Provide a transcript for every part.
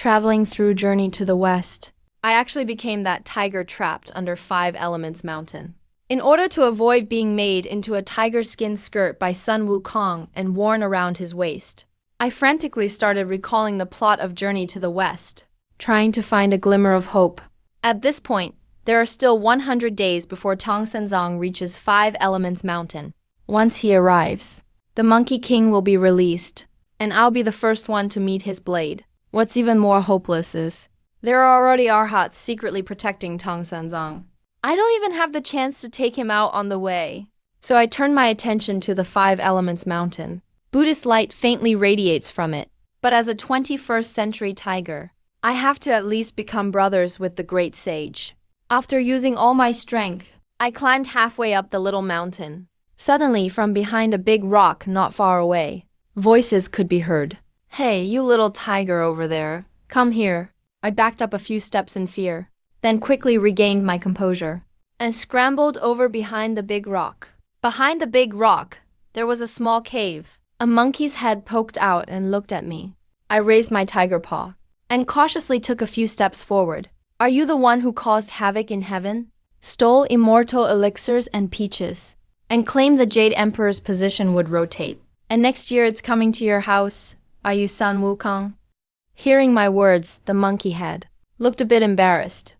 traveling through Journey to the West. I actually became that tiger trapped under 5 Elements Mountain. In order to avoid being made into a tiger skin skirt by Sun Wukong and worn around his waist, I frantically started recalling the plot of Journey to the West, trying to find a glimmer of hope. At this point, there are still 100 days before Tong Senzong reaches 5 Elements Mountain. Once he arrives, the Monkey King will be released, and I'll be the first one to meet his blade. What's even more hopeless is, there are already Arhats secretly protecting Tong Senzong. I don't even have the chance to take him out on the way. So I turn my attention to the 5 Elements Mountain. Buddhist light faintly radiates from it, but as a 21st century tiger, I have to at least become brothers with the great sage. After using all my strength, I climbed halfway up the little mountain. Suddenly, from behind a big rock not far away, voices could be heard. "Hey, you little tiger over there, come here." I backed up a few steps in fear, then quickly regained my composure and scrambled over behind the big rock. Behind the big rock, there was a small cave. A monkey's head poked out and looked at me. I raised my tiger paw and cautiously took a few steps forward. "Are you the one who caused havoc in heaven, stole immortal elixirs and peaches, and claimed the Jade Emperor's position would rotate? And next year it's coming to your house? Are you Sun Wukong?" Hearing my words, the monkey head looked a bit embarrassed.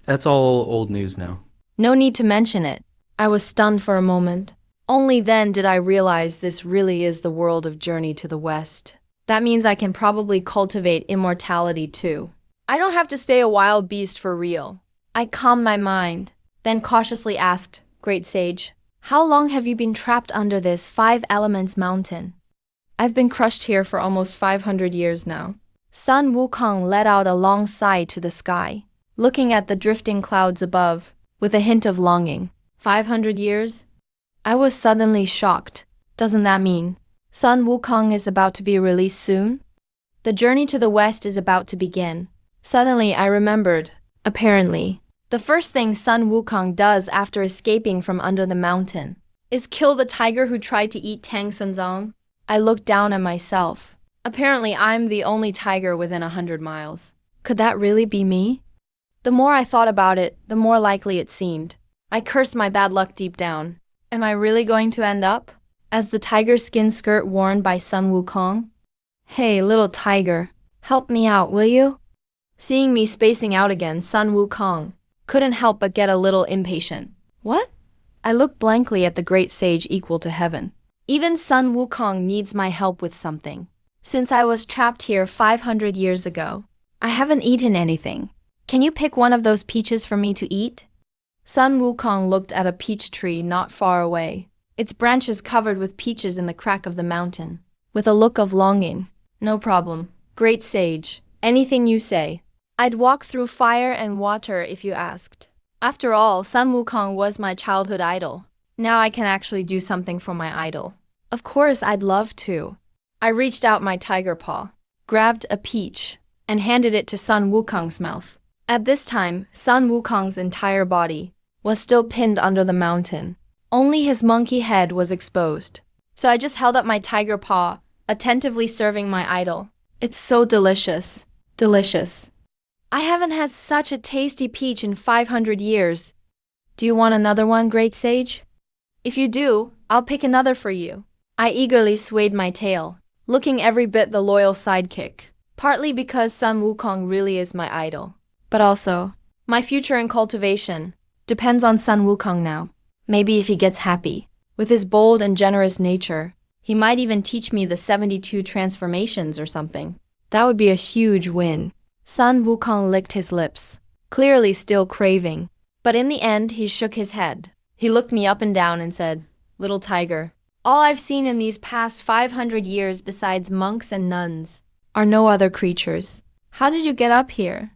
That's all old news now. No need to mention it. I was stunned for a moment. Only then did I realize this really is the world of Journey to the West. That means I can probably cultivate immortality too. I don't have to stay a wild beast for real. I calmed my mind, then cautiously asked, "Great Sage, how long have you been trapped under this 5 Elements Mountain?" "I've been crushed here for almost 500 years now." Sun Wukong let out a long sigh to the sky, looking at the drifting clouds above, with a hint of longing. 500 years? I was suddenly shocked. Doesn't that mean Sun Wukong is about to be released soon? The journey to the west is about to begin. Suddenly I remembered, apparently, the first thing Sun Wukong does after escaping from under the mountain is kill the tiger who tried to eat Tang Senzong. I looked down at myself. Apparently I'm the only tiger within 100 miles. Could that really be me? The more I thought about it, the more likely it seemed. I cursed my bad luck deep down. Am I really going to end up as the tiger skin skirt worn by Sun Wukong? "Hey, little tiger, help me out, will you?" Seeing me spacing out again, Sun Wukong couldn't help but get a little impatient. "What?" I looked blankly at the great sage equal to heaven. Even Sun Wukong needs my help with something. Since I was trapped here 500 years ago, I haven't eaten anything. Can you pick one of those peaches for me to eat? Sun Wukong looked at a peach tree not far away, its branches covered with peaches in the crack of the mountain, with a look of longing. "No problem. Great sage, anything you say. I'd walk through fire and water if you asked." After all, Sun Wukong was my childhood idol. Now I can actually do something for my idol. Of course, I'd love to. I reached out my tiger paw, grabbed a peach, and handed it to Sun Wukong's mouth. At this time, Sun Wukong's entire body was still pinned under the mountain. Only his monkey head was exposed. So I just held up my tiger paw, attentively serving my idol. "It's so delicious. Delicious. I haven't had such a tasty peach in 500 years. Do you want another one, great sage? If you do, I'll pick another for you." I eagerly swayed my tail, looking every bit the loyal sidekick, partly because Sun Wukong really is my idol, but also, my future in cultivation depends on Sun Wukong now. Maybe if he gets happy, with his bold and generous nature, he might even teach me the 72 transformations or something. That would be a huge win. Sun Wukong licked his lips, clearly still craving, but in the end he shook his head. He looked me up and down and said, "Little tiger, all I've seen in these past 500 years besides monks and nuns are no other creatures. How did you get up here?"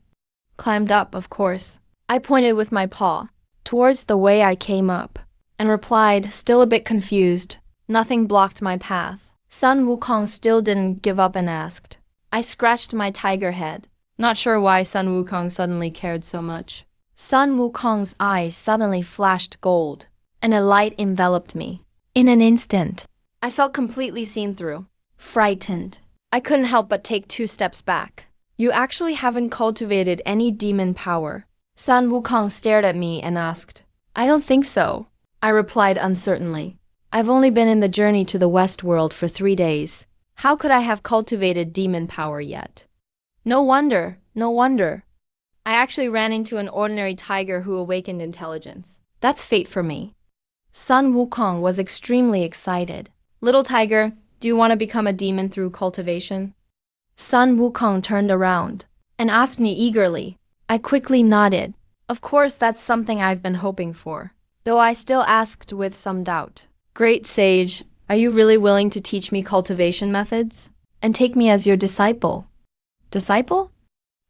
"Climbed up, of course." I pointed with my paw towards the way I came up, and replied, still a bit confused. Nothing blocked my path. Sun Wukong still didn't give up and asked. I scratched my tiger head, not sure why Sun Wukong suddenly cared so much. Sun Wukong's eyes suddenly flashed gold, and a light enveloped me. In an instant, I felt completely seen through, frightened, I couldn't help but take 2 steps back. You actually haven't cultivated any demon power. Sun Wukong stared at me and asked. I don't think so, I replied uncertainly. I've only been in the journey to the West world for 3 days. How could I have cultivated demon power yet? No wonder, no wonder. I actually ran into an ordinary tiger who awakened intelligence. That's fate for me. Sun Wukong was extremely excited. Little tiger, do you want to become a demon through cultivation? Sun Wukong turned around and asked me eagerly. I quickly nodded. Of course, that's something I've been hoping for, though I still asked with some doubt. Great sage, are you really willing to teach me cultivation methods? And take me as your disciple? Disciple?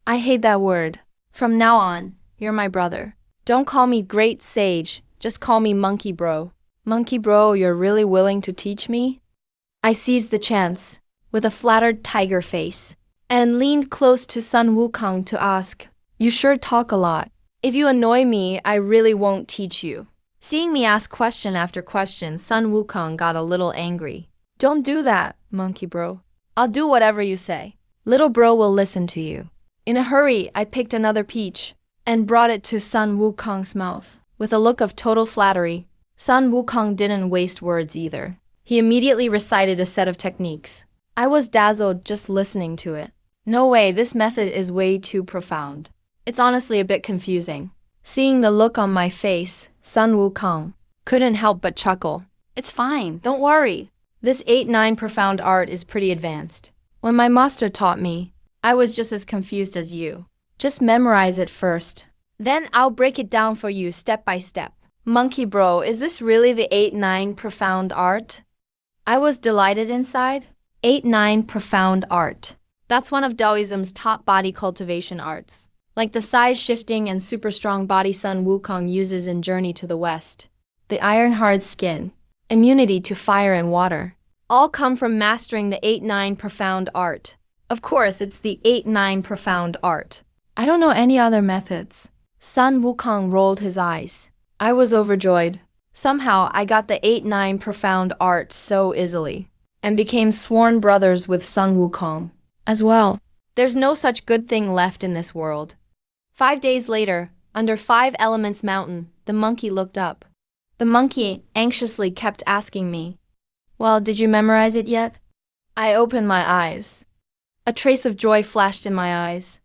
I hate that word. From now on, you're my brother. Don't call me great sage, just call me monkey bro. Monkey bro, you're really willing to teach me? I seized the chance, with a flattered tiger face, and leaned close to Sun Wukong to ask, you sure talk a lot. If you annoy me, I really won't teach you. Seeing me ask question after question, Sun Wukong got a little angry. Don't do that, monkey bro. I'll do whatever you say. Little bro will listen to you. In a hurry, I picked another peach and brought it to Sun Wukong's mouth. With a look of total flattery, Sun Wukong didn't waste words either. He immediately recited a set of techniques. I was dazzled just listening to it. No way, this method is way too profound. It's honestly a bit confusing. Seeing the look on my face, Sun Wukong couldn't help but chuckle. It's fine, don't worry. This 8-9 profound art is pretty advanced. When my master taught me, I was just as confused as you. Just memorize it first. Then I'll break it down for you step by step. Monkey bro, is this really the 8-9 profound art? I was delighted inside. 8-9 profound art. That's one of Taoism's top body cultivation arts. Like the size shifting and super strong body Sun Wukong uses in Journey to the West. The iron hard skin, immunity to fire and water, all come from mastering the 8-9 profound art. Of course, it's the 8-9 profound art. I don't know any other methods. Sun Wukong rolled his eyes. I was overjoyed. Somehow, I got the 8-9 profound art so easily, and became sworn brothers with Sun Wukong as well. There's no such good thing left in this world. 5 days later, under 5 Elements Mountain, the monkey looked up. The monkey anxiously kept asking me, well, did you memorize it yet? I opened my eyes. A trace of joy flashed in my eyes.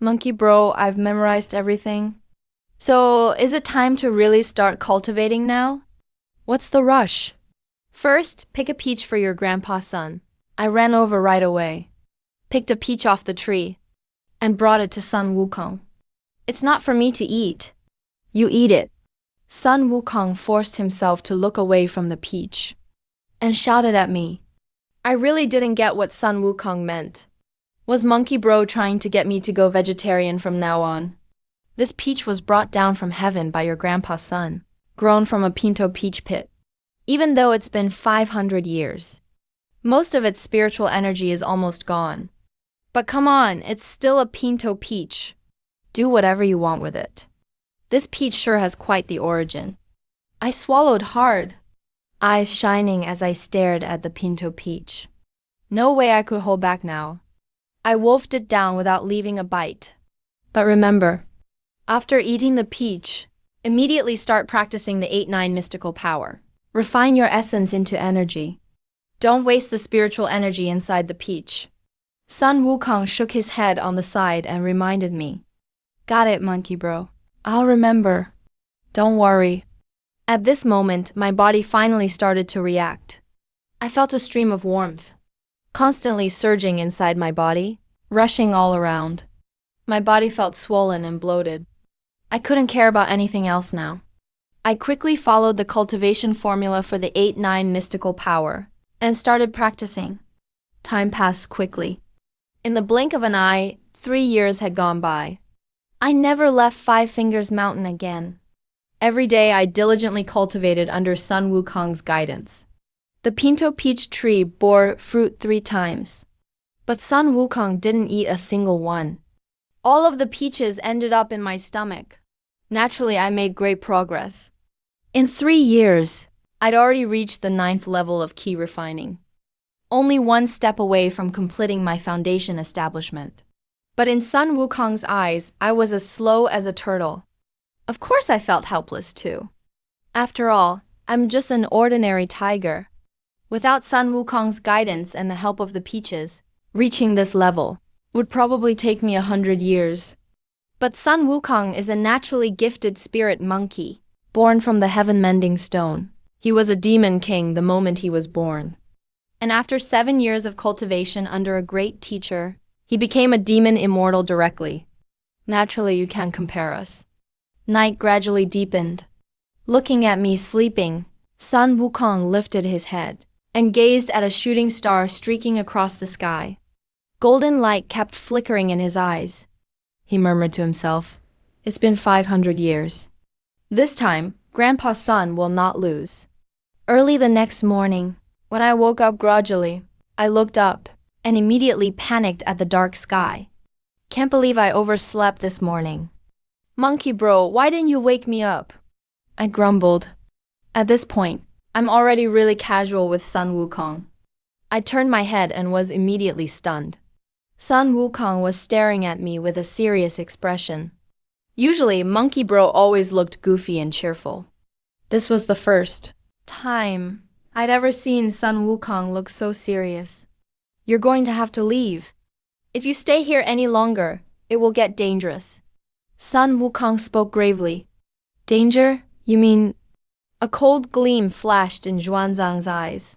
Monkey bro, I've memorized everything. So, is it time to really start cultivating now? What's the rush? First, pick a peach for your grandpa's son. I ran over right away, picked a peach off the tree, and brought it to Sun Wukong. It's not for me to eat. You eat it. Sun Wukong forced himself to look away from the peach and shouted at me. I really didn't get what Sun Wukong meant. Was Monkey Bro trying to get me to go vegetarian from now on? This peach was brought down from heaven by your grandpa's son, grown from a pinto peach pit. Even though it's been 500 years, most of its spiritual energy is almost gone. But come on, it's still a pinto peach. Do whatever you want with it. This peach sure has quite the origin. I swallowed hard, eyes shining as I stared at the pinto peach. No way I could hold back now. I wolfed it down without leaving a bite. But remember, after eating the peach, immediately start practicing the 8-9 mystical power. Refine your essence into energy. Don't waste the spiritual energy inside the peach. Sun Wukong shook his head on the side and reminded me. Got it, Monkey Bro. I'll remember. Don't worry. At this moment, my body finally started to react. I felt a stream of warmth, constantly surging inside my body, rushing all around. My body felt swollen and bloated. I couldn't care about anything else now. I quickly followed the cultivation formula for the 8-9 mystical power and started practicing. Time passed quickly. In the blink of an eye, 3 years had gone by. I never left Five Fingers Mountain again. Every day I diligently cultivated under Sun Wukong's guidance. The pinto peach tree bore fruit 3 times. But Sun Wukong didn't eat a single one. All of the peaches ended up in my stomach. Naturally, I made great progress. In 3 years, I'd already reached the 9th level of ki refining. only one step away from completing my foundation establishment. But in Sun Wukong's eyes, I was as slow as a turtle. Of course I felt helpless too. After all, I'm just an ordinary tiger. Without Sun Wukong's guidance and the help of the peaches, reaching this level would probably take me 100 years. But Sun Wukong is a naturally gifted spirit monkey, born from the heaven-mending stone. He was a demon king the moment he was born. And after 7 years of cultivation under a great teacher, he became a demon immortal directly. Naturally, you can't compare us. Night gradually deepened. Looking at me sleeping, Sun Wukong lifted his head and gazed at a shooting star streaking across the sky. Golden light kept flickering in his eyes. He murmured to himself, "It's been 500 years. This time, Grandpa Sun will not lose." Early the next morning, when I woke up gradually, I looked up and immediately panicked at the dark sky. Can't believe I overslept this morning. "Monkey bro, why didn't you wake me up?" I grumbled. At this point, I'm already really casual with Sun Wukong. I turned my head and was immediately stunned. Sun Wukong was staring at me with a serious expression. Usually, Monkey Bro always looked goofy and cheerful. This was the first time I'd ever seen Sun Wukong look so serious. "You're going to have to leave. If you stay here any longer, it will get dangerous." Sun Wukong spoke gravely. "Danger? You mean—" A cold gleam flashed in Xuanzang's eyes.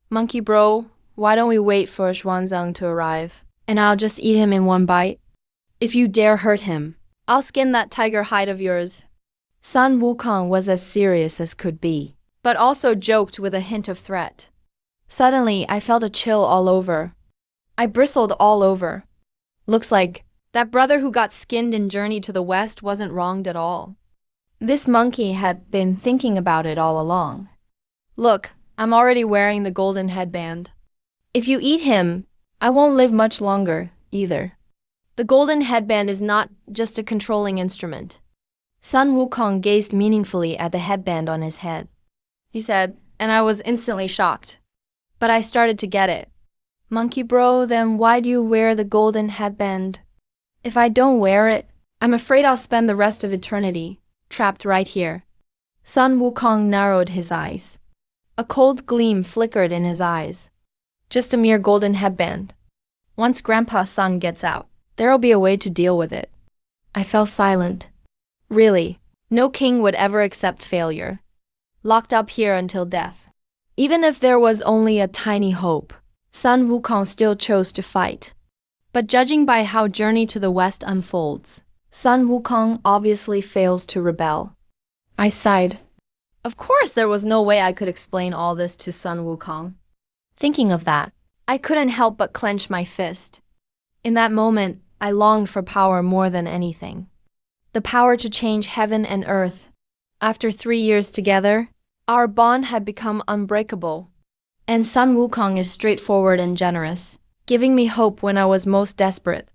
"Monkey Bro, why don't we wait for Xuanzang to arrive, and I'll just eat him in one bite? If you dare hurt him, I'll skin that tiger hide of yours." Sun Wukong was as serious as could be, but also joked with a hint of threat. Suddenly, I felt a chill all over. I bristled all over. Looks like that brother who got skinned in Journey to the West wasn't wronged at all. This monkey had been thinking about it all along. "Look, I'm already wearing the golden headband. If you eat him, I won't live much longer, either." The golden headband is not just a controlling instrument. Sun Wukong gazed meaningfully at the headband on his head. He said, and I was instantly shocked. But I started to get it. "Monkey bro, then why do you wear the golden headband?" "If I don't wear it, I'm afraid I'll spend the rest of eternity trapped right here." Sun Wukong narrowed his eyes. A cold gleam flickered in his eyes. "Just a mere golden headband. Once Grandpa Sun gets out, there'll be a way to deal with it." I fell silent. Really, no king would ever accept failure. Locked up here until death. Even if there was only a tiny hope, Sun Wukong still chose to fight. But judging by how Journey to the West unfolds, Sun Wukong obviously fails to rebel. I sighed. Of course there was no way I could explain all this to Sun Wukong. Thinking of that, I couldn't help but clench my fist. In that moment, I longed for power more than anything. The power to change heaven and earth. After 3 years together, our bond had become unbreakable. And Sun Wukong is straightforward and generous, giving me hope when I was most desperate.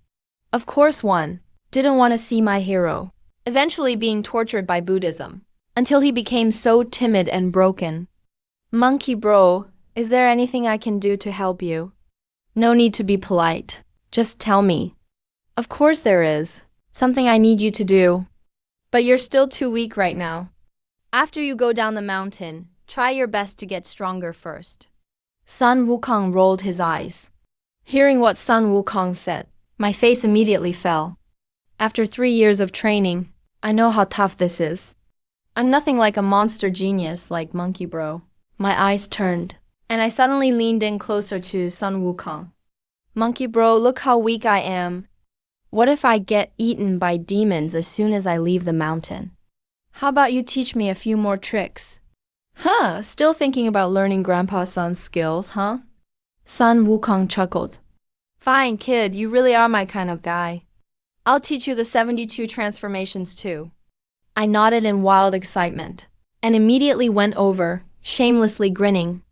Of course one didn't want to see my hero eventually being tortured by Buddhism, until he became so timid and broken. "Monkey bro, is there anything I can do to help you?" "No need to be polite. Just tell me." "Of course there is. Something I need you to do. But you're still too weak right now. After you go down the mountain, try your best to get stronger first." Sun Wukong rolled his eyes. Hearing what Sun Wukong said, my face immediately fell. After 3 years of training, I know how tough this is. I'm nothing like a monster genius like Monkey Bro. My eyes turned, and I suddenly leaned in closer to Sun Wukong. "Monkey Bro, look how weak I am. What if I get eaten by demons as soon as I leave the mountain? How about you teach me a few more tricks?" "Huh, still thinking about learning Grandpa Sun's skills, huh?" Sun Wukong chuckled. "Fine, kid, you really are my kind of guy. I'll teach you the 72 transformations too." I nodded in wild excitement, and immediately went over, shamelessly grinning.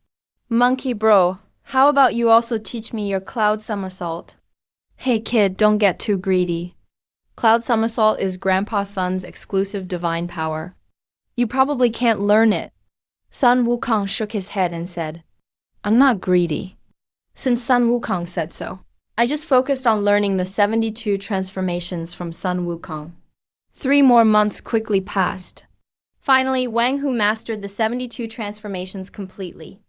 "Monkey bro, how about you also teach me your cloud somersault?" "Hey kid, don't get too greedy. Cloud somersault is Grandpa Sun's exclusive divine power. You probably can't learn it." Sun Wukong shook his head and said, "I'm not greedy. since Sun Wukong said so. I just focused on learning the 72 transformations from Sun Wukong. 3 more months quickly passed. Finally, Wang Hu mastered the 72 transformations completely.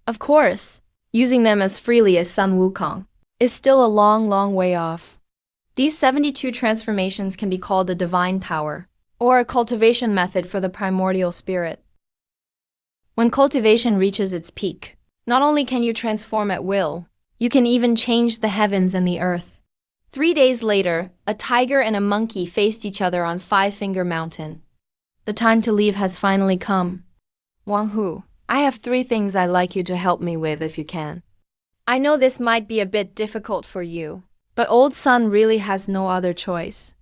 Of course, using them as freely as Sun Wukong is still a long, long way off. These 72 transformations can be called a divine power, or a cultivation method for the primordial spirit. When cultivation reaches its peak, not only can you transform at will, you can even change the heavens and the earth. 3 days later, a tiger and a monkey faced each other on Five Finger Mountain. The time to leave has finally come. Wang Hu, I have 3 things I'd like you to help me with if you can. I know this might be a bit difficult for you, but old Sun really has no other choice.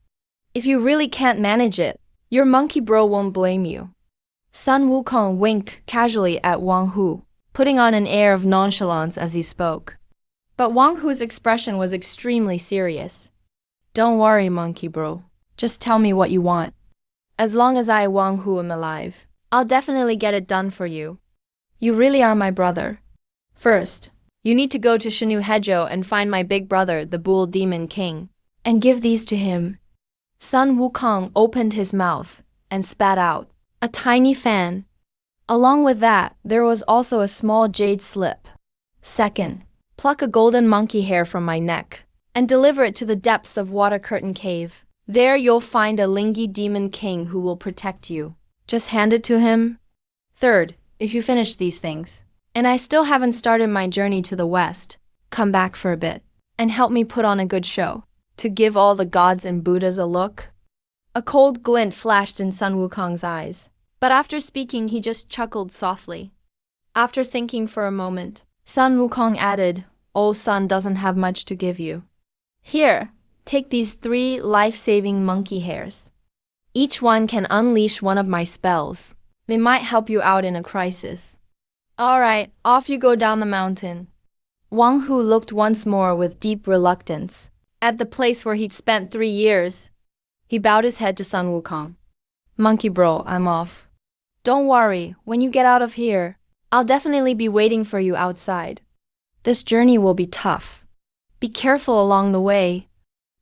If you really can't manage it, your monkey bro won't blame you. Sun Wukong winked casually at Wang Hu, putting on an air of nonchalance as he spoke. But Wang Hu's expression was extremely serious. Don't worry, monkey bro. Just tell me what you want. As long as I, Wang Hu, am alive, I'll definitely get it done for you. You really are my brother. First, you need to go to Shenu Hejo and find my big brother, the Bull Demon King, and give these to him. Sun Wukong opened his mouth and spat out a tiny fan. Along with that, there was also a small jade slip. Second, pluck a golden monkey hair from my neck and deliver it to the depths of Water Curtain Cave. There you'll find a Lingi Demon King who will protect you. Just hand it to him. Third, if you finish these things, and I still haven't started my journey to the west, come back for a bit and help me put on a good show to give all the gods and Buddhas a look. A cold glint flashed in Sun Wukong's eyes, but after speaking he just chuckled softly. After thinking for a moment, Sun Wukong added, Old Sun doesn't have much to give you. Here, take these 3 life-saving monkey hairs. Each one can unleash one of my spells. They might help you out in a crisis. Alright, off you go down the mountain. Wang Hu looked once more with deep reluctance at the place where he'd spent 3 years. He bowed his head to Sun Wukong. Monkey bro, I'm off. Don't worry, when you get out of here, I'll definitely be waiting for you outside. This journey will be tough. Be careful along the way.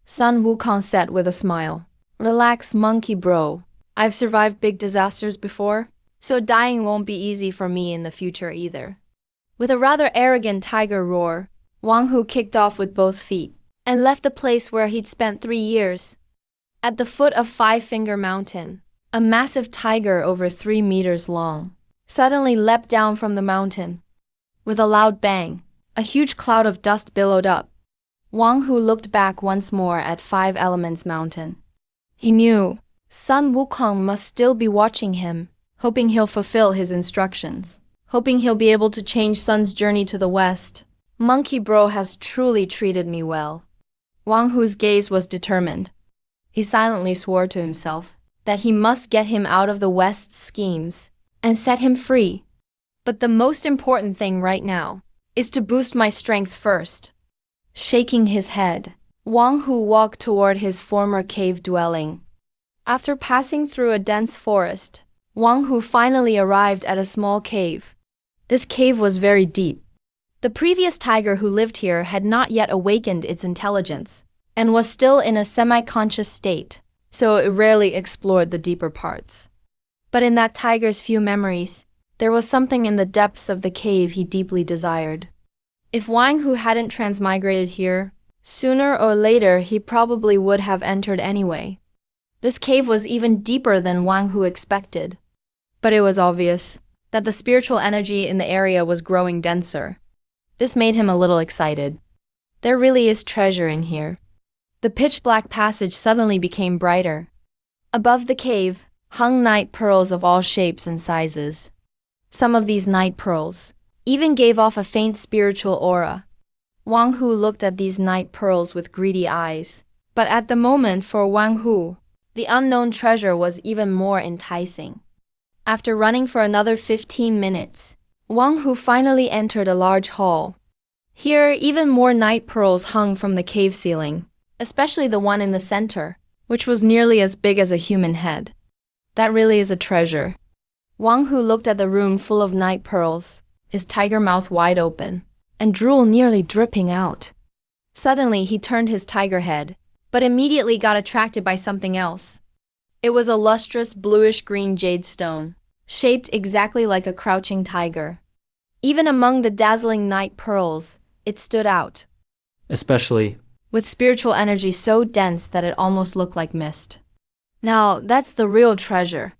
Sun Wukong said with a smile. Relax, monkey bro. I've survived big disasters before, so dying won't be easy for me in the future either. With a rather arrogant tiger roar, Wang Hu kicked off with both feet and left the place where he'd spent 3 years. At the foot of Five Finger Mountain, a massive tiger over 3 meters long suddenly leapt down from the mountain. With a loud bang, a huge cloud of dust billowed up. Wang Hu looked back once more at Five Elements Mountain. He knew Sun Wukong must still be watching him, hoping he'll fulfill his instructions, hoping he'll be able to change Sun's journey to the west. Monkey bro has truly treated me well. Wang Hu's gaze was determined. He silently swore to himself that he must get him out of the West's schemes and set him free. But the most important thing right now is to boost my strength first. Shaking his head, Wang Hu walked toward his former cave dwelling. After passing through a dense forest, Wang Hu finally arrived at a small cave. This cave was very deep. The previous tiger who lived here had not yet awakened its intelligence and was still in a semi-conscious state, so it rarely explored the deeper parts. But in that tiger's few memories, there was something in the depths of the cave he deeply desired. If Wang Hu hadn't transmigrated here, sooner or later he probably would have entered anyway. This cave was even deeper than Wang Hu expected. But it was obvious that the spiritual energy in the area was growing denser. This made him a little excited. There really is treasure in here. The pitch-black passage suddenly became brighter. Above the cave hung night pearls of all shapes and sizes. Some of these night pearls even gave off a faint spiritual aura. Wang Hu looked at these night pearls with greedy eyes. But at the moment for Wang Hu, the unknown treasure was even more enticing. After running for another 15 minutes, Wang Hu finally entered a large hall. Here, even more night pearls hung from the cave ceiling, especially the one in the center, which was nearly as big as a human head. That really is a treasure. Wang Hu looked at the room full of night pearls, his tiger mouth wide open, and drool nearly dripping out. Suddenly, he turned his tiger head, but immediately got attracted by something else. It was a lustrous bluish-green jade stone, shaped exactly like a crouching tiger. Even among the dazzling night pearls, it stood out, Especially, with spiritual energy so dense that it almost looked like mist. Now, that's the real treasure.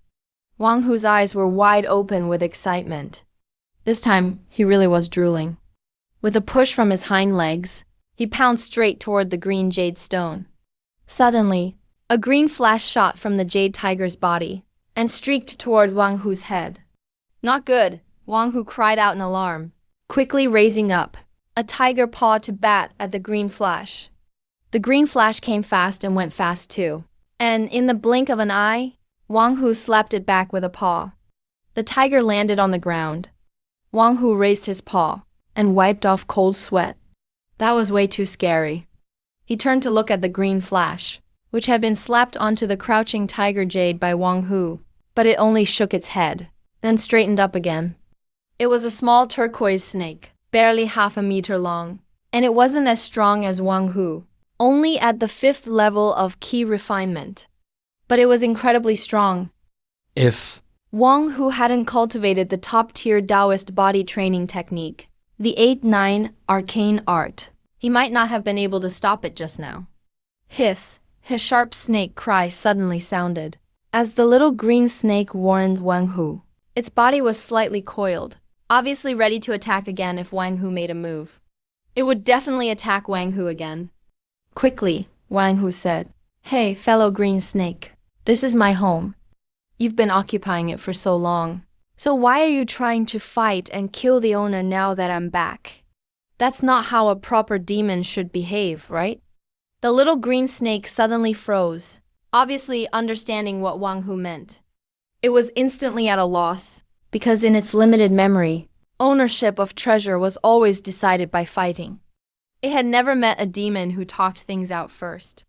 Wang Hu's eyes were wide open with excitement. This time, he really was drooling. With a push from his hind legs, he pounced straight toward the green jade stone. Suddenly, a green flash shot from the jade tiger's body and streaked toward Wang Hu's head. Not good, Wang Hu cried out in alarm, quickly raising up, a tiger paw to bat at the green flash. The green flash came fast and went fast too, and in the blink of an eye, Wang Hu slapped it back with a paw. The tiger landed on the ground. Wang Hu raised his paw and wiped off cold sweat. That was way too scary. He turned to look at the green flash, which had been slapped onto the crouching tiger jade by Wang Hu, but it only shook its head, then straightened up again. It was a small turquoise snake, barely half a meter long, and it wasn't as strong as Wang Hu, only at the 5th level of key refinement. But it was incredibly strong. if Wang Hu hadn't cultivated the top-tier Taoist body training technique, the 8-9 arcane art, he might not have been able to stop it just now. Hiss, his sharp snake cry suddenly sounded, as the little green snake warned Wang Hu. Its body was slightly coiled, obviously ready to attack again if Wang Hu made a move. It would definitely attack Wang Hu again. Quickly, Wang Hu said, "Hey, fellow green snake, this is my home. You've been occupying it for so long. So why are you trying to fight and kill the owner now that I'm back? That's not how a proper demon should behave, right?" The little green snake suddenly froze, obviously understanding what Wang Hu meant. It was instantly at a loss, because in its limited memory, ownership of treasure was always decided by fighting. It had never met a demon who talked things out first.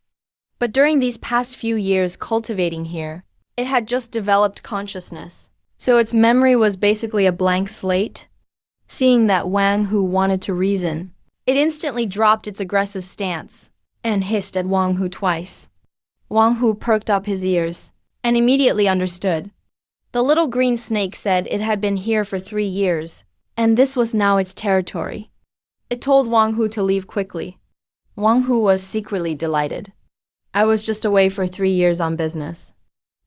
But during these past few years cultivating here, it had just developed consciousness, so its memory was basically a blank slate. Seeing that Wang Hu wanted to reason, it instantly dropped its aggressive stance and hissed at Wang Hu twice. Wang Hu perked up his ears and immediately understood. The little green snake said it had been here for 3 years, and this was now its territory. It told Wang Hu to leave quickly. Wang Hu was secretly delighted. "I was just away for 3 years on business.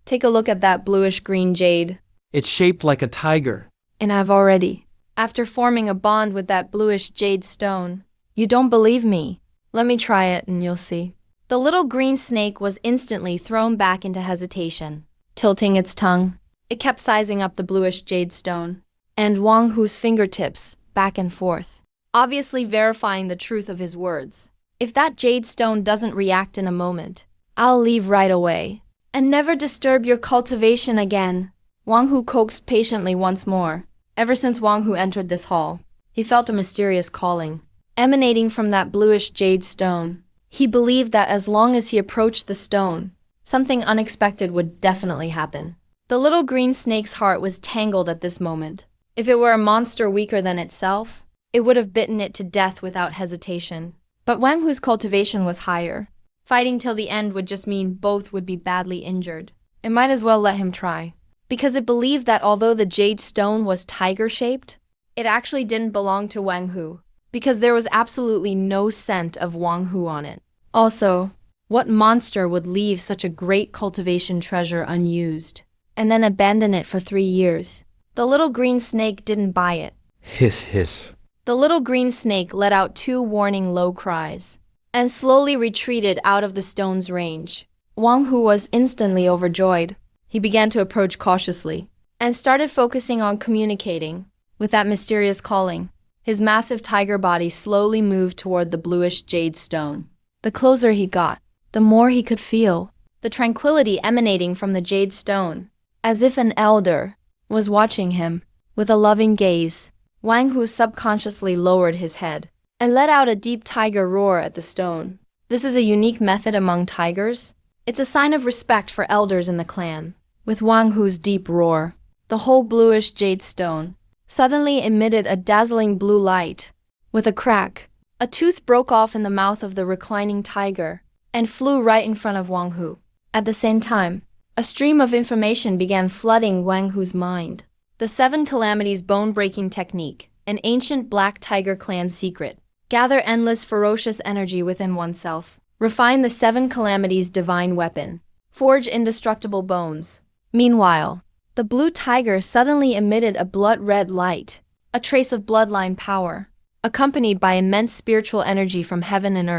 Take a look at that bluish-green jade, it's shaped like a tiger. and I've already, after forming a bond with that bluish jade stone. You don't believe me? Let me try it and you'll see." The little green snake was instantly thrown back into hesitation. Tilting its tongue, it kept sizing up the bluish jade stone, and Wang Hu's fingertips back and forth, obviously verifying the truth of his words. "If that jade stone doesn't react in a moment, I'll leave right away, and never disturb your cultivation again." Wang Hu coaxed patiently once more. Ever since Wang Hu entered this hall, he felt a mysterious calling, emanating from that bluish jade stone. He believed that as long as he approached the stone, something unexpected would definitely happen. The little green snake's heart was tangled at this moment. If it were a monster weaker than itself, it would have bitten it to death without hesitation. But Wang Hu's cultivation was higher. Fighting till the end would just mean both would be badly injured. It might as well let him try, because it believed that although the jade stone was tiger-shaped, it actually didn't belong to Wang Hu, because there was absolutely no scent of Wang Hu on it. Also, what monster would leave such a great cultivation treasure unused, and then abandon it for 3 years? The little green snake didn't buy it. Hiss, hiss. The little green snake let out 2 warning low cries, and slowly retreated out of the stone's range. Wang Hu was instantly overjoyed. He began to approach cautiously, and started focusing on communicating with that mysterious calling. His massive tiger body slowly moved toward the bluish jade stone. The closer he got, the more he could feel the tranquility emanating from the jade stone, as if an elder was watching him with a loving gaze. Wang Hu subconsciously lowered his head and let out a deep tiger roar at the stone. This is a unique method among tigers. It's a sign of respect for elders in the clan. With Wang Hu's deep roar, the whole bluish jade stone suddenly emitted a dazzling blue light, With a crack, a tooth broke off in the mouth of the reclining tiger and flew right in front of Wang Hu. At the same time, a stream of information began flooding Wang Hu's mind. The Seven Calamities bone-breaking technique, an ancient Black Tiger clan secret. Gather endless ferocious energy within oneself. Refine the Seven Calamities divine weapon. Forge indestructible bones. Meanwhile, the blue tiger suddenly emitted a blood-red light, a trace of bloodline power, accompanied by immense spiritual energy from heaven and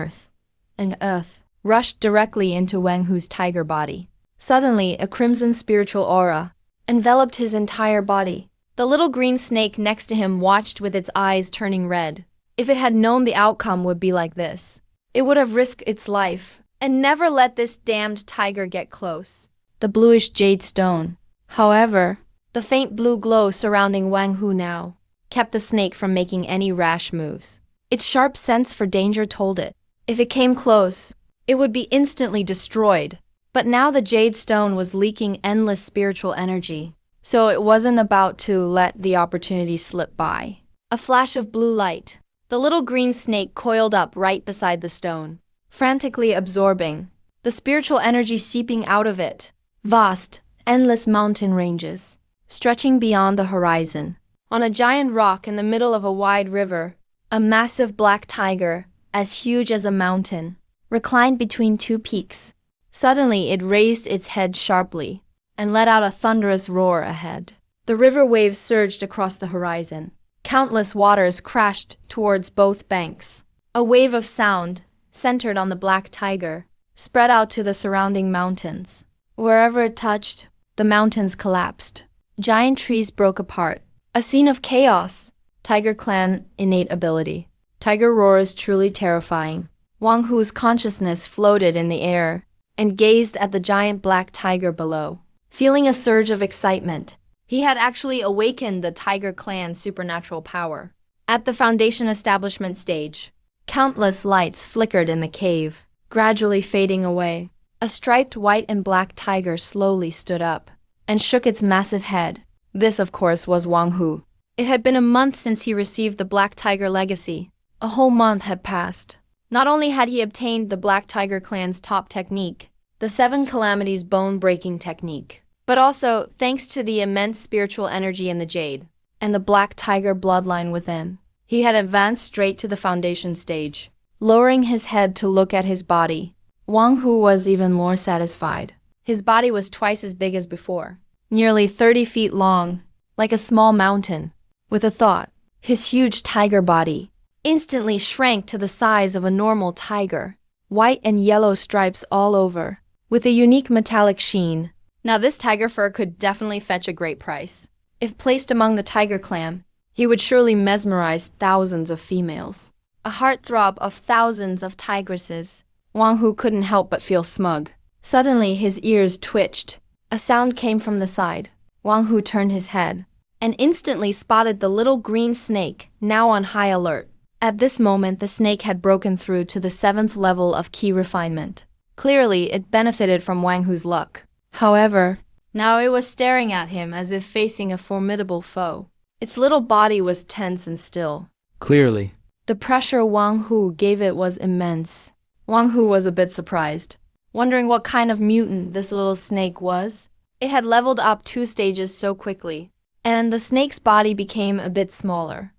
earth. Rushed directly into Wang Hu's tiger body. Suddenly, a crimson spiritual aura enveloped his entire body. The little green snake next to him watched with its eyes turning red. If it had known the outcome would be like this, it would have risked its life and never let this damned tiger get close. The bluish jade stone. However, the faint blue glow surrounding Wang Hu now kept the snake from making any rash moves. Its sharp sense for danger told it, if it came close, it would be instantly destroyed. But now the jade stone was leaking endless spiritual energy, so it wasn't about to let the opportunity slip by. A flash of blue light. The little green snake coiled up right beside the stone, frantically absorbing the spiritual energy seeping out of it. Vast, endless mountain ranges, stretching beyond the horizon. On a giant rock in the middle of a wide river, a massive black tiger, as huge as a mountain, reclined between two peaks. Suddenly, it raised its head sharply and let out a thunderous roar ahead. The river waves surged across the horizon. Countless waters crashed towards both banks. A wave of sound, centered on the black tiger, spread out to the surrounding mountains. Wherever it touched, the mountains collapsed. Giant trees broke apart. A scene of chaos. Tiger clan innate ability. Tiger roar is truly terrifying. Wang Hu's consciousness floated in the air and gazed at the giant black tiger below, feeling a surge of excitement. He had actually awakened the Tiger clan's supernatural power. At the Foundation establishment stage, countless lights flickered in the cave, gradually fading away. A striped white and black tiger slowly stood up and shook its massive head. This, of course, was Wang Hu. It had been a month since he received the Black Tiger legacy. A whole month had passed. Not only had he obtained the Black Tiger clan's top technique, the Seven Calamities bone-breaking technique, but also, thanks to the immense spiritual energy in the jade and the Black Tiger bloodline within, he had advanced straight to the Foundation stage. Lowering his head to look at his body, Wang Hu was even more satisfied. His body was twice as big as before, nearly 30 feet long, like a small mountain. With a thought, his huge tiger body instantly shrank to the size of a normal tiger, white and yellow stripes all over, with a unique metallic sheen. Now this tiger fur could definitely fetch a great price. If placed among the tiger clan, he would surely mesmerize thousands of females. A heartthrob of thousands of tigresses. Wang Hu couldn't help but feel smug. Suddenly his ears twitched. A sound came from the side. Wang Hu turned his head and instantly spotted the little green snake, now on high alert. At this moment, the snake had broken through to the 7th level of key refinement. Clearly, it benefited from Wang Hu's luck. However, now it was staring at him as if facing a formidable foe. Its little body was tense and still. Clearly. The pressure Wang Hu gave it was immense. Wang Hu was a bit surprised, wondering what kind of mutant this little snake was. It had leveled up 2 stages so quickly, and the snake's body became a bit smaller.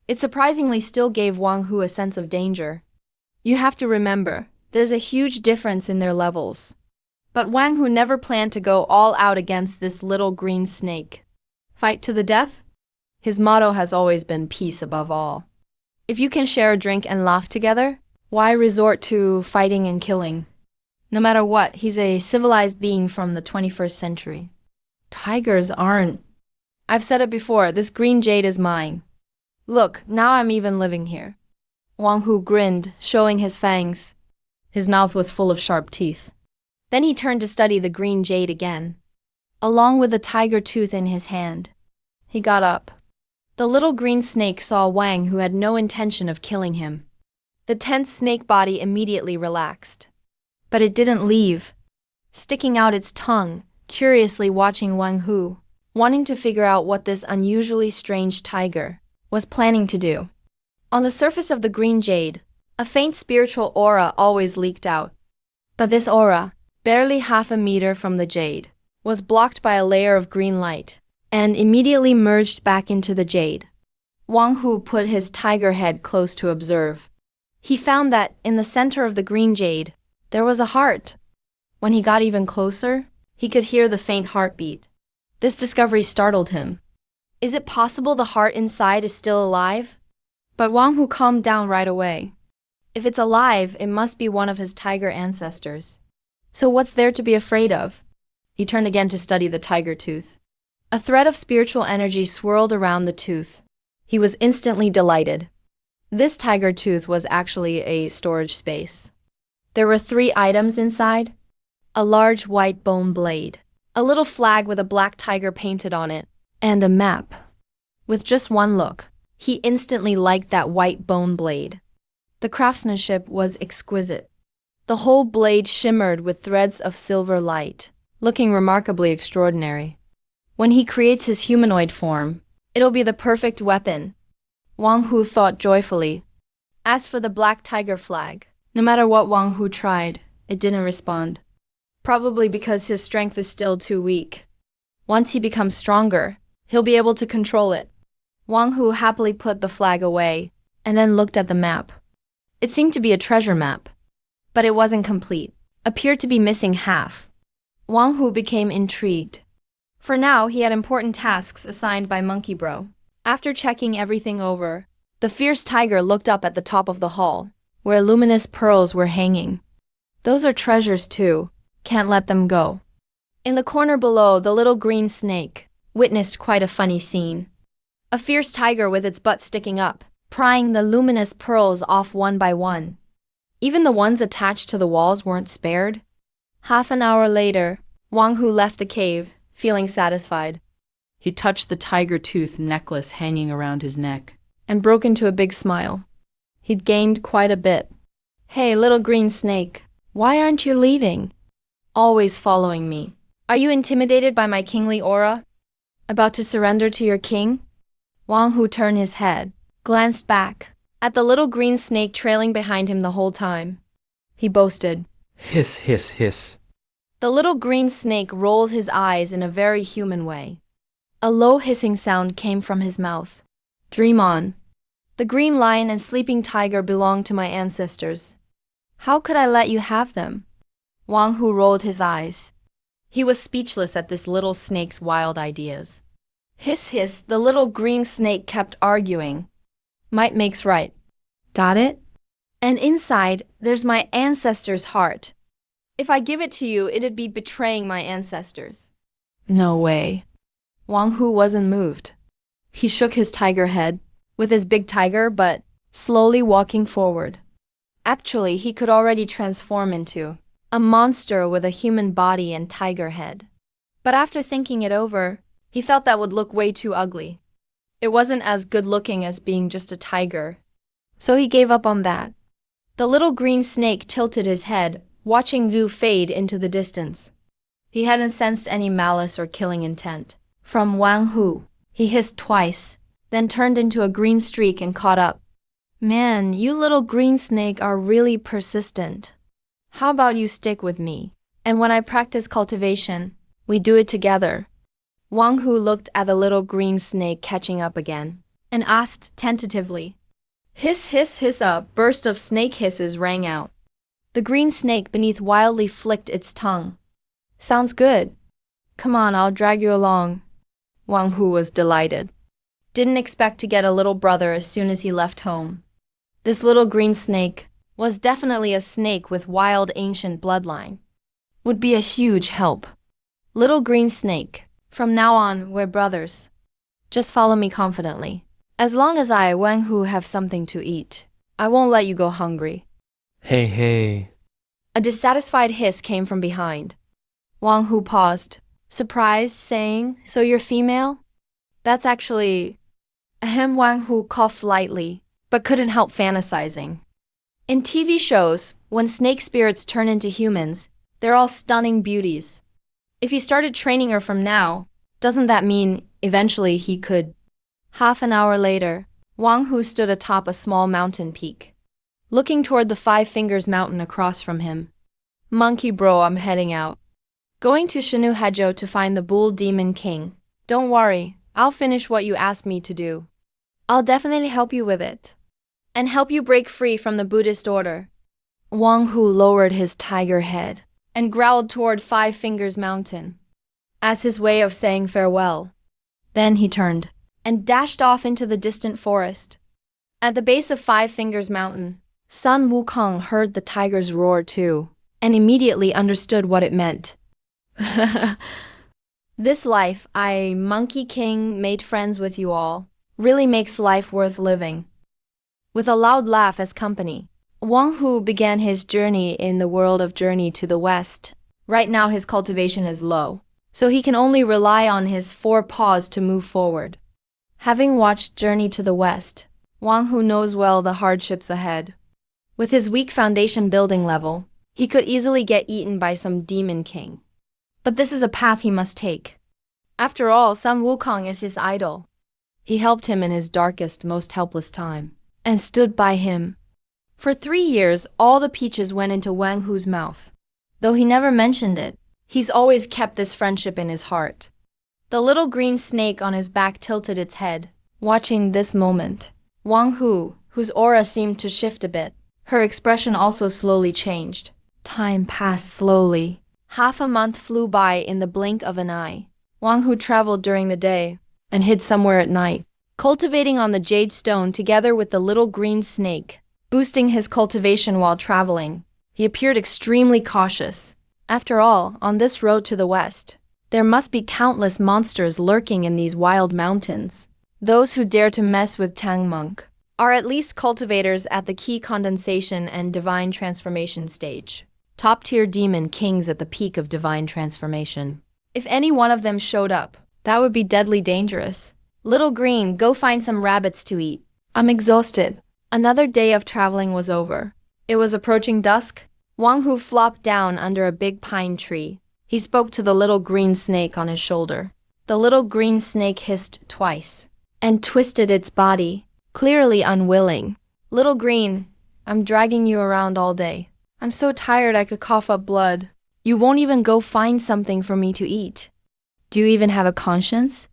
It surprisingly still gave Wang Hu a sense of danger. You have to remember, there's a huge difference in their levels. But Wang Hu never planned to go all out against this little green snake. Fight to the death? His motto has always been peace above all. If you can share a drink and laugh together, why resort to fighting and killing? No matter what, he's a civilized being from the 21st century. Tigers aren't. I've said it before, this green jade is mine. Look, now I'm even living here. Wang Hu grinned, showing his fangs. His mouth was full of sharp teeth. Then he turned to study the green jade again, along with the tiger tooth in his hand. He got up. The little green snake saw Wang, who had no intention of killing him. The tense snake body immediately relaxed. But it didn't leave, sticking out its tongue, curiously watching Wang Hu, wanting to figure out what this unusually strange tiger was planning to do. On the surface of the green jade, a faint spiritual aura always leaked out. But this aura, barely half a meter from the jade, was blocked by a layer of green light, and immediately merged back into the jade. Wang Hu put his tiger head close to observe. He found that, in the center of the green jade, there was a heart. When he got even closer, he could hear the faint heartbeat. This discovery startled him. Is it possible the heart inside is still alive? But Wang Hu calmed down right away. If it's alive, it must be one of his tiger ancestors. So what's there to be afraid of? He turned again to study the tiger tooth. A thread of spiritual energy swirled around the tooth. He was instantly delighted. This tiger tooth was actually a storage space. There were 3 items inside: a large white bone blade, a little flag with a black tiger painted on it, and a map. With just one look, he instantly liked that white bone blade. The craftsmanship was exquisite. The whole blade shimmered with threads of silver light, looking remarkably extraordinary. When he creates his humanoid form, it'll be the perfect weapon, Wang Hu thought joyfully. As for the black tiger flag, no matter what Wang Hu tried, it didn't respond. Probably because his strength is still too weak. Once he becomes stronger, he'll be able to control it. Wang Hu happily put the flag away, and then looked at the map. It seemed to be a treasure map, but it wasn't complete, appeared to be missing half. Wang Hu became intrigued. For now, he had important tasks assigned by Monkey Bro. After checking everything over, the fierce tiger looked up at the top of the hall, where luminous pearls were hanging. Those are treasures too, can't let them go. In the corner below, the little green snake witnessed quite a funny scene. A fierce tiger with its butt sticking up, prying the luminous pearls off one by one. Even the ones attached to the walls weren't spared. Half an hour later, Wang Hu left the cave, feeling satisfied. He touched the tiger tooth necklace hanging around his neck, and broke into a big smile. He'd gained quite a bit. Hey, little green snake, why aren't you leaving? Always following me. Are you intimidated by my kingly aura? About to surrender to your king? Wang Hu turned his head, glanced back at the little green snake trailing behind him the whole time. He boasted. Hiss, hiss, hiss. The little green snake rolled his eyes in a very human way. A low hissing sound came from his mouth. Dream on. The green lion and sleeping tiger belong to my ancestors. How could I let you have them? Wang Hu rolled his eyes. He was speechless at this little snake's wild ideas. Hiss, hiss, the little green snake kept arguing. Might makes right. Got it? And inside, there's my ancestor's heart. If I give it to you, it'd be betraying my ancestors. No way. Wang Hu wasn't moved. He shook his tiger head, with his big tiger, but slowly walking forward. Actually, he could already transform into a monster with a human body and tiger head. But after thinking it over, he felt that would look way too ugly. It wasn't as good looking as being just a tiger. So he gave up on that. The little green snake tilted his head, watching Vu fade into the distance. He hadn't sensed any malice or killing intent. From Wang Hu, he hissed twice, then turned into a green streak and caught up. Man, you little green snake are really persistent. How about you stick with me? And when I practice cultivation, we do it together. Wang Hu looked at the little green snake catching up again, and asked tentatively. Hiss, hiss, hiss, a burst of snake hisses rang out. The green snake beneath wildly flicked its tongue. Sounds good. Come on, I'll drag you along. Wang Hu was delighted. Didn't expect to get a little brother as soon as he left home. This little green snake was definitely a snake with wild ancient bloodline. Would be a huge help. Little green snake, from now on, we're brothers. Just follow me confidently. As long as I, Wang Hu, have something to eat, I won't let you go hungry. Hey, hey. A dissatisfied hiss came from behind. Wang Hu paused, surprised, saying, So you're female? That's actually... Ahem. Wang Hu coughed lightly, but couldn't help fantasizing. In TV shows, when snake spirits turn into humans, they're all stunning beauties. If he started training her from now, doesn't that mean eventually he could... Half an hour later, Wang Hu stood atop a small mountain peak, looking toward the Five Fingers Mountain across from him. Monkey bro, I'm heading out. Going to Shinu Hajo to find the Bull Demon King. Don't worry, I'll finish what you asked me to do. I'll definitely help you with it. And help you break free from the Buddhist order. Wang Hu lowered his tiger head and growled toward Five Fingers Mountain as his way of saying farewell. Then he turned and dashed off into the distant forest. At the base of Five Fingers Mountain, Sun Wukong heard the tiger's roar too, and immediately understood what it meant. This life, Monkey King, made friends with you all, really makes life worth living. With a loud laugh as company, Wang Hu began his journey in the world of Journey to the West. Right now his cultivation is low, so he can only rely on his four paws to move forward. Having watched Journey to the West, Wang Hu knows well the hardships ahead. With his weak foundation building level, he could easily get eaten by some demon king. But this is a path he must take. After all, Sun Wukong is his idol. He helped him in his darkest, most helpless time, and stood by him. For 3 years, all the peaches went into Wang Hu's mouth. Though he never mentioned it, he's always kept this friendship in his heart. The little green snake on his back tilted its head, watching this moment. Wang Hu, whose aura seemed to shift a bit, her expression also slowly changed. Time passed slowly. Half a month flew by in the blink of an eye. Wang Hu traveled during the day and hid somewhere at night, cultivating on the jade stone together with the little green snake, boosting his cultivation while traveling. He appeared extremely cautious. After all, on this road to the west, there must be countless monsters lurking in these wild mountains. Those who dare to mess with Tang Monk are at least cultivators at the key condensation and divine transformation stage. Top-tier demon kings at the peak of divine transformation. If any one of them showed up, that would be deadly dangerous. Little Green, go find some rabbits to eat. I'm exhausted. Another day of traveling was over. It was approaching dusk. Wang Hu flopped down under a big pine tree. He spoke to the little green snake on his shoulder. The little green snake hissed twice and twisted its body, clearly unwilling. Little Green, I'm dragging you around all day. I'm so tired I could cough up blood. You won't even go find something for me to eat. Do you even have a conscience?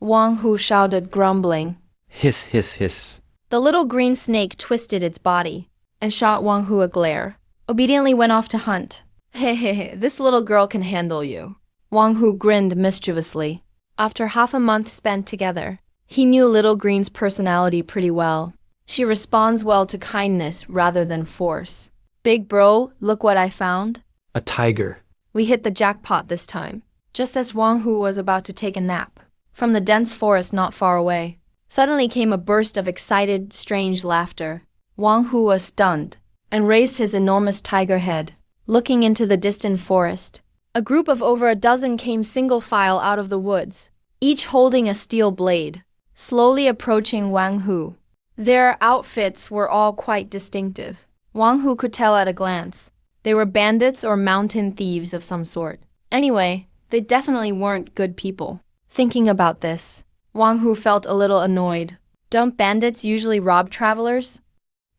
Wang Hu shouted, grumbling. Hiss, hiss, hiss. The little green snake twisted its body and shot Wang Hu a glare. Obediently went off to hunt. Hey, this little girl can handle you. Wang Hu grinned mischievously. After half a month spent together, he knew Little Green's personality pretty well. She responds well to kindness rather than force. Big bro, look what I found. A tiger. We hit the jackpot this time. Just as Wang Hu was about to take a nap, from the dense forest not far away, suddenly came a burst of excited, strange laughter. Wang Hu was stunned and raised his enormous tiger head, looking into the distant forest. A group of over a dozen came single file out of the woods, each holding a steel blade, slowly approaching Wang Hu. Their outfits were all quite distinctive. Wang Hu could tell at a glance. They were bandits or mountain thieves of some sort. Anyway, they definitely weren't good people. Thinking about this, Wang Hu felt a little annoyed. Don't bandits usually rob travelers?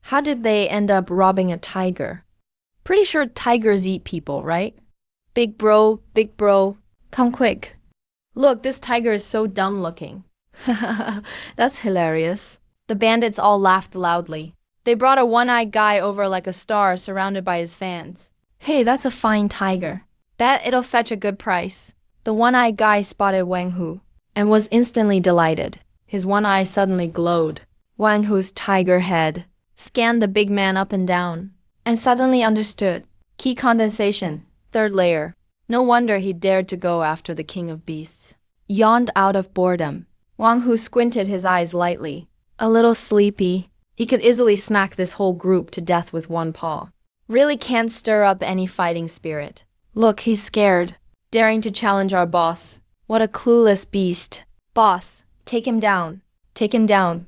How did they end up robbing a tiger? Pretty sure tigers eat people, right? Big bro, come quick. Look, this tiger is so dumb looking. That's hilarious. The bandits all laughed loudly. They brought a one-eyed guy over like a star surrounded by his fans. Hey, that's a fine tiger. Bet it'll fetch a good price. The one-eyed guy spotted Wang Hu and was instantly delighted. His one eye suddenly glowed. Wang Hu's tiger head scanned the big man up and down and suddenly understood. Key condensation, third layer. No wonder he dared to go after the king of beasts. Yawned out of boredom. Wang Hu squinted his eyes lightly. A little sleepy. He could easily smack this whole group to death with one paw. Really can't stir up any fighting spirit. Look, he's scared, daring to challenge our boss. What a clueless beast. Boss, take him down. Take him down.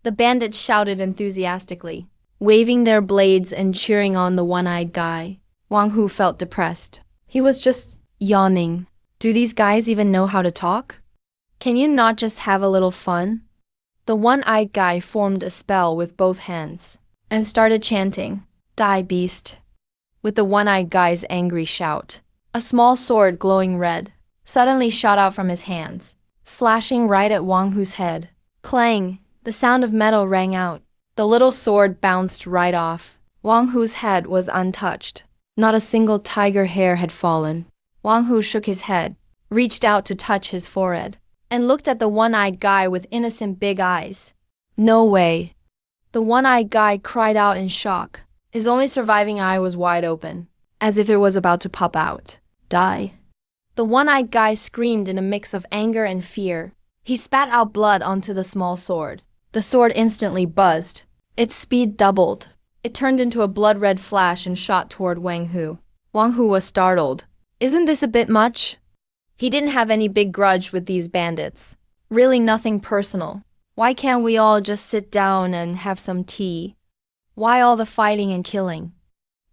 The bandits shouted enthusiastically, waving their blades and cheering on the one-eyed guy. Wang Hu felt depressed. He was just yawning. Do these guys even know how to talk? Can you not just have a little fun? The one-eyed guy formed a spell with both hands and started chanting, "Die, beast." With the one-eyed guy's angry shout, a small sword glowing red suddenly shot out from his hands, slashing right at Wang Hu's head. Clang! The sound of metal rang out. The little sword bounced right off. Wang Hu's head was untouched. Not a single tiger hair had fallen. Wang Hu shook his head, reached out to touch his forehead, and looked at the one-eyed guy with innocent big eyes. "No way." The one-eyed guy cried out in shock. His only surviving eye was wide open, as if it was about to pop out. "Die." The one-eyed guy screamed in a mix of anger and fear. He spat out blood onto the small sword. The sword instantly buzzed. Its speed doubled. It turned into a blood-red flash and shot toward Wang Hu. Wang Hu was startled. "Isn't this a bit much?" He didn't have any big grudge with these bandits. Really nothing personal. Why can't we all just sit down and have some tea? Why all the fighting and killing?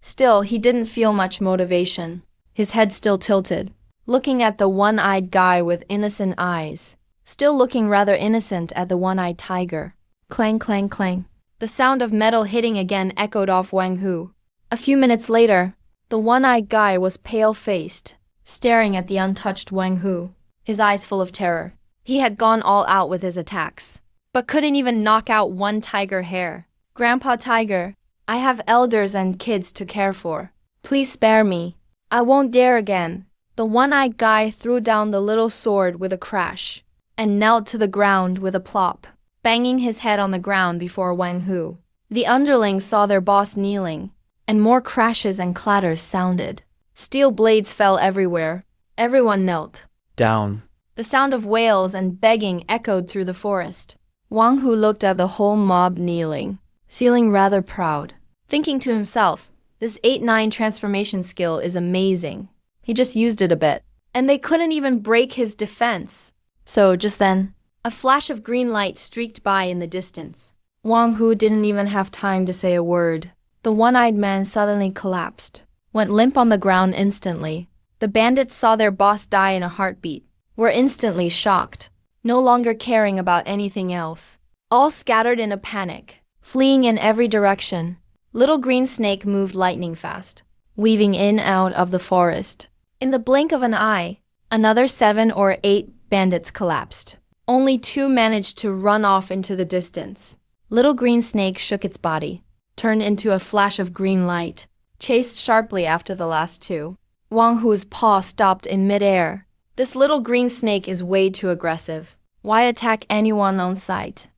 Still, he didn't feel much motivation. His head still tilted, looking at the one-eyed guy with innocent eyes, still looking rather innocent at the one-eyed tiger. Clang, clang, clang. The sound of metal hitting again echoed off Wang Hu. A few minutes later, the one-eyed guy was pale-faced, staring at the untouched Wang Hu, his eyes full of terror. He had gone all out with his attacks, but couldn't even knock out one tiger hair. "Grandpa Tiger, I have elders and kids to care for. Please spare me. I won't dare again." The one-eyed guy threw down the little sword with a crash and knelt to the ground with a plop, banging his head on the ground before Wang Hu. The underlings saw their boss kneeling, and more crashes and clatters sounded. Steel blades fell everywhere. Everyone knelt. Down. The sound of wails and begging echoed through the forest. Wang Hu looked at the whole mob kneeling, feeling rather proud, thinking to himself, this 8-9 transformation skill is amazing. He just used it a bit, and they couldn't even break his defense. So just then, a flash of green light streaked by in the distance. Wang Hu didn't even have time to say a word. The one-eyed man suddenly collapsed, went limp on the ground instantly. The bandits saw their boss die in a heartbeat, were instantly shocked, no longer caring about anything else. All scattered in a panic, fleeing in every direction. Little Green Snake moved lightning fast, weaving in and out of the forest. In the blink of an eye, another 7 or 8 bandits collapsed. Only 2 managed to run off into the distance. Little Green Snake shook its body, turned into a flash of green light, chased sharply after the last 2. Wang Hu's paw stopped in midair. This little green snake is way too aggressive. Why attack anyone on sight?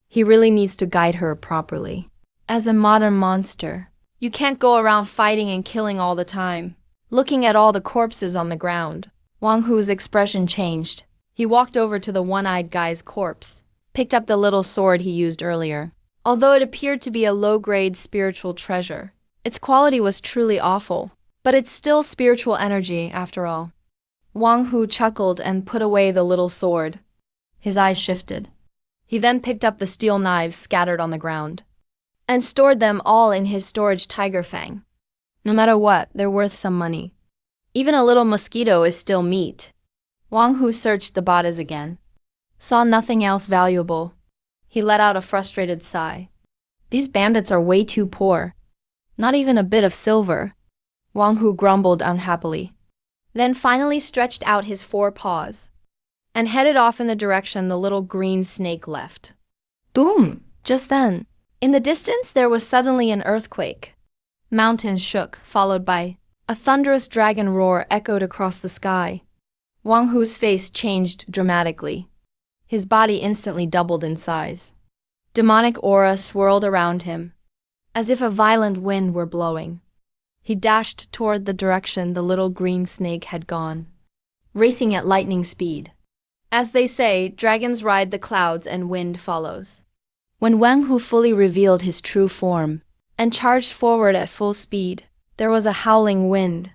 He really needs to guide her properly. As a modern monster, you can't go around fighting and killing all the time. Looking at all the corpses on the ground, Wang Hu's expression changed. He walked over to the one-eyed guy's corpse, picked up the little sword he used earlier. Although it appeared to be a low-grade spiritual treasure, its quality was truly awful, but it's still spiritual energy after all. Wang Hu chuckled and put away the little sword. His eyes shifted. He then picked up the steel knives scattered on the ground and stored them all in his storage tiger fang. No matter what, they're worth some money. Even a little mosquito is still meat. Wang Hu searched the bodies again, saw nothing else valuable. He let out a frustrated sigh. These bandits are way too poor. Not even a bit of silver. Wang Hu grumbled unhappily, then finally stretched out his 4 paws and headed off in the direction the little green snake left. Boom! Just then, in the distance there was suddenly an earthquake. Mountains shook, followed by a thunderous dragon roar echoed across the sky. Wang Hu's face changed dramatically. His body instantly doubled in size. Demonic aura swirled around him, as if a violent wind were blowing. He dashed toward the direction the little green snake had gone, racing at lightning speed. As they say, dragons ride the clouds and wind follows. When Wang Hu fully revealed his true form and charged forward at full speed, there was a howling wind.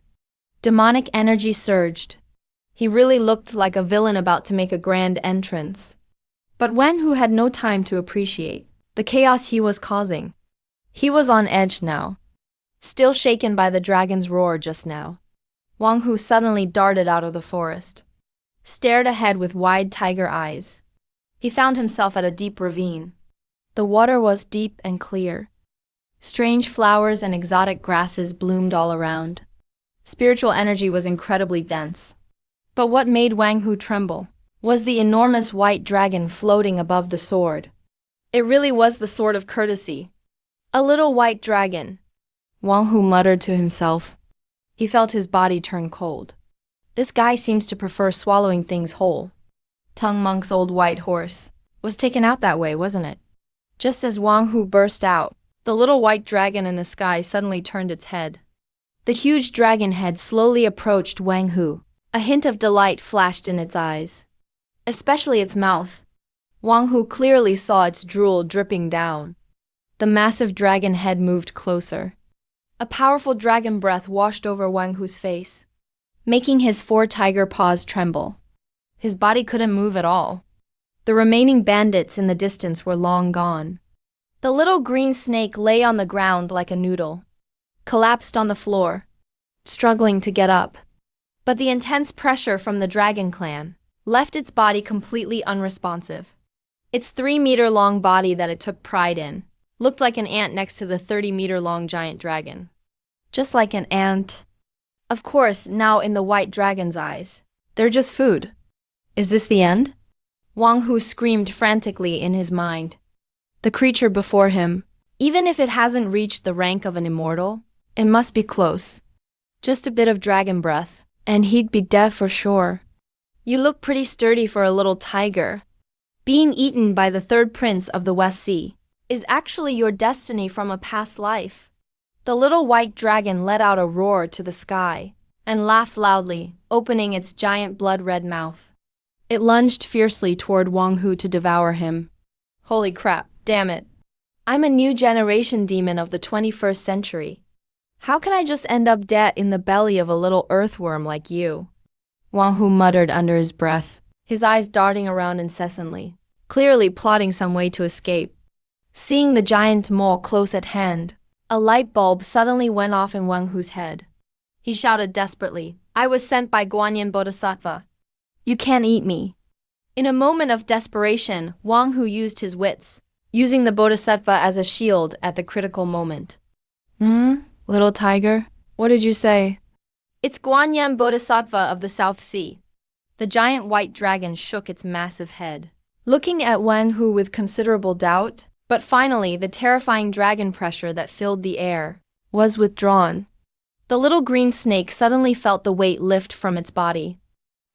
Demonic energy surged. He really looked like a villain about to make a grand entrance. But Wang Hu had no time to appreciate the chaos he was causing. He was on edge now, still shaken by the dragon's roar just now. Wang Hu suddenly darted out of the forest, stared ahead with wide tiger eyes. He found himself at a deep ravine. The water was deep and clear. Strange flowers and exotic grasses bloomed all around. Spiritual energy was incredibly dense. But what made Wang Hu tremble was the enormous white dragon floating above the sword. It really was the sword of courtesy. A little white dragon. Wang Hu muttered to himself. He felt his body turn cold. This guy seems to prefer swallowing things whole. Tung Monk's old white horse was taken out that way, wasn't it? Just as Wang Hu burst out, the little white dragon in the sky suddenly turned its head. The huge dragon head slowly approached Wang Hu. A hint of delight flashed in its eyes, especially its mouth. Wang Hu clearly saw its drool dripping down. The massive dragon head moved closer. A powerful dragon breath washed over Wang Hu's face, making his 4 tiger paws tremble. His body couldn't move at all. The remaining bandits in the distance were long gone. The little green snake lay on the ground like a noodle, collapsed on the floor, struggling to get up. But the intense pressure from the dragon clan left its body completely unresponsive. Its 3-meter-long body that it took pride in looked like an ant next to the 30-meter-long giant dragon. Just like an ant. Of course, now in the white dragon's eyes, they're just food. Is this the end? Wang Hu screamed frantically in his mind. The creature before him, even if it hasn't reached the rank of an immortal, it must be close. Just a bit of dragon breath, and he'd be dead for sure. You look pretty sturdy for a little tiger. Being eaten by the 3rd prince of the West Sea is actually your destiny from a past life. The little white dragon let out a roar to the sky and laughed loudly, opening its giant blood-red mouth. It lunged fiercely toward Wang Hu to devour him. Holy crap, damn it. I'm a new generation demon of the 21st century. How can I just end up dead in the belly of a little earthworm like you? Wang Hu muttered under his breath, his eyes darting around incessantly, clearly plotting some way to escape. Seeing the giant mole close at hand, a light bulb suddenly went off in Wang Hu's head. He shouted desperately, I was sent by Guanyin Bodhisattva. You can't eat me. In a moment of desperation, Wang Hu used his wits, using the Bodhisattva as a shield at the critical moment. Little tiger, what did you say? It's Guanyin Bodhisattva of the South Sea. The giant white dragon shook its massive head, looking at Wang Hu with considerable doubt, but finally the terrifying dragon pressure that filled the air was withdrawn. The little green snake suddenly felt the weight lift from its body.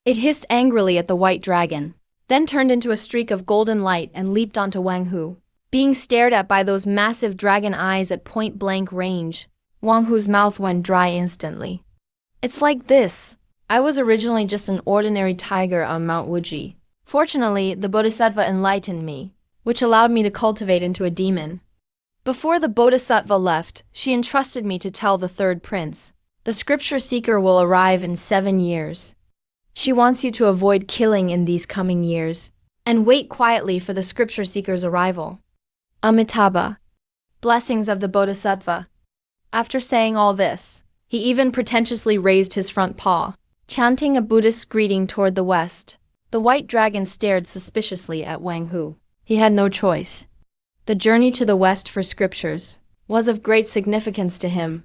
It hissed angrily at the white dragon, then turned into a streak of golden light and leaped onto Wang Hu. Being stared at by those massive dragon eyes at point-blank range, Wang Hu's mouth went dry instantly. It's like this. I was originally just an ordinary tiger on Mount Wuji. Fortunately, the Bodhisattva enlightened me, which allowed me to cultivate into a demon. Before the Bodhisattva left, she entrusted me to tell the 3rd prince. The scripture seeker will arrive in 7 years. She wants you to avoid killing in these coming years, and wait quietly for the scripture seeker's arrival. Amitabha. Blessings of the Bodhisattva. After saying all this, he even pretentiously raised his front paw, chanting a Buddhist greeting toward the west. The white dragon stared suspiciously at Wang Hu. He had no choice. The journey to the west for scriptures was of great significance to him.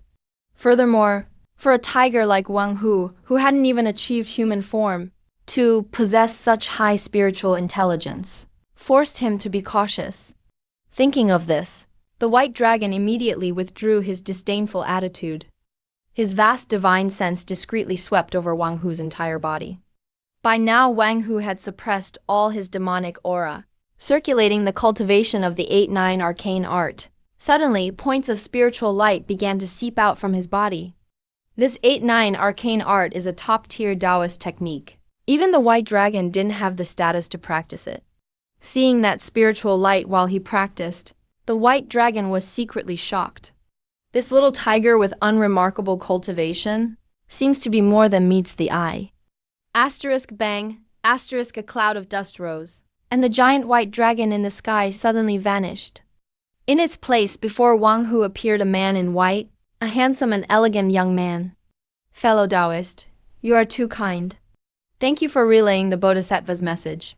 Furthermore, for a tiger like Wang Hu, who hadn't even achieved human form, to possess such high spiritual intelligence forced him to be cautious. Thinking of this, the white dragon immediately withdrew his disdainful attitude. His vast divine sense discreetly swept over Wang Hu's entire body. By now, Wang Hu had suppressed all his demonic aura, circulating the cultivation of the 8-9 arcane art. Suddenly, points of spiritual light began to seep out from his body. This 8-9 arcane art is a top-tier Taoist technique. Even the white dragon didn't have the status to practice it. Seeing that spiritual light while he practiced, the white dragon was secretly shocked. This little tiger with unremarkable cultivation seems to be more than meets the eye. Asterisk bang, asterisk a cloud of dust rose, and the giant white dragon in the sky suddenly vanished. In its place before Wang Hu appeared a man in white, a handsome and elegant young man. Fellow Taoist, you are too kind. Thank you for relaying the Bodhisattva's message.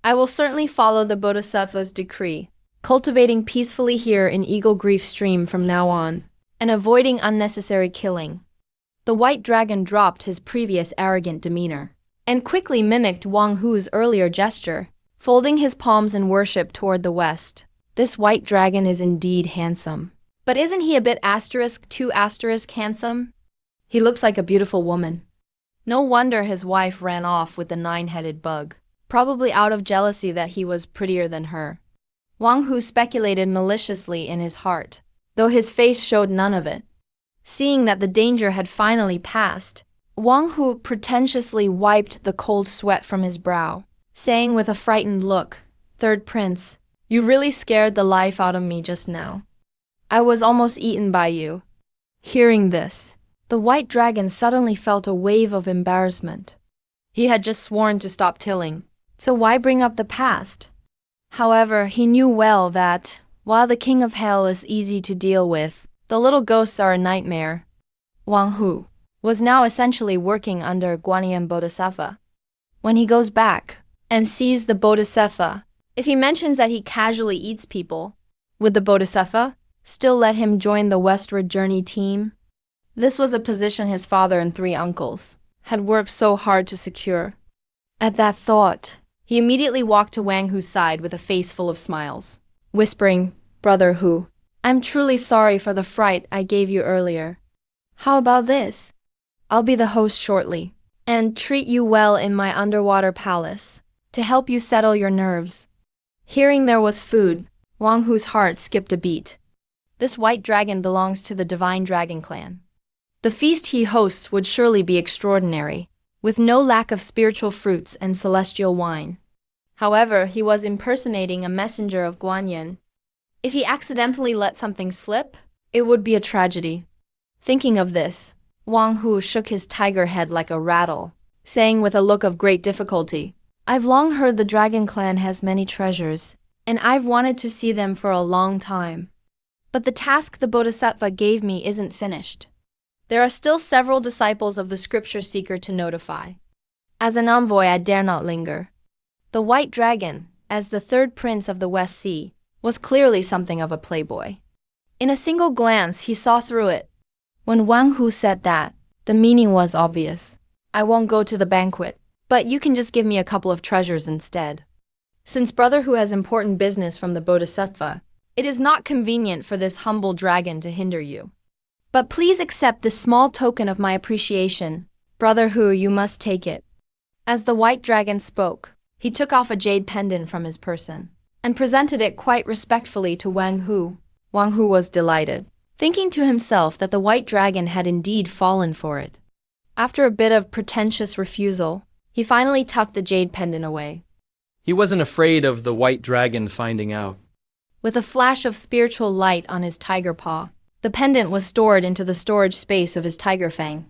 I will certainly follow the Bodhisattva's decree, cultivating peacefully here in Eagle Grief Stream from now on, and avoiding unnecessary killing. The white dragon dropped his previous arrogant demeanor, and quickly mimicked Wang Hu's earlier gesture, folding his palms in worship toward the west. This white dragon is indeed handsome. But isn't he a bit *2* handsome? He looks like a beautiful woman. No wonder his wife ran off with the 9-headed bug, probably out of jealousy that he was prettier than her. Wang Hu speculated maliciously in his heart, though his face showed none of it. Seeing that the danger had finally passed, Wang Hu pretentiously wiped the cold sweat from his brow, saying with a frightened look, "Third prince, you really scared the life out of me just now. I was almost eaten by you." Hearing this, the white dragon suddenly felt a wave of embarrassment. He had just sworn to stop killing, so why bring up the past? However, he knew well that, while the king of hell is easy to deal with, the little ghosts are a nightmare. Wang Hu was now essentially working under Guanyin Bodhisattva. When he goes back and sees the Bodhisattva, if he mentions that he casually eats people, would the Bodhisattva still let him join the westward journey team? This was a position his father and 3 uncles had worked so hard to secure. At that thought, he immediately walked to Wang Hu's side with a face full of smiles, whispering, "Brother Hu, I'm truly sorry for the fright I gave you earlier. How about this? I'll be the host shortly, and treat you well in my underwater palace, to help you settle your nerves." Hearing there was food, Wang Hu's heart skipped a beat. This white dragon belongs to the Divine Dragon Clan. The feast he hosts would surely be extraordinary, with no lack of spiritual fruits and celestial wine. However, he was impersonating a messenger of Guanyin. If he accidentally let something slip, it would be a tragedy. Thinking of this, Wang Hu shook his tiger head like a rattle, saying with a look of great difficulty, "I've long heard the Dragon Clan has many treasures, and I've wanted to see them for a long time. But the task the Bodhisattva gave me isn't finished. There are still several disciples of the scripture seeker to notify. As an envoy, I dare not linger." The white dragon, as the 3rd prince of the West Sea, was clearly something of a playboy. In a single glance, he saw through it. When Wang Hu said that, the meaning was obvious. "I won't go to the banquet, but you can just give me a couple of treasures instead. Since Brother Hu has important business from the Bodhisattva, it is not convenient for this humble dragon to hinder you. But please accept this small token of my appreciation. Brother Hu, you must take it." As the white dragon spoke, he took off a jade pendant from his person and presented it quite respectfully to Wang Hu. Wang Hu was delighted, thinking to himself that the white dragon had indeed fallen for it. After a bit of pretentious refusal, he finally tucked the jade pendant away. He wasn't afraid of the white dragon finding out. With a flash of spiritual light on his tiger paw, the pendant was stored into the storage space of his tiger fang.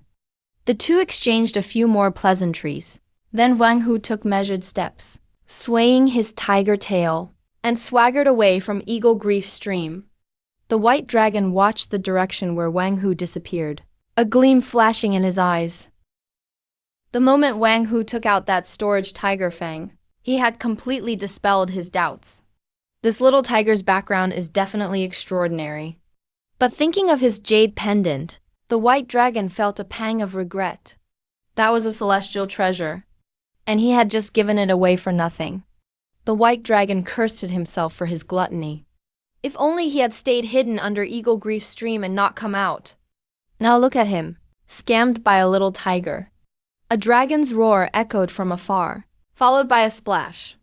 The two exchanged a few more pleasantries. Then Wang Hu took measured steps, swaying his tiger tail, and swaggered away from Eagle Grief Stream. The white dragon watched the direction where Wang Hu disappeared, a gleam flashing in his eyes. The moment Wang Hu took out that storage tiger fang, he had completely dispelled his doubts. This little tiger's background is definitely extraordinary. But thinking of his jade pendant, the white dragon felt a pang of regret. That was a celestial treasure, and he had just given it away for nothing. The white dragon cursed at himself for his gluttony. If only he had stayed hidden under Eagle Grief Stream and not come out. Now look at him, scammed by a little tiger. A dragon's roar echoed from afar, followed by a splash.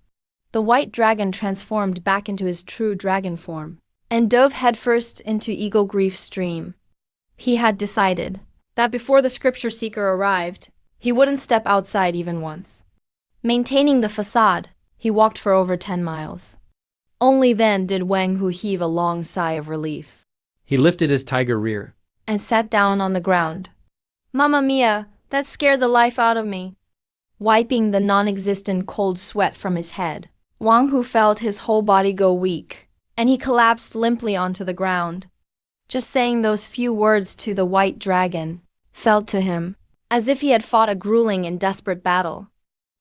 The white dragon transformed back into his true dragon form and dove headfirst into Eagle Grief Stream. He had decided that before the scripture seeker arrived, he wouldn't step outside even once. Maintaining the facade, he walked for over 10 miles. Only then did Wang Hu heave a long sigh of relief. He lifted his tiger rear And sat down on the ground. "Mamma mia, that scared the life out of me." Wiping the non-existent cold sweat from his head, Wang Hu felt his whole body go weak, and he collapsed limply onto the ground. Just saying those few words to the white dragon felt to him as if he had fought a grueling and desperate battle.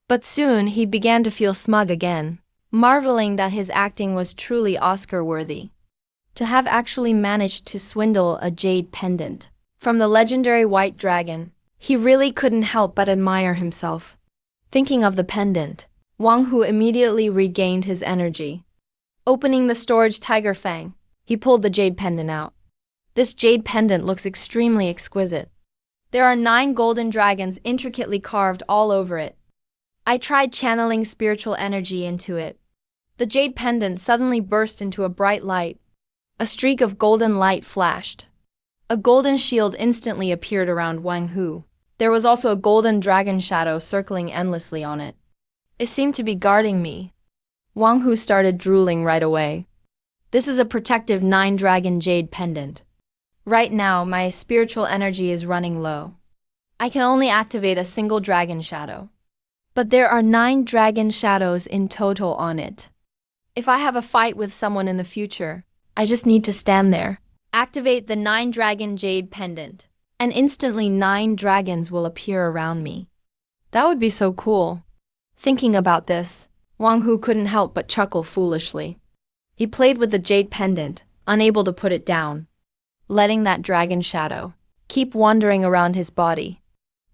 But soon he began to feel smug again, marveling that his acting was truly Oscar-worthy. To have actually managed to swindle a jade pendant from the legendary white dragon, he really couldn't help but admire himself. Thinking of the pendant, Wang Hu immediately regained his energy. Opening the storage tiger fang, he pulled the jade pendant out. This jade pendant looks extremely exquisite. There are 9 golden dragons intricately carved all over it. I tried channeling spiritual energy into it. The jade pendant suddenly burst into a bright light. A streak of golden light flashed. A golden shield instantly appeared around Wang Hu. There was also a golden dragon shadow circling endlessly on it. It seemed to be guarding me. Wang Hu started drooling right away. This is a protective 9-dragon jade pendant. Right now, my spiritual energy is running low. I can only activate a single dragon shadow. But there are 9 dragon shadows in total on it. If I have a fight with someone in the future, I just need to stand there, activate the 9-dragon jade pendant, and instantly 9 dragons will appear around me. That would be so cool. Thinking about this, Wang Hu couldn't help but chuckle foolishly. He played with the jade pendant, unable to put it down, letting that dragon shadow keep wandering around his body.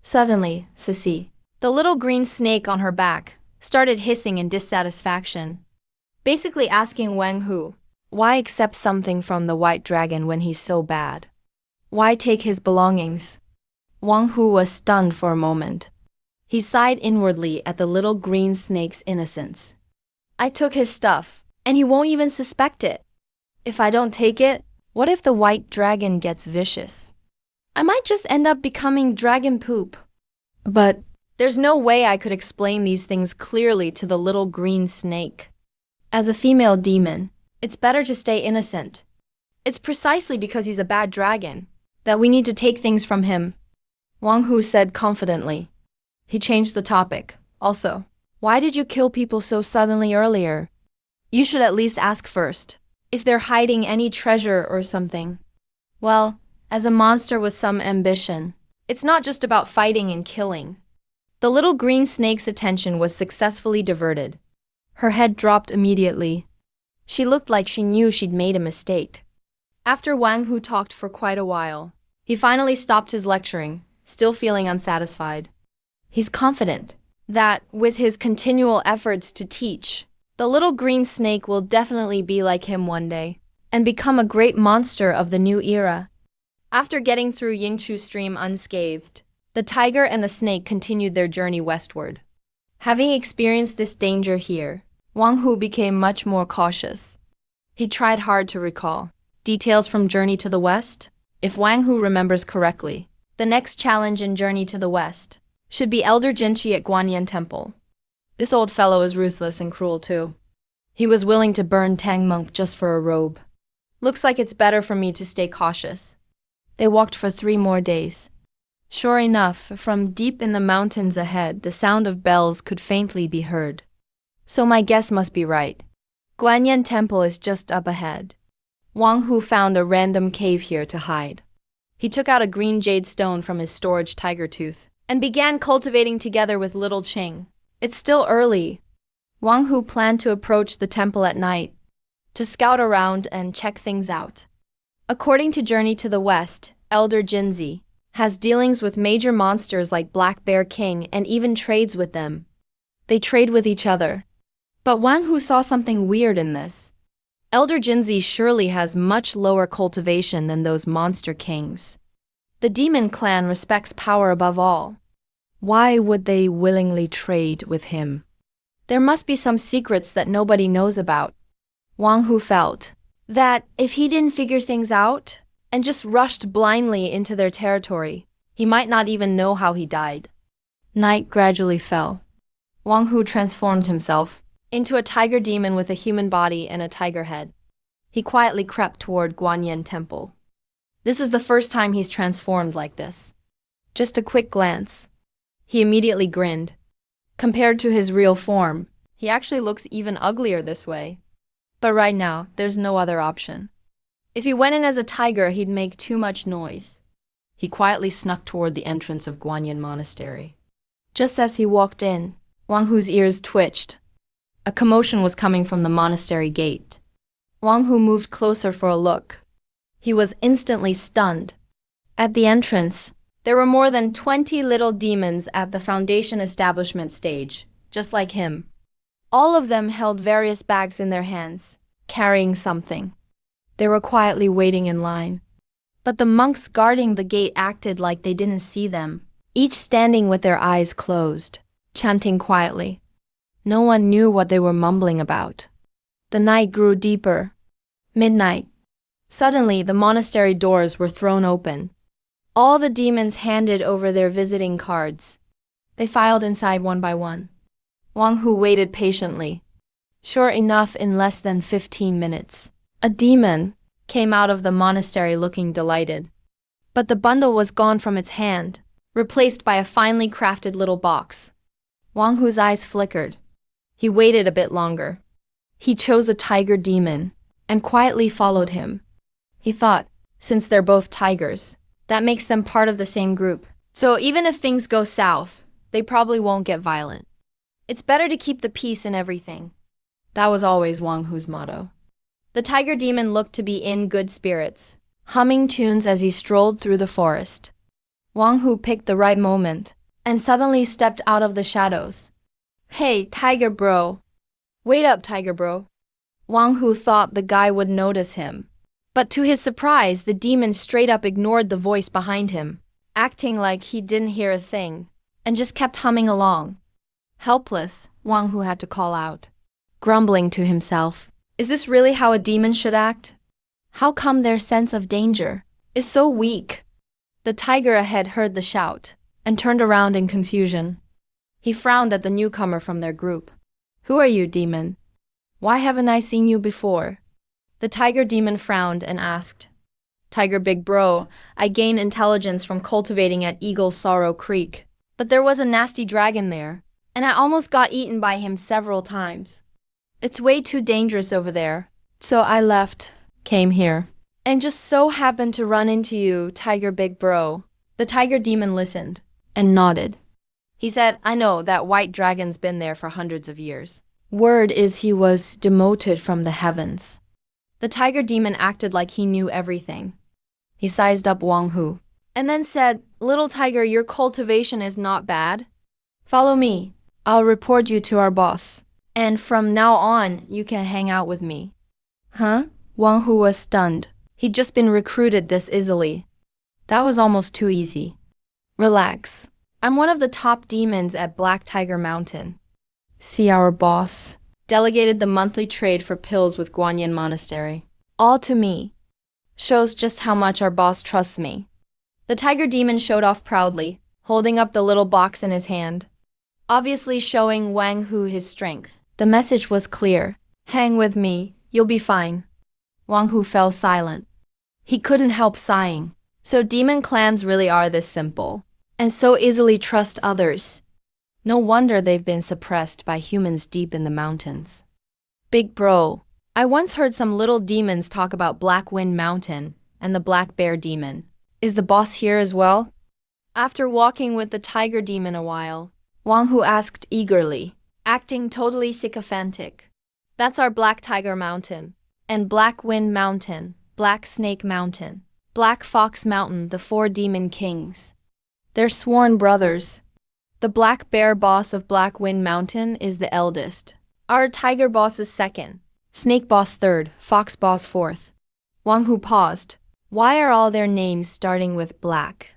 Suddenly, Sissy, the little green snake on her back, started hissing in dissatisfaction, basically asking Wang Hu, why accept something from the white dragon when he's so bad? Why take his belongings? Wang Hu was stunned for a moment. He sighed inwardly at the little green snake's innocence. I took his stuff, and he won't even suspect it. If I don't take it, what if the white dragon gets vicious? I might just end up becoming dragon poop. But there's no way I could explain these things clearly to the little green snake. As a female demon, it's better to stay innocent. It's precisely because he's a bad dragon that we need to take things from him, Wang Hu said confidently. He changed the topic. Also, why did you kill people so suddenly earlier? You should at least ask first, if they're hiding any treasure or something. Well, as a monster with some ambition, it's not just about fighting and killing. The little green snake's attention was successfully diverted. Her head dropped immediately. She looked like she knew she'd made a mistake. After Wang Hu talked for quite a while, he finally stopped his lecturing, still feeling unsatisfied. He's confident that, with his continual efforts to teach, the little green snake will definitely be like him one day, and become a great monster of the new era. After getting through Yingchu Stream unscathed, the tiger and the snake continued their journey westward. Having experienced this danger here, Wang Hu became much more cautious. He tried hard to recall details from Journey to the West. If Wang Hu remembers correctly, the next challenge in Journey to the West should be Elder Jinchi at Guanyin Temple. This old fellow is ruthless and cruel too. He was willing to burn Tang Monk just for a robe. Looks like it's better for me to stay cautious. They walked for 3 more days. Sure enough, from deep in the mountains ahead, the sound of bells could faintly be heard. So my guess must be right. Guanyin Temple is just up ahead. Wang Hu found a random cave here to hide. He took out a green jade stone from his storage tiger tooth and began cultivating together with little Ching. It's still early. Wang Hu planned to approach the temple at night to scout around and check things out. According to Journey to the West, Elder Jinzi has dealings with major monsters like Black Bear King and even trades with them. They trade with each other. But Wang Hu saw something weird in this. Elder Jinzi surely has much lower cultivation than those monster kings. The demon clan respects power above all. Why would they willingly trade with him? There must be some secrets that nobody knows about. Wang Hu felt that if he didn't figure things out and just rushed blindly into their territory, he might not even know how he died. Night gradually fell. Wang Hu transformed himself into a tiger demon with a human body and a tiger head. He quietly crept toward Guanyin Temple. This is the first time he's transformed like this. Just a quick glance. He immediately grinned. Compared to his real form, he actually looks even uglier this way. But right now, there's no other option. If he went in as a tiger, he'd make too much noise. He quietly snuck toward the entrance of Guanyin Monastery. Just as he walked in, Wang Hu's ears twitched. A commotion was coming from the monastery gate. Wang Hu moved closer for a look. He was instantly stunned. At the entrance, there were more than 20 little demons at the foundation establishment stage, just like him. All of them held various bags in their hands, carrying something. They were quietly waiting in line. But the monks guarding the gate acted like they didn't see them, each standing with their eyes closed, chanting quietly. No one knew what they were mumbling about. The night grew deeper. Midnight. Suddenly, the monastery doors were thrown open. All the demons handed over their visiting cards. They filed inside one by one. Wang Hu waited patiently. Sure enough, in less than 15 minutes, a demon came out of the monastery looking delighted. But the bundle was gone from its hand, replaced by a finely crafted little box. Wang Hu's eyes flickered. He waited a bit longer. He chose a tiger demon and quietly followed him. He thought, since they're both tigers, that makes them part of the same group. So even if things go south, they probably won't get violent. It's better to keep the peace in everything. That was always Wang Hu's motto. The tiger demon looked to be in good spirits, humming tunes as he strolled through the forest. Wang Hu picked the right moment and suddenly stepped out of the shadows. Hey, tiger bro. Wait up, tiger bro. Wang Hu thought the guy would notice him. But to his surprise, the demon straight up ignored the voice behind him, acting like he didn't hear a thing, and just kept humming along. Helpless, Wang Hu had to call out, grumbling to himself. Is this really how a demon should act? How come their sense of danger is so weak? The tiger ahead heard the shout and turned around in confusion. He frowned at the newcomer from their group. Who are you, demon? Why haven't I seen you before? The tiger demon frowned and asked, Tiger big bro, I gained intelligence from cultivating at Eagle Sorrow Creek, but there was a nasty dragon there, and I almost got eaten by him several times. It's way too dangerous over there, so I left, came here, and just so happened to run into you, Tiger big bro. The tiger demon listened and nodded. He said, I know that white dragon's been there for hundreds of years. Word is he was demoted from the heavens. The tiger demon acted like he knew everything. He sized up Wang Hu and then said, Little tiger, your cultivation is not bad. Follow me. I'll report you to our boss. And from now on, you can hang out with me. Huh? Wang Hu was stunned. He'd just been recruited this easily. That was almost too easy. Relax. I'm one of the top demons at Black Tiger Mountain. See our boss. Delegated the monthly trade for pills with Guanyin Monastery. All to me. Shows just how much our boss trusts me. The tiger demon showed off proudly, holding up the little box in his hand, obviously showing Wang Hu his strength. The message was clear. Hang with me, you'll be fine. Wang Hu fell silent. He couldn't help sighing. So demon clans really are this simple, and so easily trust others. No wonder they've been suppressed by humans deep in the mountains. Big bro, I once heard some little demons talk about Black Wind Mountain and the Black Bear Demon. Is the boss here as well? After walking with the tiger demon a while, Wang Hu asked eagerly, acting totally sycophantic. That's our Black Tiger Mountain, and Black Wind Mountain, Black Snake Mountain, Black Fox Mountain, the 4 demon kings. They're sworn brothers. The Black Bear boss of Black Wind Mountain is the eldest. Our tiger boss is second, snake boss third, fox boss fourth. Wang Hu paused. Why are all their names starting with black?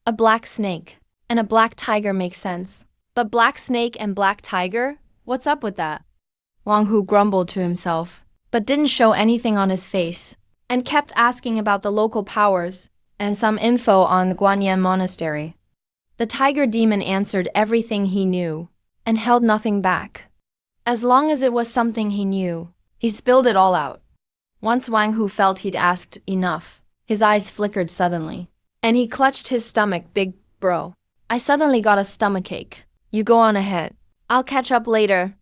A black snake and a black tiger makes sense. But black snake and black tiger? What's up with that? Wang Hu grumbled to himself, but didn't show anything on his face, and kept asking about the local powers and some info on Guanyin Monastery. The tiger demon answered everything he knew and held nothing back. As long as it was something he knew, he spilled it all out. Once Wang Hu felt he'd asked enough, his eyes flickered suddenly, and he clutched his stomach. Big bro, I suddenly got a stomachache. You go on ahead. I'll catch up later.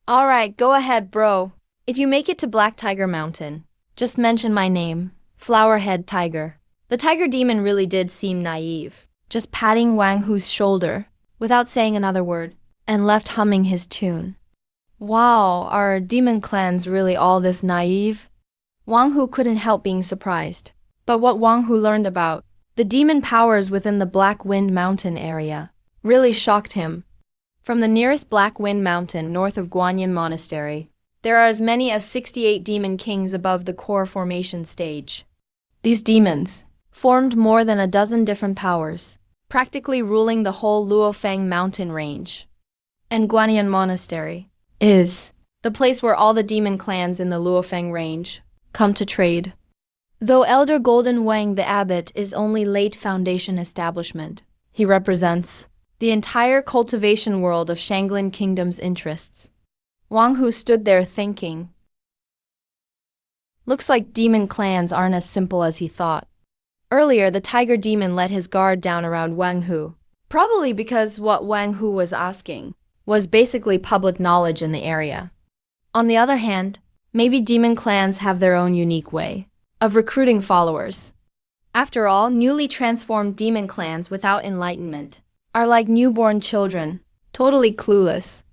Alright, go ahead, bro. If you make it to Black Tiger Mountain, just mention my name, Flowerhead Tiger. The tiger demon really did seem naive, just patting Wang Hu's shoulder, without saying another word. and left humming his tune. Wow, are demon clans really all this naive? Wang Hu couldn't help being surprised. But what Wang Hu learned about the demon powers within the Black Wind Mountain area really shocked him. From the nearest Black Wind Mountain north of Guanyin Monastery, there are as many as 68 demon kings above the core formation stage. These demons formed more than a dozen different powers, practically ruling the whole Luofeng mountain range. And Guanyin Monastery is the place where all the demon clans in the Luofeng range come to trade. Though Elder Golden Wang the Abbot is only late foundation establishment, he represents the entire cultivation world of Shanglin Kingdom's interests. Wang Hu stood there thinking. Looks like demon clans aren't as simple as he thought. Earlier, the tiger demon let his guard down around Wang Hu, probably because what Wang Hu was asking was basically public knowledge in the area. On the other hand, maybe demon clans have their own unique way of recruiting followers. After all, newly transformed demon clans without enlightenment are like newborn children, totally clueless.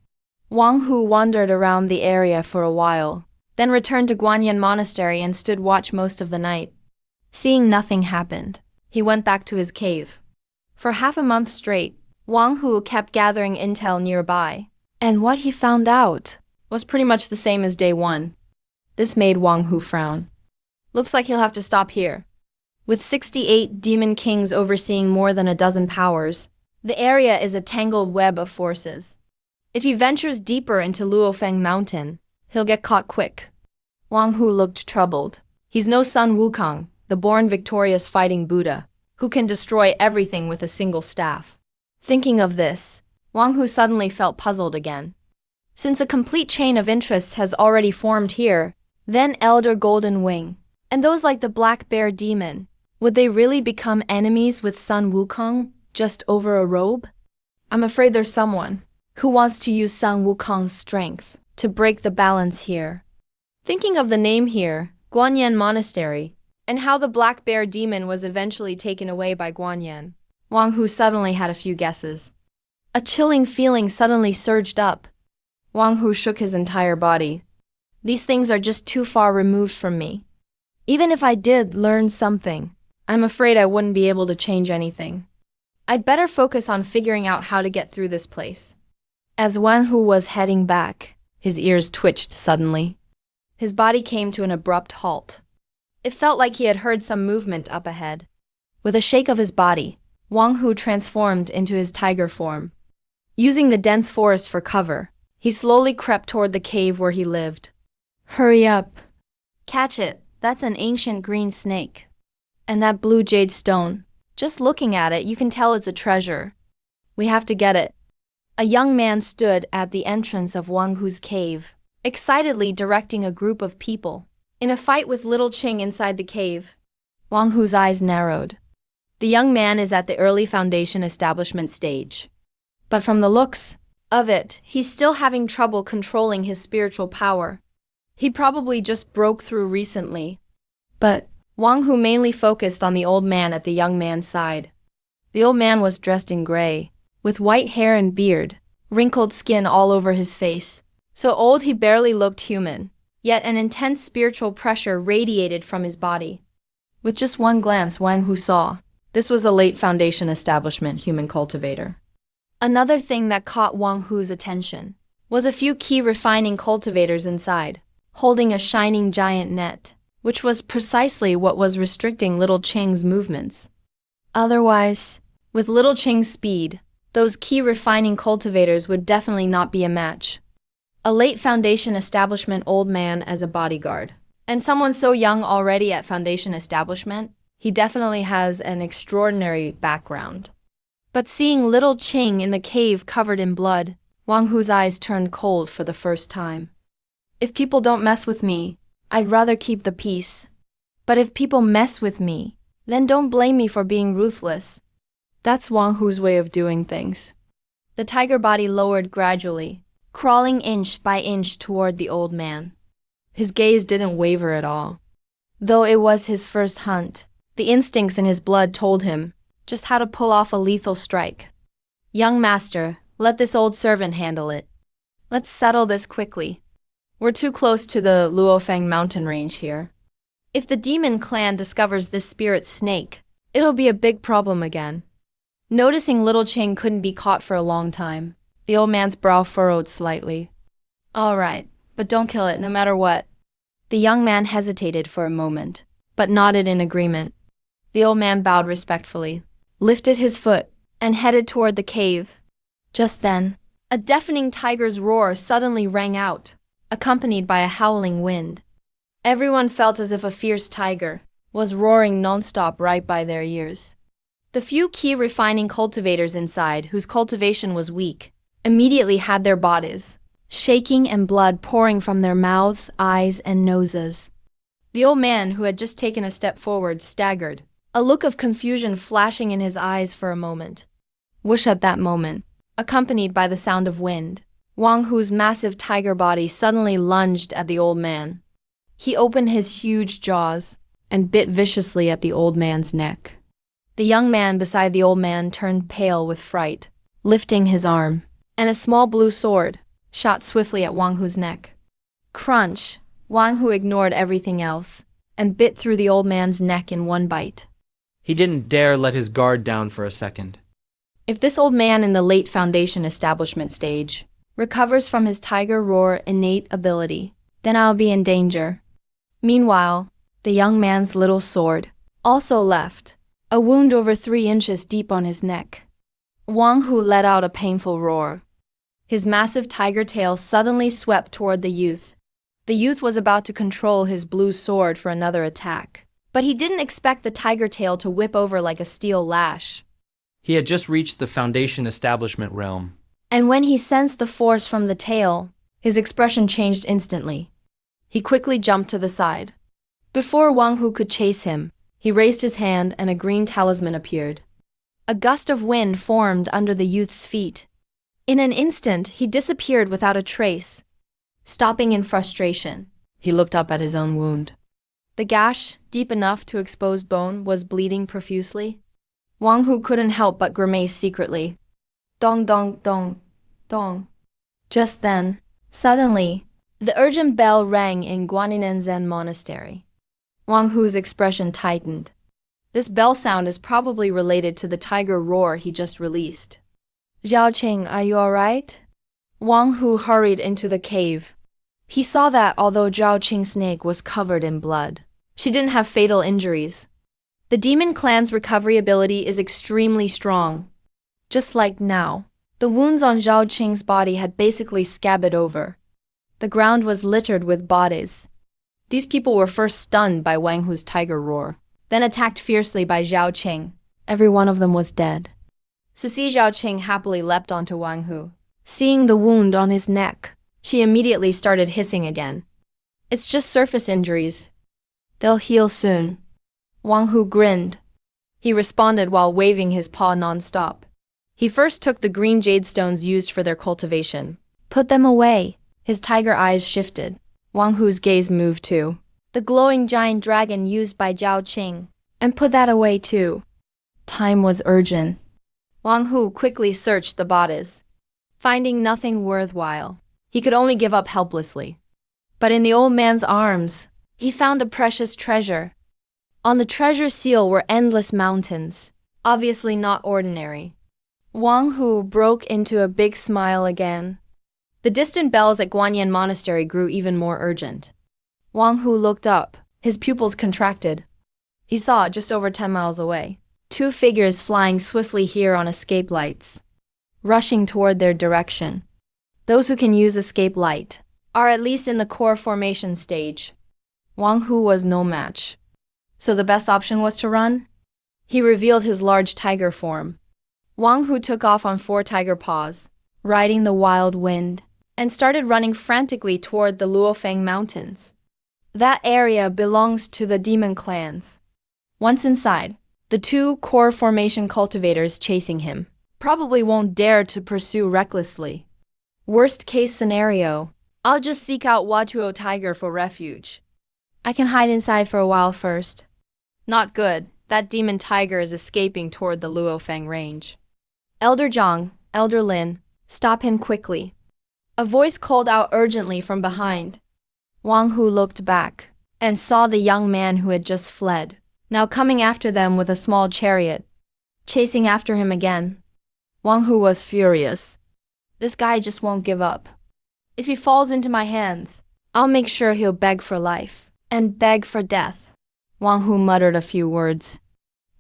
Wang Hu wandered around the area for a while, then returned to Guanyin Monastery and stood watch most of the night. Seeing nothing happened, he went back to his cave. For half a month straight, Wang Hu kept gathering intel nearby, and what he found out was pretty much the same as day one. This made Wang Hu frown. Looks like he'll have to stop here. With 68 demon kings overseeing more than a dozen powers, the area is a tangled web of forces. If he ventures deeper into Luofeng Mountain, he'll get caught quick. Wang Hu looked troubled. He's no Sun Wukong, the born victorious fighting Buddha, who can destroy everything with a single staff. Thinking of this, Wang Hu suddenly felt puzzled again. Since a complete chain of interests has already formed here, then Elder Golden Wing, and those like the Black Bear Demon, would they really become enemies with Sun Wukong just over a robe? I'm afraid there's someone who wants to use Sun Wukong's strength to break the balance here. Thinking of the name here, Guanyin Monastery, and how the Black Bear Demon was eventually taken away by Guanyin, Wang Hu suddenly had a few guesses. A chilling feeling suddenly surged up. Wang Hu shook his entire body. These things are just too far removed from me. Even if I did learn something, I'm afraid I wouldn't be able to change anything. I'd better focus on figuring out how to get through this place. As Wang Hu was heading back, his ears twitched suddenly. His body came to an abrupt halt. It felt like he had heard some movement up ahead. With a shake of his body, Wang Hu transformed into his tiger form. Using the dense forest for cover, he slowly crept toward the cave where he lived. Hurry up. Catch it, that's an ancient green snake. And that blue jade stone. Just looking at it, you can tell it's a treasure. We have to get it. A young man stood at the entrance of Wang Hu's cave, excitedly directing a group of people. In a fight with Little Ching inside the cave, Wang Hu's eyes narrowed. The young man is at the early foundation establishment stage. But from the looks of it, he's still having trouble controlling his spiritual power. He probably just broke through recently. But Wang Hu mainly focused on the old man at the young man's side. The old man was dressed in gray, with white hair and beard, wrinkled skin all over his face. So old he barely looked human, yet an intense spiritual pressure radiated from his body. With just one glance, Wang Hu saw this was a late foundation establishment human cultivator. Another thing that caught Wang Hu's attention was a few key refining cultivators inside, holding a shining giant net, which was precisely what was restricting Little Ching's movements. Otherwise, with Little Ching's speed, those key refining cultivators would definitely not be a match. A late foundation establishment old man as a bodyguard, and someone so young already at foundation establishment, he definitely has an extraordinary background. But seeing Little Ching in the cave covered in blood, Wang Hu's eyes turned cold for the first time. If people don't mess with me, I'd rather keep the peace. But if people mess with me, then don't blame me for being ruthless. That's Wang Hu's way of doing things. The tiger body lowered gradually, crawling inch by inch toward the old man. His gaze didn't waver at all. Though it was his first hunt, the instincts in his blood told him just how to pull off a lethal strike. Young master, Let this old servant handle it. Let's settle this quickly. We're too close to the Luofeng mountain range here. If the demon clan discovers this spirit snake, it'll be a big problem again. Noticing little Ching couldn't be caught for a long time, the old man's brow furrowed slightly. All right, but don't kill it no matter what. The young man hesitated for a moment, but nodded in agreement. The old man bowed respectfully, lifted his foot, and headed toward the cave. Just then, a deafening tiger's roar suddenly rang out, accompanied by a howling wind. Everyone felt as if a fierce tiger was roaring nonstop right by their ears. The few key refining cultivators inside, whose cultivation was weak, immediately had their bodies shaking and blood pouring from their mouths, eyes, and noses. The old man, who had just taken a step forward, staggered, a look of confusion flashing in his eyes for a moment. Whoosh at that moment, accompanied by the sound of wind, Wang Hu's massive tiger body suddenly lunged at the old man. He opened his huge jaws and bit viciously at the old man's neck. The young man beside the old man turned pale with fright, lifting his arm, and a small blue sword shot swiftly at Wang Hu's neck. Crunch! Wang Hu ignored everything else and bit through the old man's neck in one bite. He didn't dare let his guard down for a second. If this old man in the late Foundation establishment stage recovers from his tiger roar innate ability, then I'll be in danger. Meanwhile, the young man's little sword also left, a wound over 3 inches deep on his neck. Wang Hu let out a painful roar. His massive tiger tail suddenly swept toward the youth. The youth was about to control his blue sword for another attack, but he didn't expect the tiger tail to whip over like a steel lash. He had just reached the Foundation establishment realm. And when he sensed the force from the tail, his expression changed instantly. He quickly jumped to the side. Before Wang Hu could chase him, he raised his hand and a green talisman appeared. A gust of wind formed under the youth's feet. In an instant, he disappeared without a trace. Stopping in frustration, he looked up at his own wound. The gash, deep enough to expose bone, was bleeding profusely. Wang Hu couldn't help but grimace secretly. Dong dong dong, dong. Just then, suddenly, the urgent bell rang in Guanyin Zen Monastery. Wang Hu's expression tightened. This bell sound is probably related to the tiger roar he just released. Zhao Qing, are you all right? Wang Hu hurried into the cave. He saw that although Zhao Qing's snake was covered in blood, she didn't have fatal injuries. The demon clan's recovery ability is extremely strong. Just like now, the wounds on Zhao Qing's body had basically scabbed over. The ground was littered with bodies. These people were first stunned by Wang Hu's tiger roar, then attacked fiercely by Zhao Qing. Every one of them was dead. Sisi Zhao Qing happily leapt onto Wang Hu. Seeing the wound on his neck, she immediately started hissing again. It's just surface injuries. They'll heal soon. Wang Hu grinned. He responded while waving his paw nonstop. He first took the green jade stones used for their cultivation. Put them away. His tiger eyes shifted. Wang Hu's gaze moved too. The glowing giant dragon used by Zhao Qing. And put that away too. Time was urgent. Wang Hu quickly searched the bodies. Finding nothing worthwhile, he could only give up helplessly. But in the old man's arms, he found a precious treasure. On the treasure seal were endless mountains, obviously not ordinary. Wang Hu broke into a big smile again. The distant bells at Guanyin Monastery grew even more urgent. Wang Hu looked up, his pupils contracted. He saw, just over 10 miles away, 2 figures flying swiftly here on escape lights, rushing toward their direction. Those who can use escape light are at least in the core formation stage. Wang Hu was no match. So the best option was to run? He revealed his large tiger form. Wang Hu took off on 4 tiger paws, riding the wild wind, and started running frantically toward the Luofeng Mountains. That area belongs to the demon clans. Once inside, the 2 core formation cultivators chasing him probably won't dare to pursue recklessly. Worst case scenario, I'll just seek out Huachuo Tiger for refuge. I can hide inside for a while first. Not good, that demon tiger is escaping toward the Luofeng range. Elder Zhang, Elder Lin, Stop him quickly. A voice called out urgently from behind. Wang Hu looked back and saw the young man who had just fled, now coming after them with a small chariot, chasing after him again. Wang Hu was furious. This guy just won't give up. If he falls into my hands, I'll make sure he'll beg for life and beg for death. Wang Hu muttered a few words.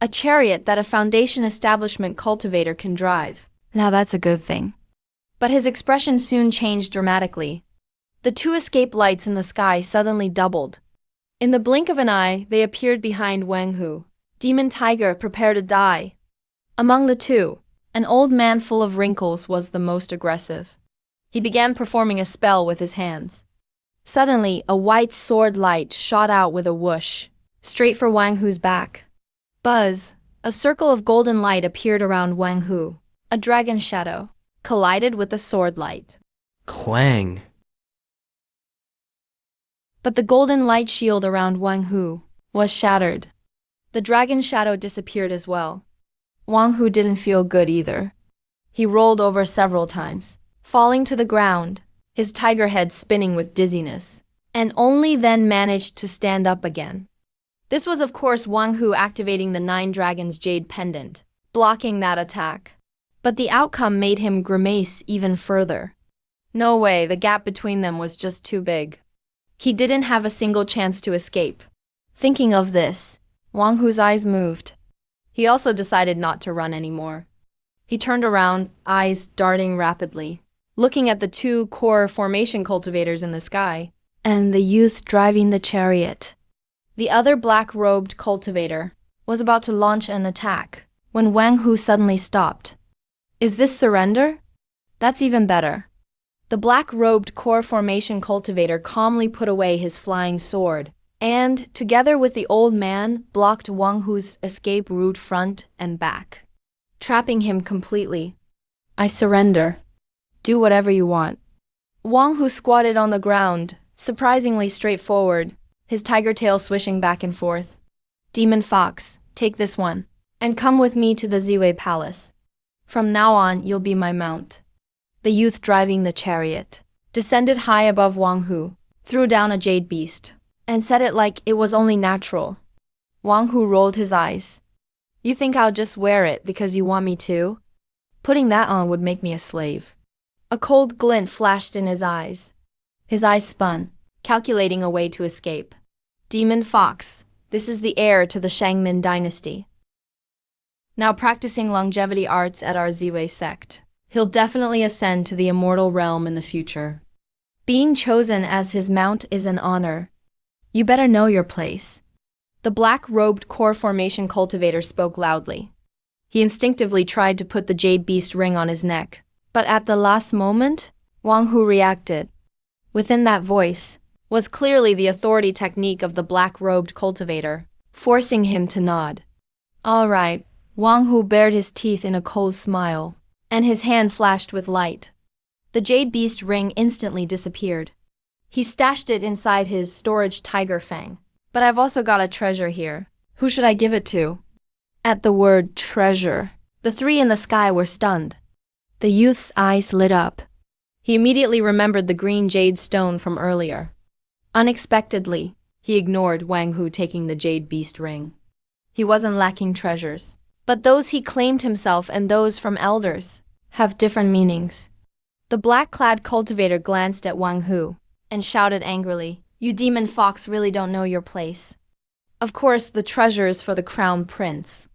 A chariot that a foundation establishment cultivator can drive. Now that's a good thing. But his expression soon changed dramatically. The two escape lights in the sky suddenly doubled. In the blink of an eye, they appeared behind Wang Hu. Demon Tiger, prepare to die. Among the two, an old man full of wrinkles was the most aggressive. He began performing a spell with his hands. Suddenly, a white sword light shot out with a whoosh, straight for Wang Hu's back. Buzz, a circle of golden light appeared around Wang Hu. A dragon shadow collided with the sword light. Clang. But the golden light shield around Wang Hu was shattered. The dragon shadow disappeared as well. Wang Hu didn't feel good either. He rolled over several times, falling to the ground, his tiger head spinning with dizziness, and only then managed to stand up again. This was of course Wang Hu activating the Nine Dragons Jade Pendant, blocking that attack. But the outcome made him grimace even further. No way, the gap between them was just too big. He didn't have a single chance to escape. Thinking of this, Wang Hu's eyes moved. He also decided not to run anymore. He turned around, eyes darting rapidly, looking at the two core formation cultivators in the sky, and the youth driving the chariot. The other black-robed cultivator was about to launch an attack when Wang Hu suddenly stopped. Is this surrender? That's even better. The black-robed core formation cultivator calmly put away his flying sword, and, together with the old man, blocked Wang Hu's escape route front and back, trapping him completely. I surrender. Do whatever you want. Wang Hu squatted on the ground, surprisingly straightforward, his tiger tail swishing back and forth. Demon Fox, take this one, and come with me to the Ziwei Palace. From now on, you'll be my mount. The youth driving the chariot descended high above Wang Hu, threw down a jade beast, and said it like it was only natural. Wang Hu rolled his eyes. You think I'll just wear it because you want me to? Putting that on would make me a slave. A cold glint flashed in his eyes. His eyes spun, calculating a way to escape. Demon Fox, this is the heir to the Shangmin dynasty. Now practicing longevity arts at our Ziwei sect. He'll definitely ascend to the immortal realm in the future. Being chosen as his mount is an honor. You better know your place. The black-robed core formation cultivator spoke loudly. He instinctively tried to put the jade beast ring on his neck, but at the last moment, Wang Hu reacted. Within that voice was clearly the authority technique of the black-robed cultivator, forcing him to nod. All right. Wang Hu bared his teeth in a cold smile, and his hand flashed with light. The jade beast ring instantly disappeared. He stashed it inside his storage tiger fang. But I've also got a treasure here. Who should I give it to? At the word treasure, the three in the sky were stunned. The youth's eyes lit up. He immediately remembered the green jade stone from earlier. Unexpectedly, he ignored Wang Hu taking the jade beast ring. He wasn't lacking treasures. But those he claimed himself and those from elders have different meanings. The black-clad cultivator glanced at Wang Hu and shouted angrily, You demon fox really don't know your place. Of course, the treasure is for the crown prince.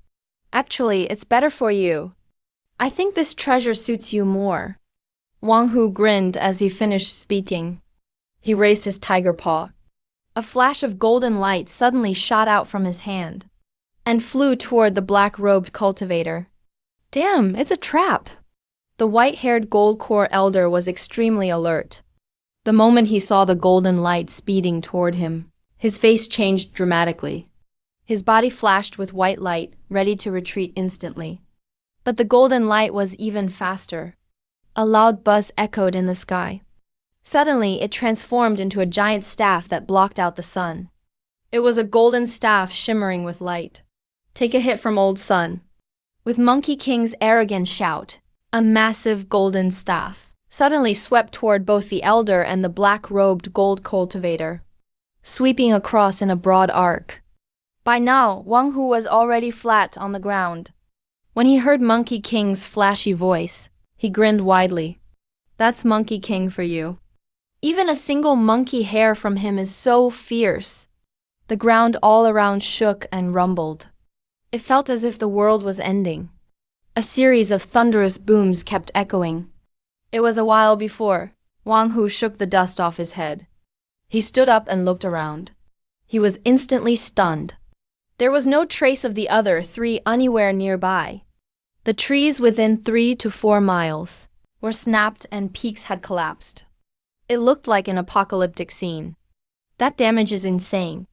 Actually, it's better for you. I think this treasure suits you more. Wang Hu grinned as he finished speaking. He raised his tiger paw. A flash of golden light suddenly shot out from his hand and flew toward the black-robed cultivator. Damn, it's a trap! The white-haired gold-core elder was extremely alert. The moment he saw the golden light speeding toward him, his face changed dramatically. His body flashed with white light, ready to retreat instantly. But the golden light was even faster. A loud buzz echoed in the sky. Suddenly, it transformed into a giant staff that blocked out the sun. It was a golden staff shimmering with light. Take a hit from old sun. With Monkey King's arrogant shout, A massive golden staff suddenly swept toward both the elder and the black-robed gold cultivator, sweeping across in a broad arc. By now, Wang Hu was already flat on the ground. When he heard Monkey King's flashy voice, he grinned widely. That's Monkey King for you. Even a single monkey hair from him is so fierce. The ground all around shook and rumbled. It felt as if the world was ending. A series of thunderous booms kept echoing. It was a while before Wang Hu shook the dust off his head. He stood up and looked around. He was instantly stunned. There was no trace of the other three anywhere nearby. The trees within 3 to 4 miles were snapped and peaks had collapsed. It looked like an apocalyptic scene. That damage is insane.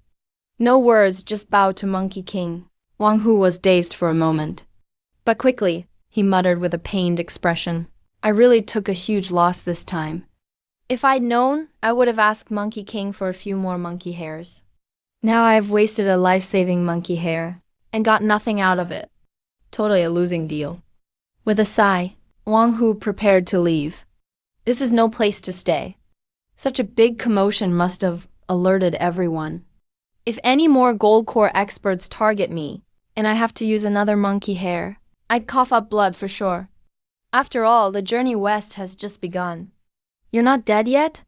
No words, just bow to Monkey King. Wang Hu was dazed for a moment. But quickly, he muttered with a pained expression. I really took a huge loss this time. If I'd known, I would have asked Monkey King for a few more monkey hairs. Now I've wasted a life-saving monkey hair and got nothing out of it. Totally a losing deal. With a sigh, Wang Hu prepared to leave. This is no place to stay. Such a big commotion must have alerted everyone. If any more gold core experts target me, and I have to use another monkey hair, I'd cough up blood for sure. After all, the journey west has just begun. You're not dead yet?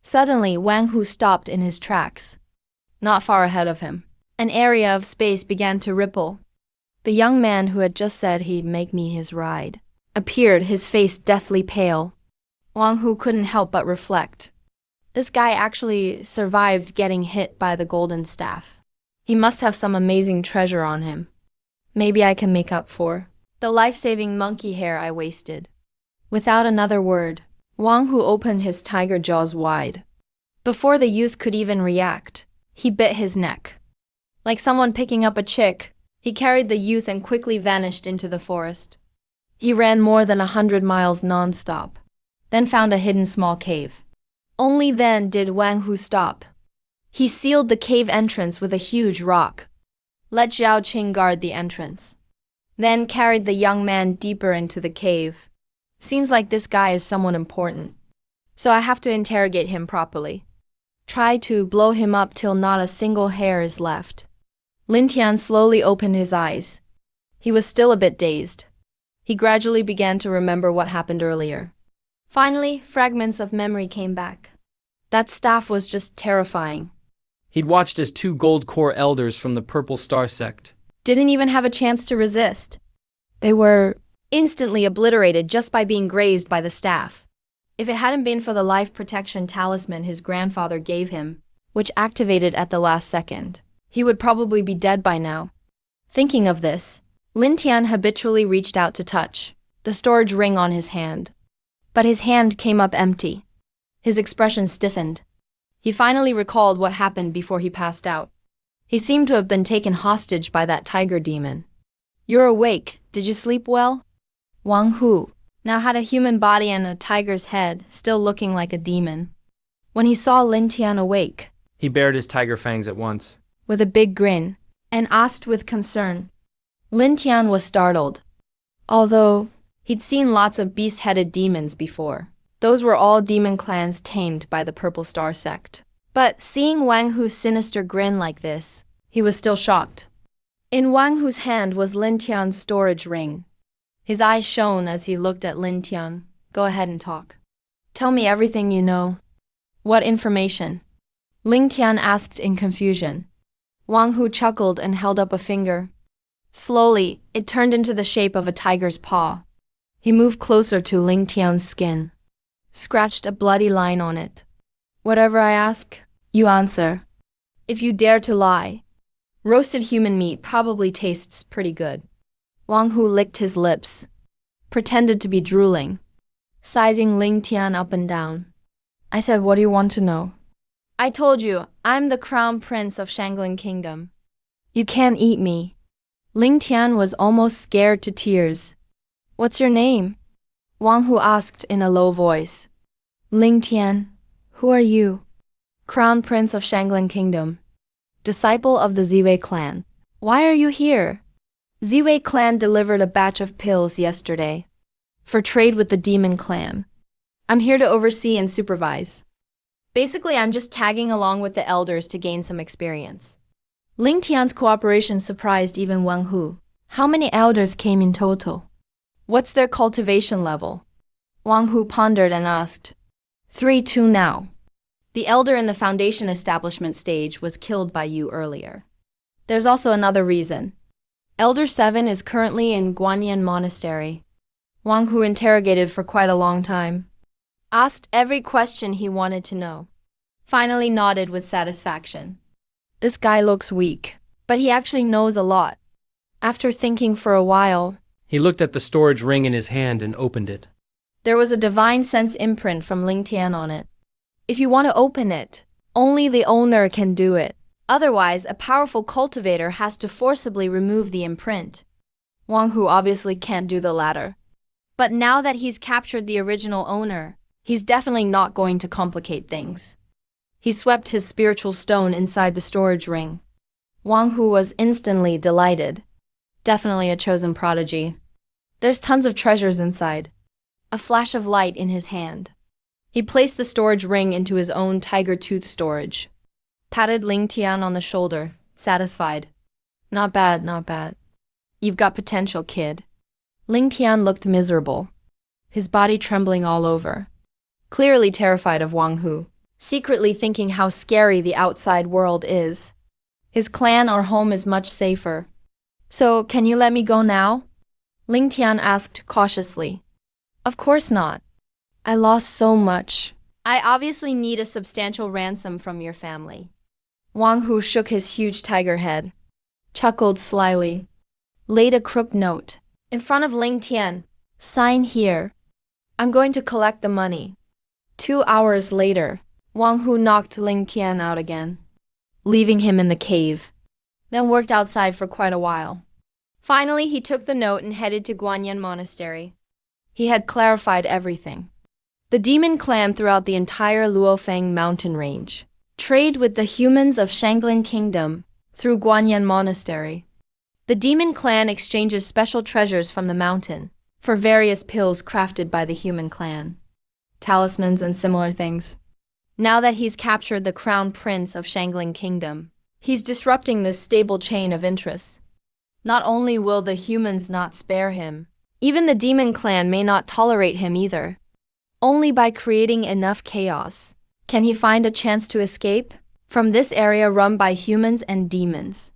Suddenly, Wang Hu stopped in his tracks. Not far ahead of him, an area of space began to ripple. The young man who had just said he'd make me his ride appeared, his face deathly pale. Wang Hu couldn't help but reflect. This guy actually survived getting hit by the golden staff. He must have some amazing treasure on him. Maybe I can make up for the life-saving monkey hair I wasted. Without another word, Wang Hu opened his tiger jaws wide. Before the youth could even react, he bit his neck. Like someone picking up a chick, he carried the youth and quickly vanished into the forest. He ran more than 100 miles non-stop, then found a hidden small cave. Only then did Wang Hu stop. He sealed the cave entrance with a huge rock. Let Zhao Qing guard the entrance. Then carried the young man deeper into the cave. Seems like this guy is someone important, so I have to interrogate him properly. Try to blow him up till not a single hair is left. Lin Tian slowly opened his eyes. He was still a bit dazed. He gradually began to remember what happened earlier. Finally, fragments of memory came back. That staff was just terrifying. He'd watched as 2 gold core elders from the Purple Star sect Didn't even have a chance to resist. They were instantly obliterated just by being grazed by the staff. If it hadn't been for the life protection talisman his grandfather gave him, which activated at the last second, he would probably be dead by now. Thinking of this, Lin Tian habitually reached out to touch the storage ring on his hand. But his hand came up empty. His expression stiffened. He finally recalled what happened before he passed out. He seemed to have been taken hostage by that tiger demon. You're awake. Did you sleep well? Wang Hu now had a human body and a tiger's head, still looking like a demon. When he saw Lin Tian awake, he bared his tiger fangs at once. With a big grin, and asked with concern. Lin Tian was startled. Although he'd seen lots of beast-headed demons before, those were all demon clans tamed by the Purple Star sect. But seeing Wang Hu's sinister grin like this, he was still shocked. In Wang Hu's hand was Lin Tian's storage ring. His eyes shone as he looked at Lin Tian. Go ahead and talk. Tell me everything you know. What information? Lin Tian asked in confusion. Wang Hu chuckled and held up a finger. Slowly, it turned into the shape of a tiger's paw. He moved closer to Lin Tian's skin, scratched a bloody line on it. Whatever I ask, you answer. If you dare to lie. Roasted human meat probably tastes pretty good. Wang Hu licked his lips, pretended to be drooling, sizing Lin Tian up and down. I said, what do you want to know? I told you, I'm the crown prince of Shangling Kingdom. You can't eat me. Lin Tian was almost scared to tears. What's your name? Wang Hu asked in a low voice. Lin Tian, who are you? Crown Prince of Shangling Kingdom. Disciple of the Ziwei clan. Why are you here? Ziwei clan delivered a batch of pills yesterday. for trade with the demon clan. I'm here to oversee and supervise. Basically, I'm just tagging along with the elders to gain some experience. Ling Tian's cooperation surprised even Wang Hu. How many elders came in total? What's their cultivation level? Wang Hu pondered and asked. 3-2 now. The elder in the foundation establishment stage was killed by you earlier. There's also another reason. Elder 7 is currently in Guanyin Monastery. Wang Hu interrogated for quite a long time. Asked every question he wanted to know. Finally nodded with satisfaction. This guy looks weak, but he actually knows a lot. After thinking for a while, He looked at the storage ring in his hand and opened it. there was a divine sense imprint from Ling Tian on it. If you want to open it, only the owner can do it. Otherwise, a powerful cultivator has to forcibly remove the imprint. Wang Hu obviously can't do the latter. But now that he's captured the original owner, he's definitely not going to complicate things. He swept his spiritual stone inside the storage ring. Wang Hu was instantly delighted. Definitely a chosen prodigy. There's tons of treasures inside. A flash of light in his hand. He placed the storage ring into his own tiger tooth storage. Patted Ling Tian on the shoulder, satisfied. Not bad, not bad. You've got potential, kid. Ling Tian looked miserable, his body trembling all over. Clearly terrified of Wang Hu, secretly thinking how scary the outside world is. His clan or home is much safer. So, can you let me go now? Ling Tian asked cautiously. Of course not. I lost so much. I obviously need a substantial ransom from your family. Wang Hu shook his huge tiger head, chuckled slyly, laid a crooked note in front of Ling Tian. Sign here. I'm going to collect the money. 2 hours later, Wang Hu knocked Ling Tian out again, leaving him in the cave, then worked outside for quite a while. Finally, he took the note and headed to Guanyin Monastery. He had clarified everything. The demon clan throughout the entire Luofeng mountain range trade with the humans of Shangling Kingdom through Guanyin Monastery. The demon clan exchanges special treasures from the mountain for various pills crafted by the human clan, talismans and similar things. Now that he's captured the crown prince of Shangling Kingdom, he's disrupting this stable chain of interests. Not only will the humans not spare him, even the demon clan may not tolerate him either. Only by creating enough chaos can he find a chance to escape from this area run by humans and demons.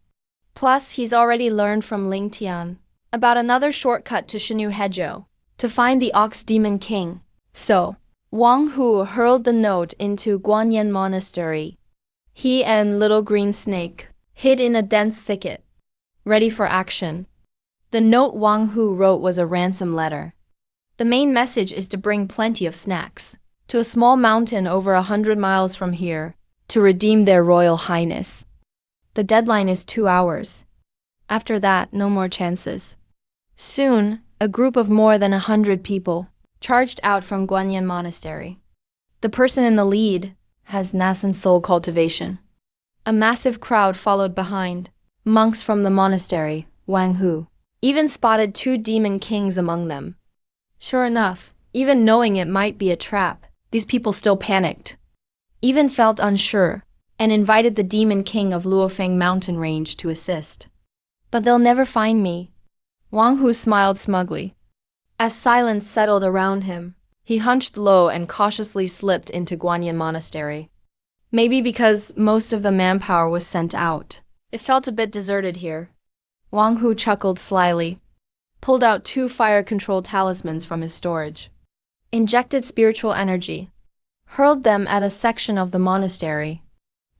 Plus, he's already learned from Ling Tian about another shortcut to Shinu Hezhou to find the Ox Demon King. So, Wang Hu hurled the note into Guanyin Monastery. He and Little Green Snake hid in a dense thicket, ready for action. The note Wang Hu wrote was a ransom letter. The main message is to bring plenty of snacks to a small mountain over 100 miles from here to redeem their royal highness. The deadline is 2 hours. After that, no more chances. Soon, a group of more than 100 people charged out from Guanyin Monastery. The person in the lead has nascent soul cultivation. A massive crowd followed behind. Monks from the monastery, Wang Hu, even spotted 2 demon kings among them. Sure enough, even knowing it might be a trap, these people still panicked, even felt unsure, and invited the demon king of Luofeng mountain range to assist. But they'll never find me. Wang Hu smiled smugly. As silence settled around him, he hunched low and cautiously slipped into Guanyin Monastery. Maybe because most of the manpower was sent out, it felt a bit deserted here. Wang Hu chuckled slyly, pulled out 2 fire-control talismans from his storage, injected spiritual energy, hurled them at a section of the monastery.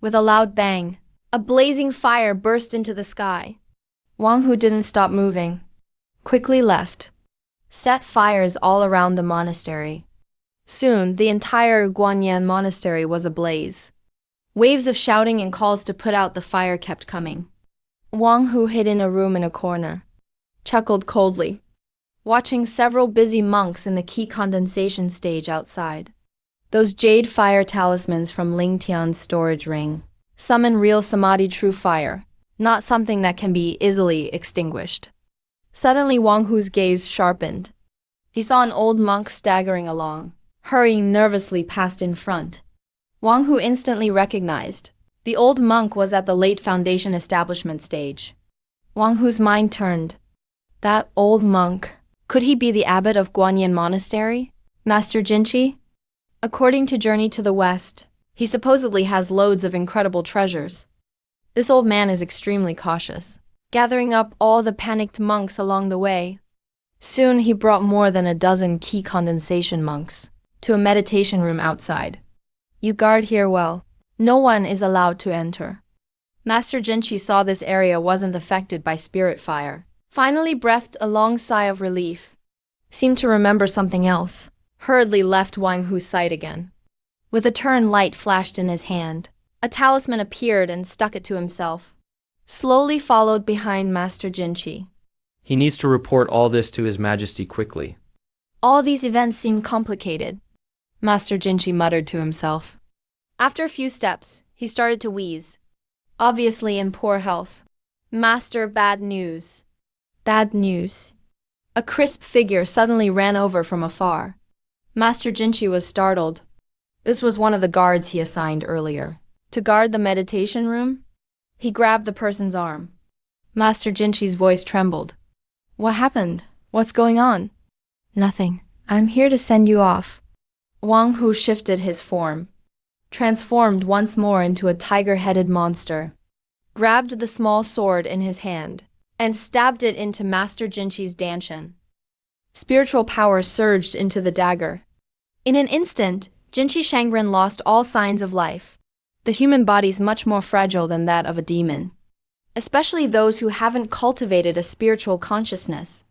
With a loud bang, a blazing fire burst into the sky. Wang Hu didn't stop moving, quickly left, set fires all around the monastery. Soon, the entire Guanyin Monastery was ablaze. Waves of shouting and calls to put out the fire kept coming. Wang Hu hid in a room in a corner, chuckled coldly, watching several busy monks in the key condensation stage outside. Those jade fire talismans from Ling Tian's storage ring summon real samadhi true fire, not something that can be easily extinguished. Suddenly Wang Hu's gaze sharpened. He saw an old monk staggering along, hurrying nervously past in front. Wang Hu instantly recognized. The old monk was at the late foundation establishment stage. Wang Hu's mind turned. That old monk. Could he be the abbot of Guanyin Monastery? Master Jinchi? According to Journey to the West, he supposedly has loads of incredible treasures. This old man is extremely cautious, gathering up all the panicked monks along the way. Soon he brought more than a dozen key condensation monks to a meditation room outside. You guard here well. No one is allowed to enter. Master Jinchi saw this area wasn't affected by spirit fire. Finally breathed a long sigh of relief. Seemed to remember something else. Hurriedly left Wang Hu's sight again. With a turn light flashed in his hand. A talisman appeared and stuck it to himself. Slowly followed behind Master Jinchi. He needs to report all this to His Majesty quickly. All these events seem complicated, Master Jinchi muttered to himself. After a few steps, he started to wheeze. Obviously in poor health. Master, bad news. Bad news. A crisp figure suddenly ran over from afar. Master Jinchi was startled. This was one of the guards he assigned earlier to guard the meditation room. He grabbed the person's arm. Master Jinchi's voice trembled. What happened? What's going on? Nothing. I'm here to send you off. Wang Hu shifted his form, transformed once more into a tiger-headed monster, grabbed the small sword in his hand, and stabbed it into Master Jinchi's dantian. Spiritual power surged into the dagger. In an instant, Jinchi Shangren lost all signs of life. The human body's much more fragile than that of a demon, especially those who haven't cultivated a spiritual consciousness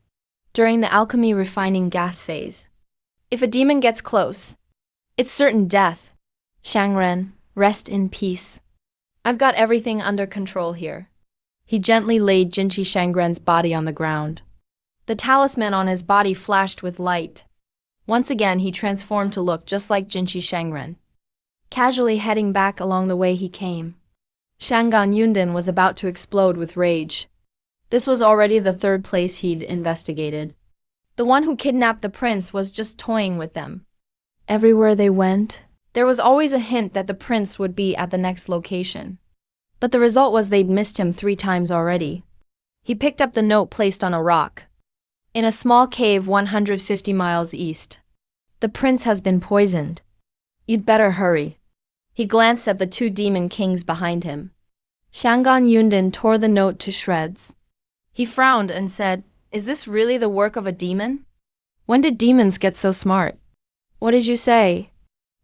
during the alchemy refining gas phase. If a demon gets close, it's certain death. Shangren, rest in peace. I've got everything under control here. He gently laid Jinchi Shangren's body on the ground. The talisman on his body flashed with light. Once again, he transformed to look just like Jinchi Shangren, casually heading back along the way he came. Shangan Yundan was about to explode with rage. This was already the third place he'd investigated. The one who kidnapped the prince was just toying with them. Everywhere they went, there was always a hint that the prince would be at the next location. But the result was they'd missed him 3 times already. He picked up the note placed on a rock. In a small cave 150 miles east. The prince has been poisoned. You'd better hurry. He glanced at the 2 demon kings behind him. Shangan Yundan tore the note to shreds. He frowned and said, Is this really the work of a demon? When did demons get so smart? What did you say?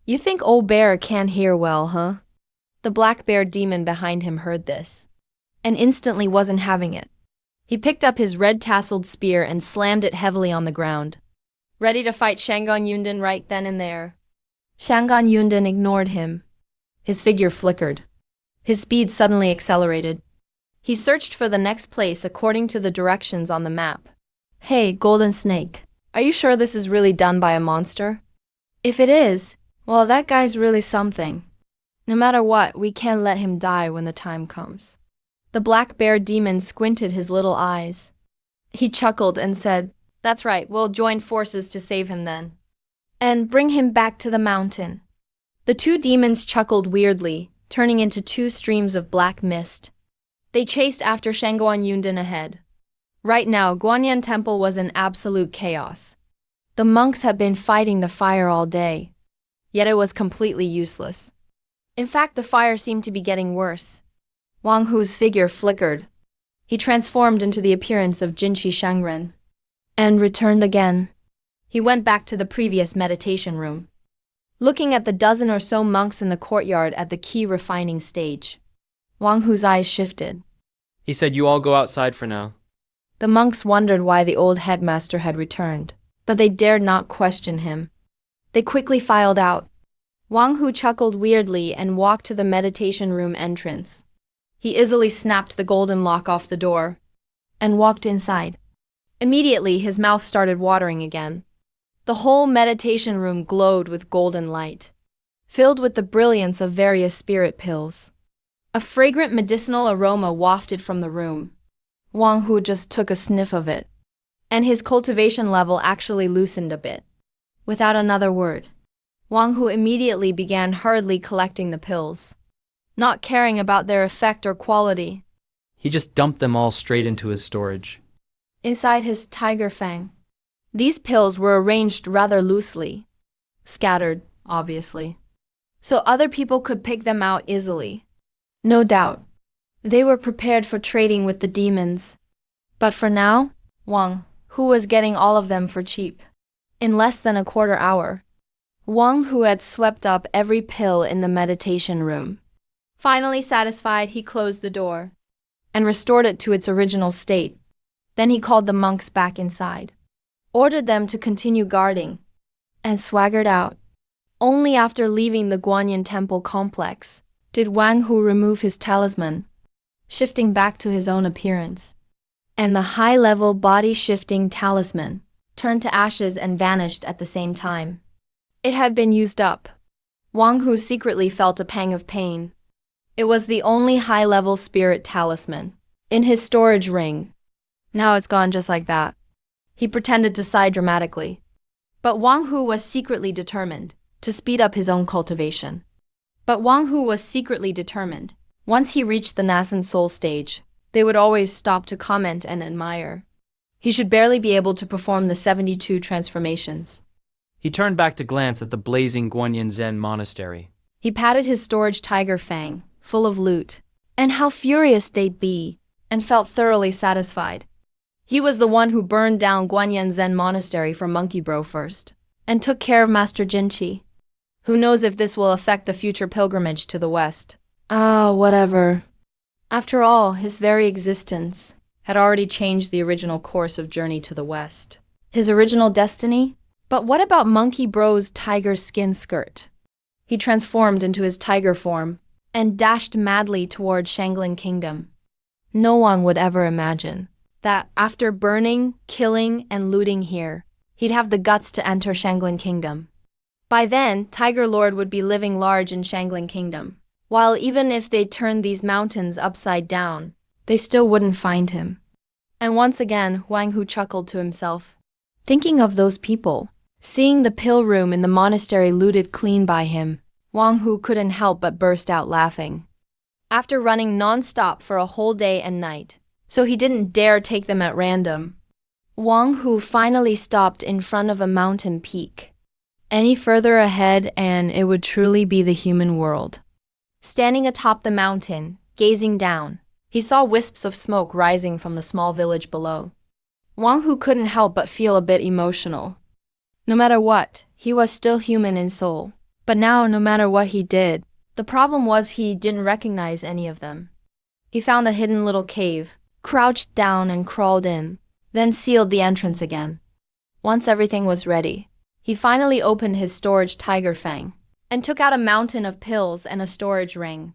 You think old bear can't hear well, huh? The black bear demon behind him heard this, and instantly wasn't having it. He picked up his red-tasseled spear and slammed it heavily on the ground, ready to fight Shangan Yundan right then and there. Shangan Yundan ignored him. His figure flickered. His speed suddenly accelerated. He searched for the next place according to the directions on the map. Hey, Golden Snake, are you sure this is really done by a monster? If it is, well, that guy's really something. No matter what, we can't let him die when the time comes. The black bear demon squinted his little eyes. He chuckled and said, That's right, we'll join forces to save him then. And bring him back to the mountain. The 2 demons chuckled weirdly, turning into 2 streams of black mist. They chased after Shangguan Yundan ahead. Right now, Guanyan Temple was in absolute chaos. The monks had been fighting the fire all day, yet it was completely useless. In fact, the fire seemed to be getting worse. Wang Hu's figure flickered. He transformed into the appearance of Jinchi Shangren, and returned again. He went back to the previous meditation room, looking at the dozen or so monks in the courtyard at the key refining stage. Wang Hu's eyes shifted. He said you all go outside for now. The monks wondered why the old headmaster had returned, but they dared not question him. They quickly filed out. Wang Hu chuckled weirdly and walked to the meditation room entrance. He easily snapped the golden lock off the door and walked inside. Immediately, his mouth started watering again. The whole meditation room glowed with golden light, filled with the brilliance of various spirit pills. A fragrant medicinal aroma wafted from the room. Wang Hu just took a sniff of it. and his cultivation level actually loosened a bit. Without another word, Wang Hu immediately began hurriedly collecting the pills, not caring about their effect or quality. He just dumped them all straight into his storage. Inside his tiger fang, these pills were arranged rather loosely, scattered, obviously, so other people could pick them out easily. No doubt, they were prepared for trading with the demons. But for now, Wang Hu was getting all of them for cheap. In less than a quarter hour, Wang Hu had swept up every pill in the meditation room. Finally satisfied, he closed the door and restored it to its original state. Then he called the monks back inside, ordered them to continue guarding, and swaggered out. Only after leaving the Guanyin temple complex did Wang Hu remove his talisman, shifting back to his own appearance. And the high-level body-shifting talisman turned to ashes and vanished at the same time. It had been used up. Wang Hu secretly felt a pang of pain. It was the only high-level spirit talisman in his storage ring. Now it's gone just like that. He pretended to sigh dramatically. But Wang Hu was secretly determined to speed up his own cultivation. Once he reached the nascent soul stage, they would always stop to comment and admire. He should barely be able to perform the 72 transformations. He turned back to glance at the blazing Guanyin Zen monastery. He patted his storage tiger fang, full of loot, and how furious they'd be, and felt thoroughly satisfied. He was the one who burned down Guanyin Zen monastery for Monkey Bro first, and took care of Master Jinchi. Who knows if this will affect the future pilgrimage to the west? Whatever. After all, his very existence had already changed the original course of Journey to the West. His original destiny? But what about Monkey Bro's tiger skin skirt? He transformed into his tiger form and dashed madly toward Shanglin Kingdom. No one would ever imagine that after burning, killing, and looting here, he'd have the guts to enter Shanglin Kingdom. By then, Tiger Lord would be living large in Shanglin Kingdom, while even if they turned these mountains upside down, they still wouldn't find him. And once again, Wang Hu chuckled to himself, thinking of those people. Seeing the pill room in the monastery looted clean by him, Wang Hu couldn't help but burst out laughing. After running non-stop for a whole day and night, so he didn't dare take them at random, Wang Hu finally stopped in front of a mountain peak. Any further ahead and it would truly be the human world. Standing atop the mountain, gazing down, he saw wisps of smoke rising from the small village below. Wang Hu couldn't help but feel a bit emotional. No matter what, he was still human in soul. But now, no matter what he did, the problem was he didn't recognize any of them. He found a hidden little cave, crouched down and crawled in, then sealed the entrance again. Once everything was ready, he finally opened his storage tiger fang and took out a mountain of pills and a storage ring.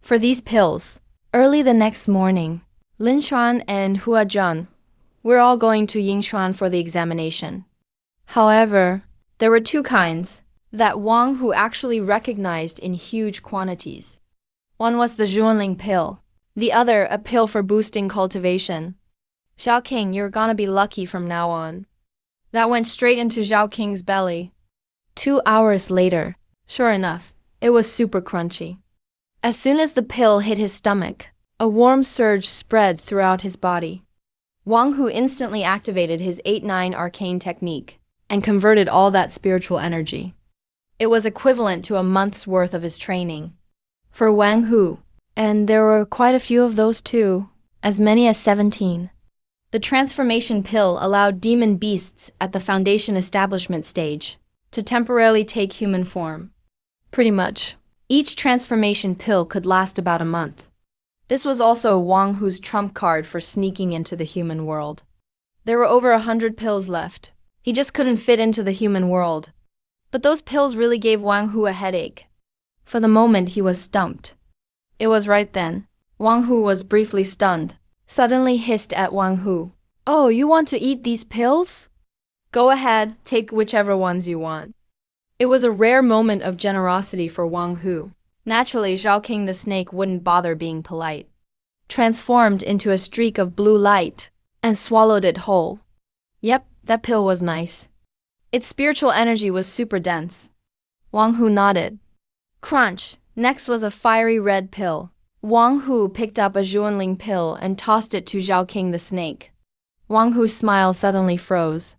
For these pills, early the next morning, Lin Xuan and Hua Zheng were all going to Yingshuan for the examination. However, there were two kinds that Wang Hu actually recognized in huge quantities. One was the Zhuanling pill, the other a pill for boosting cultivation. Zhao King, you're gonna be lucky from now on. That went straight into Zhao King's belly. 2 hours later, sure enough, it was super crunchy. As soon as the pill hit his stomach, a warm surge spread throughout his body. Wang Hu instantly activated his 8-9 arcane technique and converted all that spiritual energy. It was equivalent to a month's worth of his training. For Wang Hu, and there were quite a few of those too, as many as 17. The transformation pill allowed demon beasts at the Foundation establishment stage to temporarily take human form. Pretty much, each transformation pill could last about a month. This was also Wang Hu's trump card for sneaking into the human world. There were over 100 pills left. He just couldn't fit into the human world. But those pills really gave Wang Hu a headache. For the moment, he was stumped. It was right then. Wang Hu was briefly stunned, suddenly hissed at Wang Hu. "Oh, you want to eat these pills? Go ahead, take whichever ones you want." It was a rare moment of generosity for Wang Hu. Naturally, Zhao King the snake wouldn't bother being polite. Transformed into a streak of blue light and swallowed it whole. Yep, that pill was nice. Its spiritual energy was super dense. Wang Hu nodded. Crunch. Next was a fiery red pill. Wang Hu picked up a Zhuanling pill and tossed it to Zhao King the snake. Wang Hu's smile suddenly froze.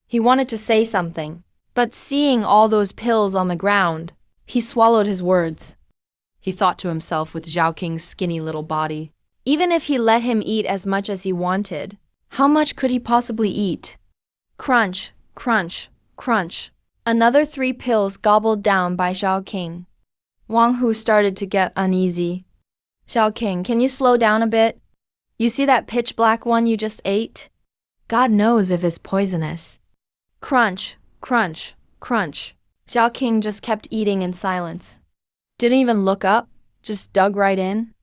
He wanted to say something, but seeing all those pills on the ground, he swallowed his words. He thought to himself with Zhao King's skinny little body. Even if he let him eat as much as he wanted, how much could he possibly eat? Crunch, crunch, crunch. Another 3 pills gobbled down by Zhao King. Wang Hu started to get uneasy. Zhao King, can you slow down a bit? You see that pitch black one you just ate? God knows if it's poisonous. Crunch, crunch, crunch. Zhao King just kept eating in silence. Didn't even look up, just dug right in.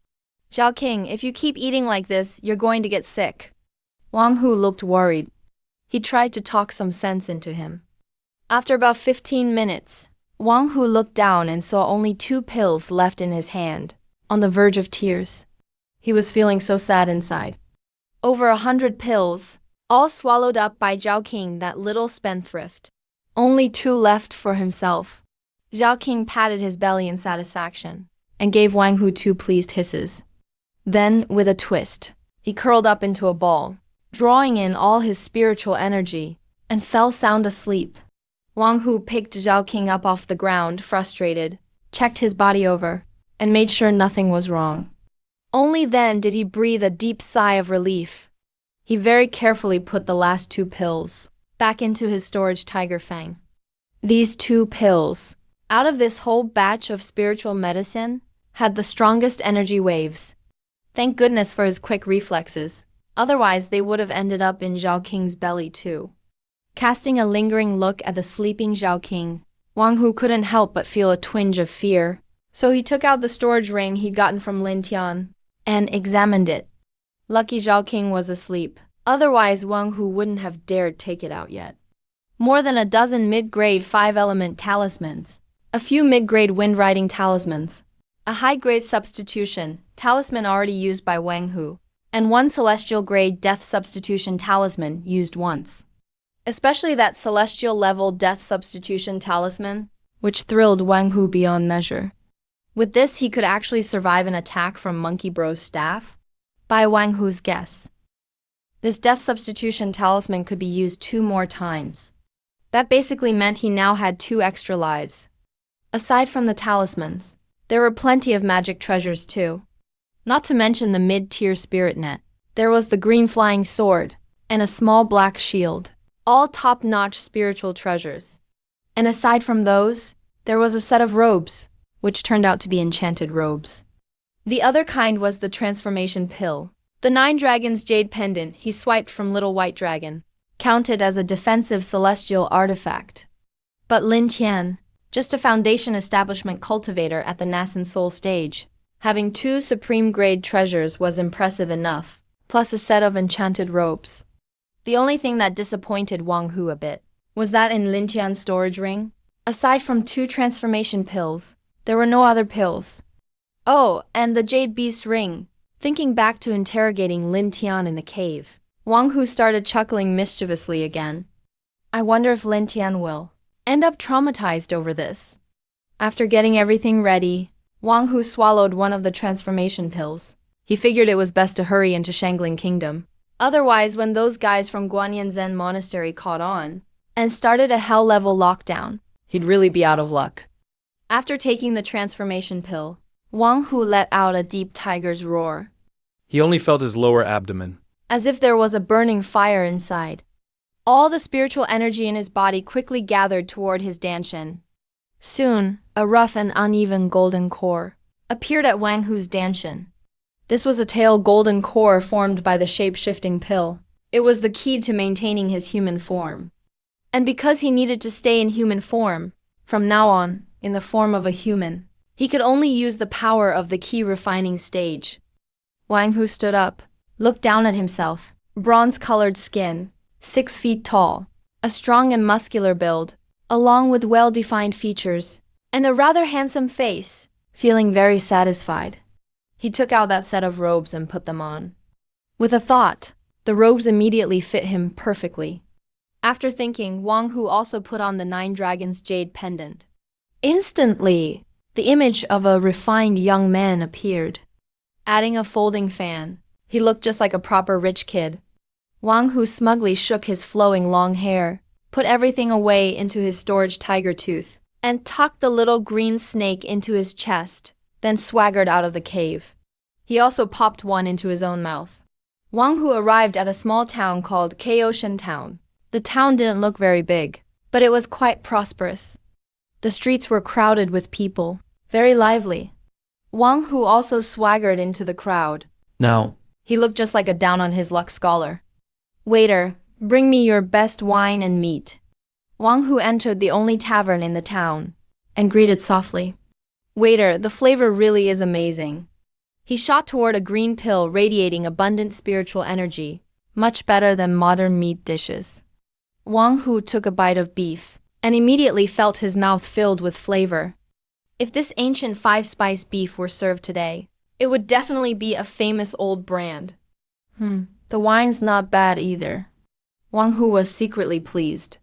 Zhao King, if you keep eating like this, you're going to get sick. Wang Hu looked worried. He tried to talk some sense into him. After about 15 minutes, Wang Hu looked down and saw only 2 pills left in his hand, on the verge of tears. He was feeling so sad inside. Over 100 pills, all swallowed up by Zhao King, that little spendthrift. Only 2 left for himself. Zhao King patted his belly in satisfaction, and gave Wang Hu 2 pleased hisses. Then, with a twist, he curled up into a ball, drawing in all his spiritual energy, and fell sound asleep. Wang Hu picked Zhao King up off the ground, frustrated, checked his body over, and made sure nothing was wrong. Only then did he breathe a deep sigh of relief. He very carefully put the last 2 pills back into his storage tiger fang. These 2 pills, out of this whole batch of spiritual medicine, had the strongest energy waves. Thank goodness for his quick reflexes, otherwise they would have ended up in Zhao King's belly too. Casting a lingering look at the sleeping Zhao King, Wang Hu couldn't help but feel a twinge of fear, so he took out the storage ring he'd gotten from Lin Tian and examined it. Lucky Zhao King was asleep, otherwise Wang Hu wouldn't have dared take it out yet. More than a dozen mid-grade 5-element talismans, a few mid-grade wind-riding talismans, a high-grade substitution talisman already used by Wang Hu, and 1 celestial-grade death substitution talisman used once. Especially that celestial-level death substitution talisman, which thrilled Wang Hu beyond measure. With this, he could actually survive an attack from Monkey Bro's staff? By Wang Hu's guess. This death substitution talisman could be used 2 more times. That basically meant he now had 2 extra lives. Aside from the talismans, there were plenty of magic treasures too. Not to mention the mid-tier spirit net. There was the green flying sword, and a small black shield. All top-notch spiritual treasures. And aside from those, there was a set of robes, which turned out to be enchanted robes. The other kind was the transformation pill. The 9 Dragons Jade Pendant he swiped from Little White Dragon, counted as a defensive celestial artifact. But Lin Tian, just a Foundation Establishment cultivator at the Nascent Soul stage, having 2 supreme-grade treasures was impressive enough, plus a set of enchanted robes. The only thing that disappointed Wang Hu a bit was that in Lin Tian's storage ring, aside from 2 transformation pills, there were no other pills. Oh, and the Jade Beast ring. Thinking back to interrogating Lin Tian in the cave, Wang Hu started chuckling mischievously again. I wonder if Lin Tian will end up traumatized over this. After getting everything ready, Wang Hu swallowed 1 of the transformation pills. He figured it was best to hurry into Shangling Kingdom. Otherwise, when those guys from Guanyin Zen Monastery caught on and started a hell-level lockdown, he'd really be out of luck. After taking the transformation pill, Wang Hu let out a deep tiger's roar. He only felt his lower abdomen. As if there was a burning fire inside. All the spiritual energy in his body quickly gathered toward his danshin. Soon, a rough and uneven golden core appeared at Wang Hu's danshin. This was a tail golden core formed by the shape-shifting pill. It was the key to maintaining his human form. And because he needed to stay in human form, from now on, in the form of a human, he could only use the power of the key refining stage. Wang Hu stood up, looked down at himself, bronze-colored skin, 6 feet tall, a strong and muscular build, along with well-defined features, and a rather handsome face, feeling very satisfied. He took out that set of robes and put them on. With a thought, the robes immediately fit him perfectly. After thinking, Wang Hu also put on the Nine Dragons jade pendant. Instantly, the image of a refined young man appeared. Adding a folding fan, he looked just like a proper rich kid. Wang Hu smugly shook his flowing long hair, put everything away into his storage tiger tooth, and tucked the little green snake into his chest, then swaggered out of the cave. He also popped one into his own mouth. Wang Hu arrived at a small town called Kaohsiung Town. The town didn't look very big, but it was quite prosperous. The streets were crowded with people, very lively. Wang Hu also swaggered into the crowd. Now, He looked just like a down-on-his-luck scholar. "Waiter, bring me your best wine and meat." Wang Hu entered the only tavern in the town and greeted softly. "Waiter, the flavor really is amazing." He shot toward a green pill radiating abundant spiritual energy, much better than modern meat dishes. Wang Hu took a bite of beef and immediately felt his mouth filled with flavor. If this ancient five-spice beef were served today, it would definitely be a famous old brand. The wine's not bad either. Wang Hu was secretly pleased.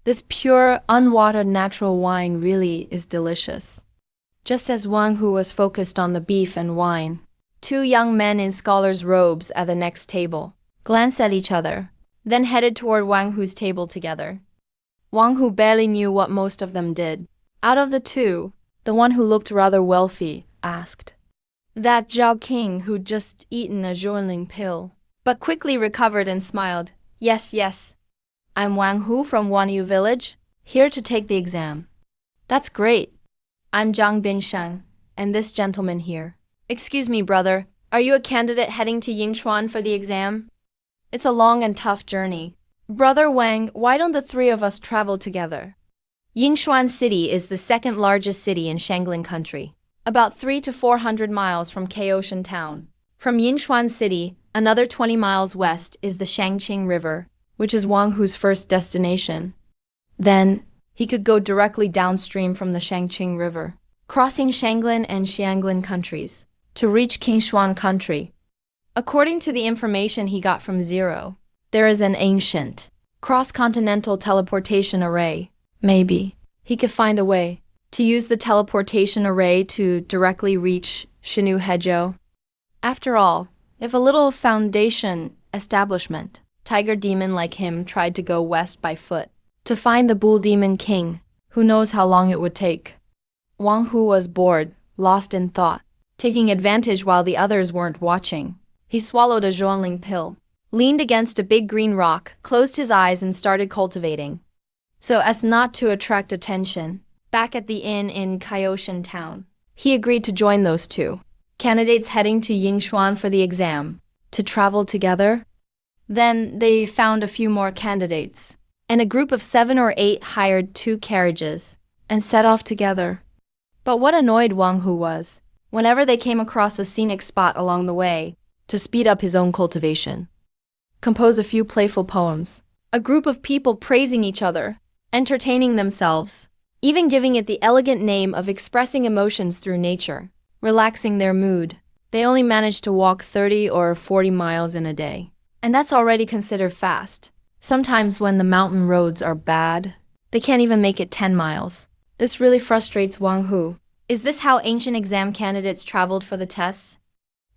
This pure, unwatered natural wine really is delicious. Just as Wang Hu was focused on the beef and wine, two young men in scholars' robes at the next table glanced at each other, then headed toward Wang Hu's table together. Wang Hu barely knew what most of them did. Out of the two, the one who looked rather wealthy asked, "That Zhao King who'd just eaten a Zhuanling pill," but quickly recovered and smiled. Yes. I'm Wang Hu from Wanyu village, here to take the exam." "That's great. I'm Zhang Binshan, and this gentleman here." "Excuse me, brother, are you a candidate heading to Yingchuan for the exam?" "It's a long and tough journey. Brother Wang, why don't the three of us travel together?" Yingchuan City is the second largest city in Shanglin Country, about 300 to 400 miles from Kaohsiung Town. From Yingchuan City, another 20 miles west is the Shangqing River, which is Wang Hu's first destination. Then, he could go directly downstream from the Shangqing River, crossing Shanglin and Xianglin countries, to reach Qingshuan Country. According to the information he got from Zero, there is an ancient, cross-continental teleportation array. Maybe he could find a way to use the teleportation array to directly reach Shinu Hezhou. After all, if a little foundation establishment, tiger demon like him tried to go west by foot, to find the bull demon king, who knows how long it would take. Wang Hu was bored, lost in thought, taking advantage while the others weren't watching. He swallowed a Zhuanling pill, leaned against a big green rock, closed his eyes and started cultivating, so as not to attract attention. Back at the inn in Kaohsiung Town, he agreed to join those two candidates heading to Yingchuan for the exam, to travel together. Then they found a few more candidates, and a group of 7 or 8 hired 2 carriages and set off together. But what annoyed Wang Hu was, whenever they came across a scenic spot along the way, to speed up his own cultivation, compose a few playful poems, a group of people praising each other, entertaining themselves, even giving it the elegant name of expressing emotions through nature, relaxing their mood. They only managed to walk 30 or 40 miles in a day. And that's already considered fast. Sometimes when the mountain roads are bad, they can't even make it 10 miles. This really frustrates Wang Hu. Is this how ancient exam candidates traveled for the tests?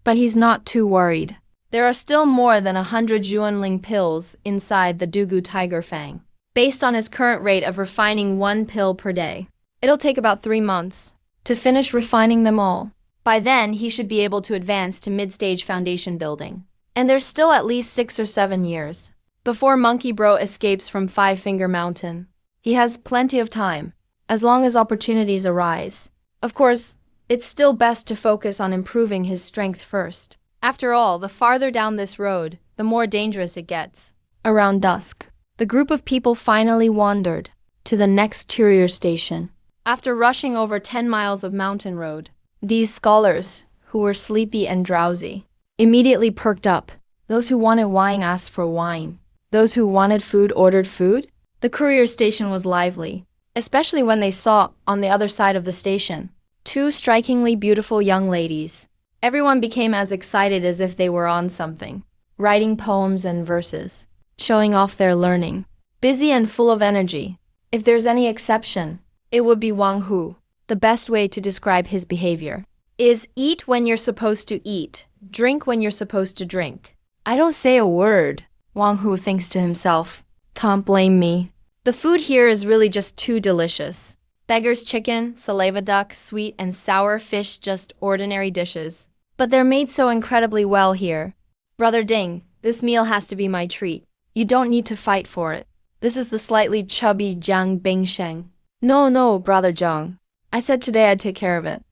But he's not too worried. There are still more than 100 Zhuanling pills inside the Dugu Tiger Fang. Based on his current rate of refining 1 pill per day, it'll take about 3 months to finish refining them all. By then, he should be able to advance to mid-stage foundation building. And there's still at least 6 or 7 years before Monkey Bro escapes from Five Finger Mountain. He has plenty of time, as long as opportunities arise. Of course, it's still best to focus on improving his strength first. After all, the farther down this road, the more dangerous it gets. Around dusk, the group of people finally wandered to the next courier station. After rushing over 10 miles of mountain road, these scholars, who were sleepy and drowsy, immediately perked up. Those who wanted wine asked for wine. Those who wanted food ordered food. The courier station was lively, especially when they saw, on the other side of the station, 2 strikingly beautiful young ladies. Everyone became as excited as if they were on something, writing poems and verses, showing off their learning. busy and full of energy. If there's any exception, it would be Wang Hu. The best way to describe his behavior is eat when you're supposed to eat, drink when you're supposed to drink. I don't say a word, Wang Hu thinks to himself. Can't blame me. The food here is really just too delicious. Beggar's chicken, saliva duck, sweet and sour fish, just ordinary dishes. But they're made so incredibly well here. Brother Ding, this meal has to be my treat. You don't need to fight for it. This is the slightly chubby Jiang Bingsheng. No, Brother Zhang. I said today I'd take care of it.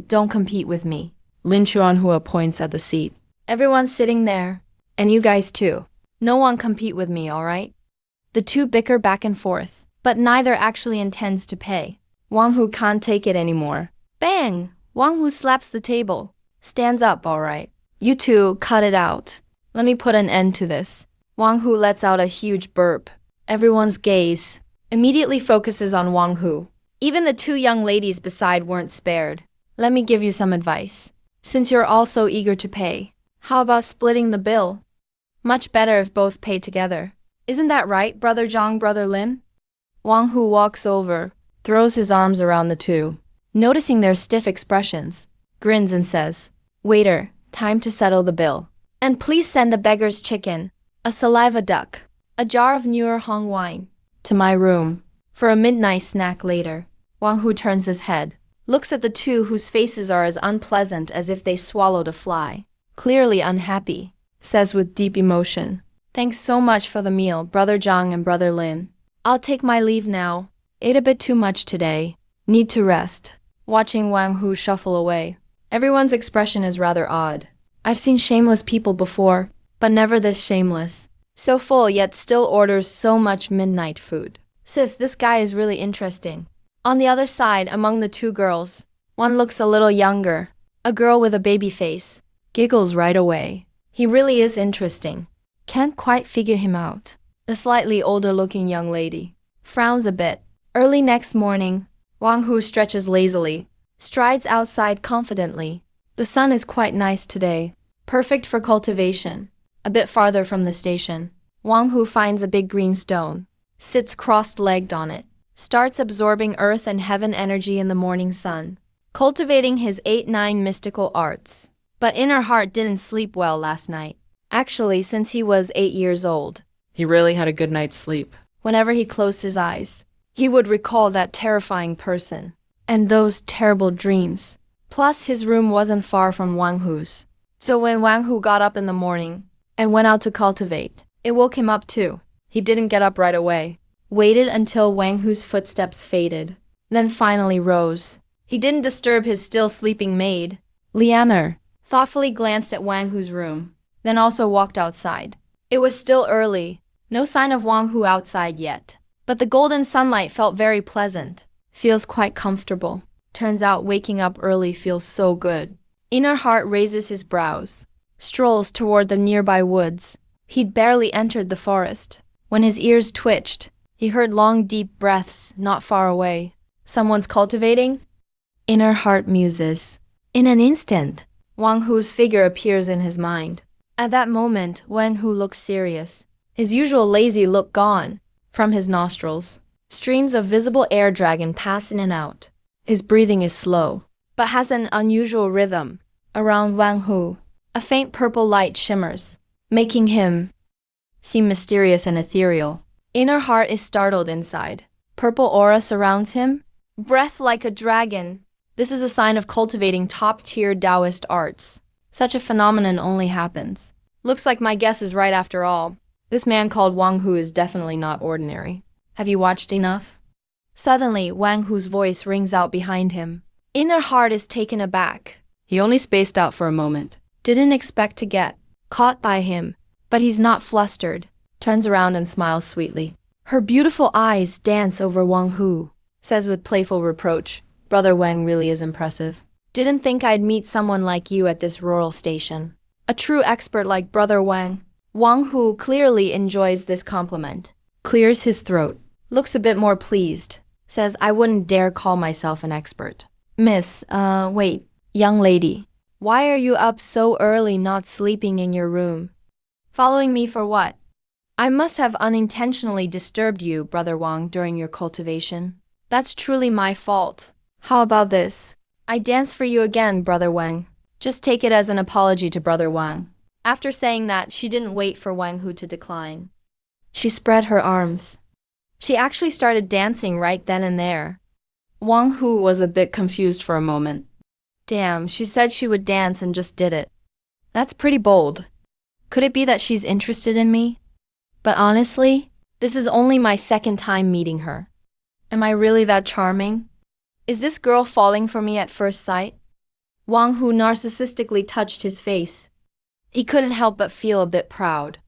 Don't compete with me. Lin Chuanhua points at the seat. Everyone's sitting there. And you guys too. No one compete with me, alright? The two bicker back and forth, but neither actually intends to pay. Wang Hu can't take it anymore. Bang! Wang Hu slaps the table. Stands up, alright. You two, cut it out. Let me put an end to this. Wang Hu lets out a huge burp. Everyone's gaze immediately focuses on Wang Hu. Even the two young ladies beside weren't spared. Let me give you some advice. Since you're all so eager to pay, how about splitting the bill? Much better if both pay together. Isn't that right, Brother Zhang, Brother Lin? Wang Hu walks over, throws his arms around the two. Noticing their stiff expressions, grins and says, Waiter, time to settle the bill. And please send the beggar's chicken, a saliva duck, a jar of newer Hong wine, to my room, for a midnight snack later. Wang Hu turns his head, looks at the two whose faces are as unpleasant as if they swallowed a fly. Clearly unhappy, says with deep emotion, Thanks so much for the meal, Brother Zhang and Brother Lin. I'll take my leave now. Ate a bit too much today. Need to rest. Watching Wang Hu shuffle away. Everyone's expression is rather odd. I've seen shameless people before, but never this shameless. So full yet still orders so much midnight food. Sis, this guy is really interesting. On the other side, among the two girls, one looks a little younger. A girl with a baby face. Giggles right away. He really is interesting. Can't quite figure him out. The slightly older-looking young lady frowns a bit. Early next morning, Wang Hu stretches lazily, strides outside confidently. The sun is quite nice today, perfect for cultivation. A bit farther from the station, Wang Hu finds a big green stone, sits crossed-legged on it, starts absorbing earth and heaven energy in the morning sun, cultivating his 8-9 mystical arts. But inner heart didn't sleep well last night. Actually, since he was 8 years old. He really had a good night's sleep. Whenever he closed his eyes, he would recall that terrifying person and those terrible dreams. Plus, his room wasn't far from Wang Hu's. So when Wang Hu got up in the morning and went out to cultivate, it woke him up too. He didn't get up right away. Waited until Wang Hu's footsteps faded, then finally rose. He didn't disturb his still sleeping maid. Lianer thoughtfully glanced at Wang Hu's room, then also walked outside. It was still early, no sign of Wang Hu outside yet. But the golden sunlight felt very pleasant. Feels quite comfortable. Turns out waking up early feels so good. Inner heart raises his brows, strolls toward the nearby woods. He'd barely entered the forest. When his ears twitched, he heard long deep breaths not far away. Someone's cultivating? Inner heart muses. In an instant, Wang Hu's figure appears in his mind. At that moment, Wang Hu looks serious. His usual lazy look gone from his nostrils. Streams of visible air dragon pass in and out. His breathing is slow, but has an unusual rhythm. Around Wang Hu, a faint purple light shimmers, making him seem mysterious and ethereal. Inner heart is startled inside. Purple aura surrounds him. Breath like a dragon. This is a sign of cultivating top-tier Taoist arts. Such a phenomenon only happens. Looks like my guess is right after all. This man called Wang Hu is definitely not ordinary. Have you watched enough? Suddenly, Wang Hu's voice rings out behind him. Inner heart is taken aback. He only spaced out for a moment. Didn't expect to get caught by him, but he's not flustered. Turns around and smiles sweetly. Her beautiful eyes dance over Wang Hu. Says with playful reproach, Brother Wang really is impressive. Didn't think I'd meet someone like you at this rural station. A true expert like Brother Wang. Wang Hu clearly enjoys this compliment. Clears his throat. Looks a bit more pleased. Says I wouldn't dare call myself an expert. Miss, wait, young lady. Why are you up so early not sleeping in your room? Following me for what? I must have unintentionally disturbed you, Brother Wang, during your cultivation. That's truly my fault. How about this? I dance for you again, Brother Wang. Just take it as an apology to Brother Wang. After saying that, she didn't wait for Wang Hu to decline. She spread her arms. She actually started dancing right then and there. Wang Hu was a bit confused for a moment. Damn, she said she would dance and just did it. That's pretty bold. Could it be that she's interested in me? But honestly, this is only my second time meeting her. Am I really that charming? Is this girl falling for me at first sight? Wang Hu narcissistically touched his face. He couldn't help but feel a bit proud.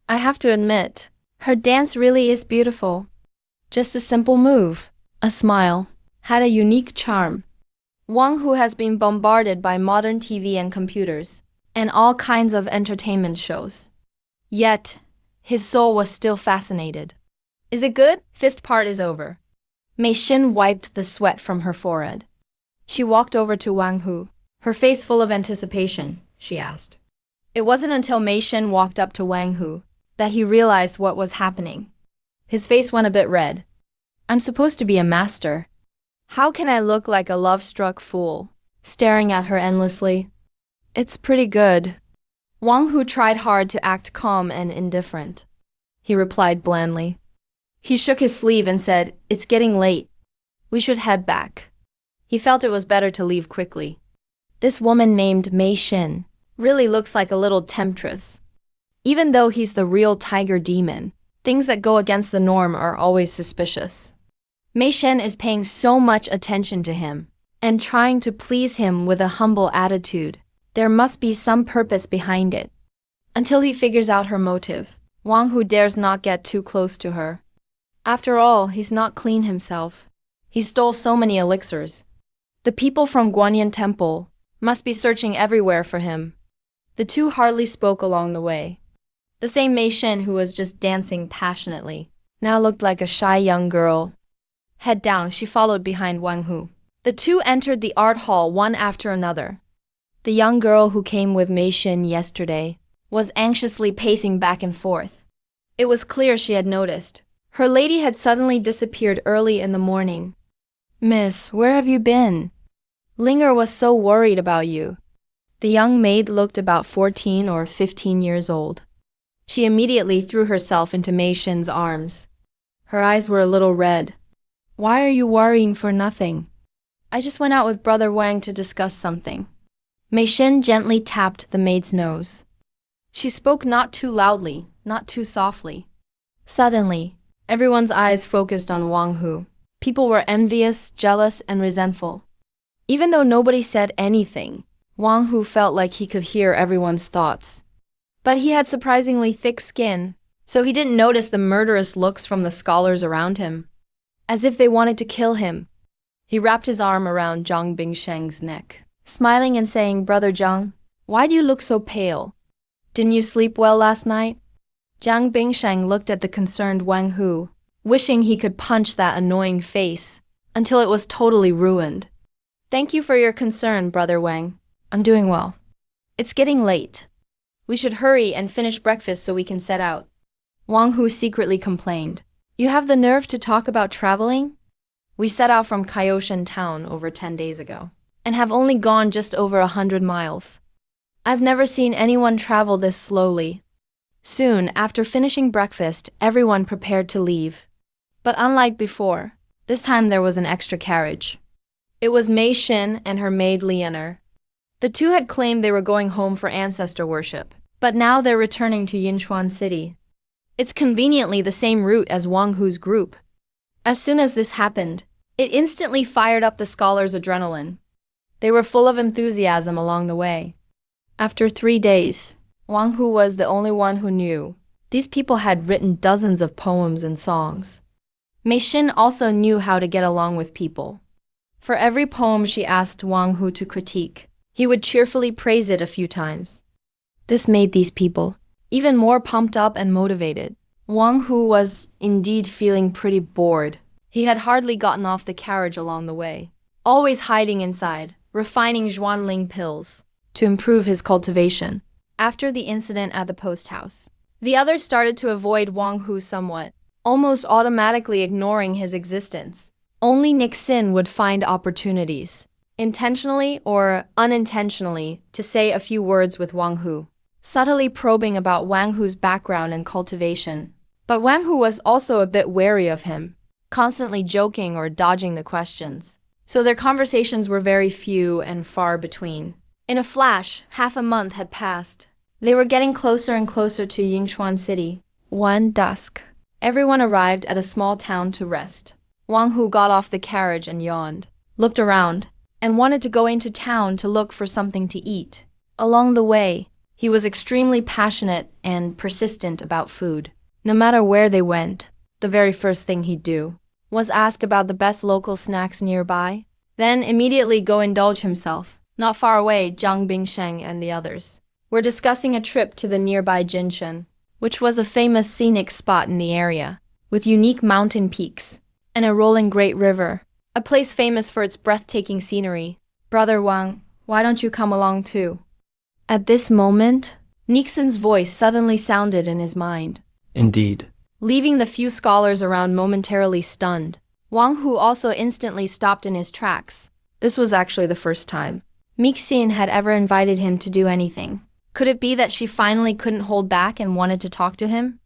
I have to admit, her dance really is beautiful. Just a simple move, a smile, had a unique charm. Wang Hu has been bombarded by modern TV and computers, and all kinds of entertainment shows. Yet, his soul was still fascinated. Is it good? Fifth part is over. Mei Xin wiped the sweat from her forehead. She walked over to Wang Hu, her face full of anticipation. She asked. It wasn't until Mei Xin walked up to Wang Hu that he realized what was happening. His face went a bit red. I'm supposed to be a master. How can I look like a love-struck fool, staring at her endlessly? It's pretty good. Wang Hu tried hard to act calm and indifferent. He replied blandly. He shook his sleeve and said, It's getting late. We should head back. He felt it was better to leave quickly. This woman named Mei Xin really looks like a little temptress. Even though he's the real tiger demon, things that go against the norm are always suspicious. Mei Xin is paying so much attention to him and trying to please him with a humble attitude. There must be some purpose behind it. Until he figures out her motive, Wang Hu dares not get too close to her. After all, he's not clean himself. He stole so many elixirs. The people from Guanyin Temple must be searching everywhere for him. The two hardly spoke along the way. The same Mei Xin who was just dancing passionately now looked like a shy young girl. Head down, she followed behind Wang Hu. The two entered the art hall one after another. The young girl who came with Mei Xin yesterday was anxiously pacing back and forth. It was clear she had noticed. Her lady had suddenly disappeared early in the morning. Miss, where have you been? Linger was so worried about you. The young maid looked about 14 or 15 years old. She immediately threw herself into Mei Xin's arms. Her eyes were a little red. Why are you worrying for nothing? I just went out with Brother Wang to discuss something. Mei Xin gently tapped the maid's nose. She spoke not too loudly, not too softly. Suddenly, everyone's eyes focused on Wang Hu. People were envious, jealous, and resentful. Even though nobody said anything, Wang Hu felt like he could hear everyone's thoughts. But he had surprisingly thick skin, so he didn't notice the murderous looks from the scholars around him, as if they wanted to kill him. He wrapped his arm around Zhang Bingsheng's neck, smiling and saying, Brother Zhang, why do you look so pale? Didn't you sleep well last night? Zhang Bingsheng looked at the concerned Wang Hu, wishing he could punch that annoying face until it was totally ruined. Thank you for your concern, Brother Wang. I'm doing well. It's getting late. We should hurry and finish breakfast so we can set out. Wang Hu secretly complained. You have the nerve to talk about traveling? We set out from Kaioshan town over 10 days ago, and have only gone just over 100 miles. I've never seen anyone travel this slowly. Soon, after finishing breakfast, everyone prepared to leave. But unlike before, this time there was an extra carriage. It was Mei Xin and her maid Leonor. The two had claimed they were going home for ancestor worship, but now they're returning to Yinchuan City. It's conveniently the same route as Wang Hu's group. As soon as this happened, it instantly fired up the scholars' adrenaline. They were full of enthusiasm along the way. After 3 days, Wang Hu was the only one who knew. These people had written dozens of poems and songs. Mei Xin also knew how to get along with people. For every poem she asked Wang Hu to critique, he would cheerfully praise it a few times. This made these people even more pumped up and motivated. Wang Hu was indeed feeling pretty bored. He had hardly gotten off the carriage along the way, always hiding inside, refining Zhuanling pills to improve his cultivation. After the incident at the post house, The others started to avoid Wang Hu somewhat, almost automatically ignoring his existence. Only Nixin would find opportunities, intentionally or unintentionally, to say a few words with Wang Hu, subtly probing about Wang Hu's background and cultivation. But Wang Hu was also a bit wary of him, constantly joking or dodging the questions. So their conversations were very few and far between. In a flash, half a month had passed. They were getting closer and closer to Yingchuan City. One dusk, everyone arrived at a small town to rest. Wang Hu got off the carriage and yawned, looked around, and wanted to go into town to look for something to eat. Along the way, he was extremely passionate and persistent about food. No matter where they went, the very first thing he'd do was ask about the best local snacks nearby, then immediately go indulge himself. Not far away, Zhang Bingsheng and the others were discussing a trip to the nearby Jinshan, which was a famous scenic spot in the area, with unique mountain peaks and a rolling great river, a place famous for its breathtaking scenery. Brother Wang, why don't you come along too? At this moment, Nixon's voice suddenly sounded in his mind, Indeed. leaving the few scholars around momentarily stunned. Wang Hu also instantly stopped in his tracks. This was actually the first time Mixin had ever invited him to do anything. Could it be that she finally couldn't hold back and wanted to talk to him?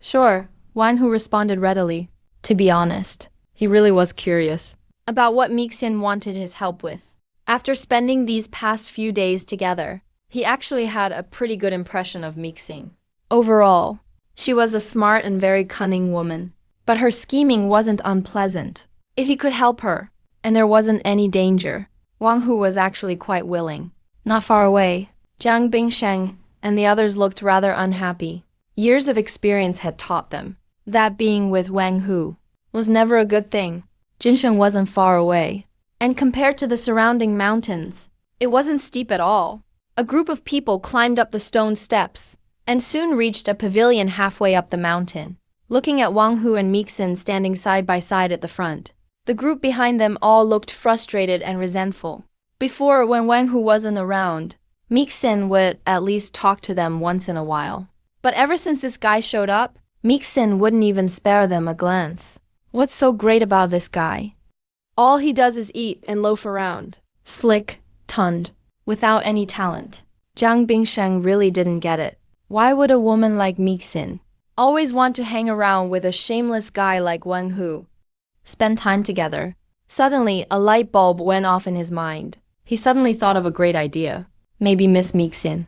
Sure, Wang Hu responded readily. To be honest, he really was curious about what Mixin wanted his help with. After spending these past few days together, he actually had a pretty good impression of Mixin. Overall, she was a smart and very cunning woman, but her scheming wasn't unpleasant. If he could help her, and there wasn't any danger, Wang Hu was actually quite willing. Not far away, Zhang Bingsheng and the others looked rather unhappy. Years of experience had taught them that being with Wang Hu was never a good thing. Jinshan wasn't far away, and compared to the surrounding mountains, it wasn't steep at all. A group of people climbed up the stone steps and soon reached a pavilion halfway up the mountain. Looking at Wang Hu and Mixin standing side by side at the front, the group behind them all looked frustrated and resentful. Before, when Wang Hu wasn't around, Mixin would at least talk to them once in a while. But ever since this guy showed up, Mixin wouldn't even spare them a glance. What's so great about this guy? All he does is eat and loaf around. Slick, tunned, without any talent. Zhang Bingsheng really didn't get it. Why would a woman like Mixin always want to hang around with a shameless guy like Wang Hu? Spend time together. Suddenly, a light bulb went off in his mind. He suddenly thought of a great idea. Maybe Miss Mixin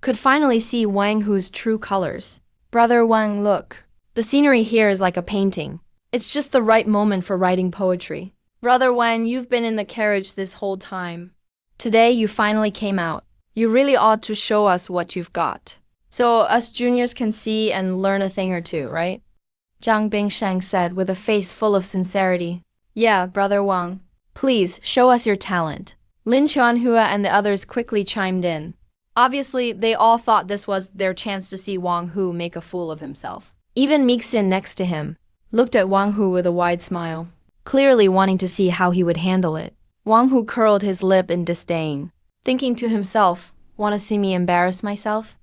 could finally see Wang Hu's true colors. Brother Wang, look. The scenery here is like a painting. It's just the right moment for writing poetry. Brother Wang, you've been in the carriage this whole time. Today you finally came out. You really ought to show us what you've got, so us juniors can see and learn a thing or two, right? Zhang Bingsheng said with a face full of sincerity. Yeah, Brother Wang. Please, show us your talent. Lin Chuanhua and the others quickly chimed in. Obviously, they all thought this was their chance to see Wang Hu make a fool of himself. Even Mixin next to him looked at Wang Hu with a wide smile, clearly wanting to see how he would handle it. Wang Hu curled his lip in disdain, thinking to himself, want to see me embarrass myself?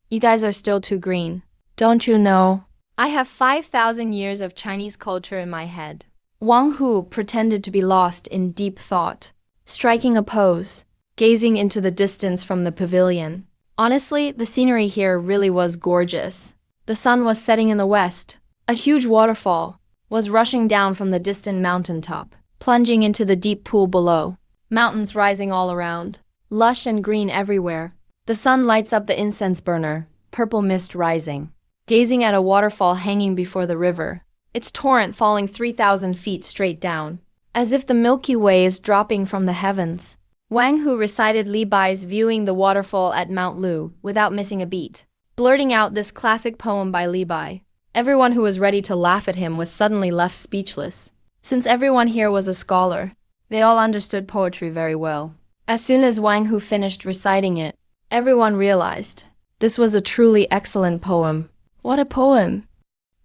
You guys are still too green. Don't you know? I have 5,000 years of Chinese culture in my head. Wang Hu pretended to be lost in deep thought, striking a pose, gazing into the distance from the pavilion. Honestly, the scenery here really was gorgeous. The sun was setting in the west. A huge waterfall was rushing down from the distant mountaintop, plunging into the deep pool below. Mountains rising all around, lush and green everywhere. The sun lights up the incense burner, purple mist rising. Gazing at a waterfall hanging before the river, its torrent falling 3,000 feet straight down, as if the Milky Way is dropping from the heavens. Wang Hu recited Li Bai's Viewing the Waterfall at Mount Lu without missing a beat, blurting out this classic poem by Li Bai. Everyone who was ready to laugh at him was suddenly left speechless. Since everyone here was a scholar, they all understood poetry very well. As soon as Wang Hu finished reciting it, everyone realized this was a truly excellent poem. What a poem!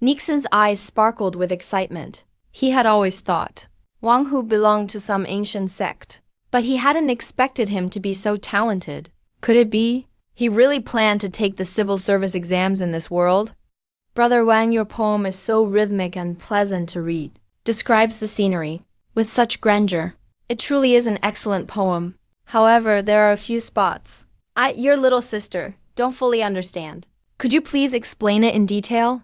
Nixon's eyes sparkled with excitement. He had always thought Wang Hu belonged to some ancient sect, but he hadn't expected him to be so talented. Could it be He really planned to take the civil service exams in this world? Brother Wang, your poem is so rhythmic and pleasant to read. Describes the scenery with such grandeur. It truly is an excellent poem. However, there are a few spots your little sister, don't fully understand. Could you please explain it in detail?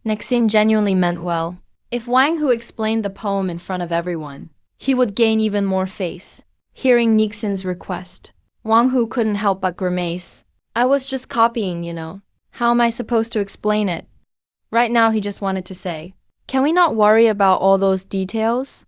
Nexim genuinely meant well. If Wang Hu explained the poem in front of everyone, he would gain even more face. Hearing Nixon's request, Wang Hu couldn't help but grimace. I was just copying, you know. How am I supposed to explain it? Right now he just wanted to say, can we not worry about all those details?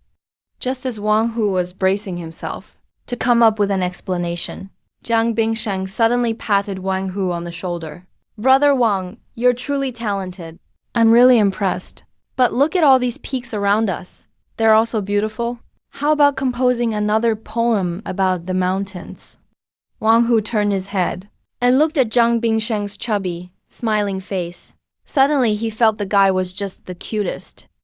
Just as Wang Hu was bracing himself to come up with an explanation, Jiang Bingsheng suddenly patted Wang Hu on the shoulder. Brother Wang, you're truly talented. I'm really impressed. But look at all these peaks around us. They're also beautiful. How about composing another poem about the mountains? Wang Hu turned his head and looked at Jiang Bingsheng's chubby, smiling face. Suddenly he felt the guy was just the cutest.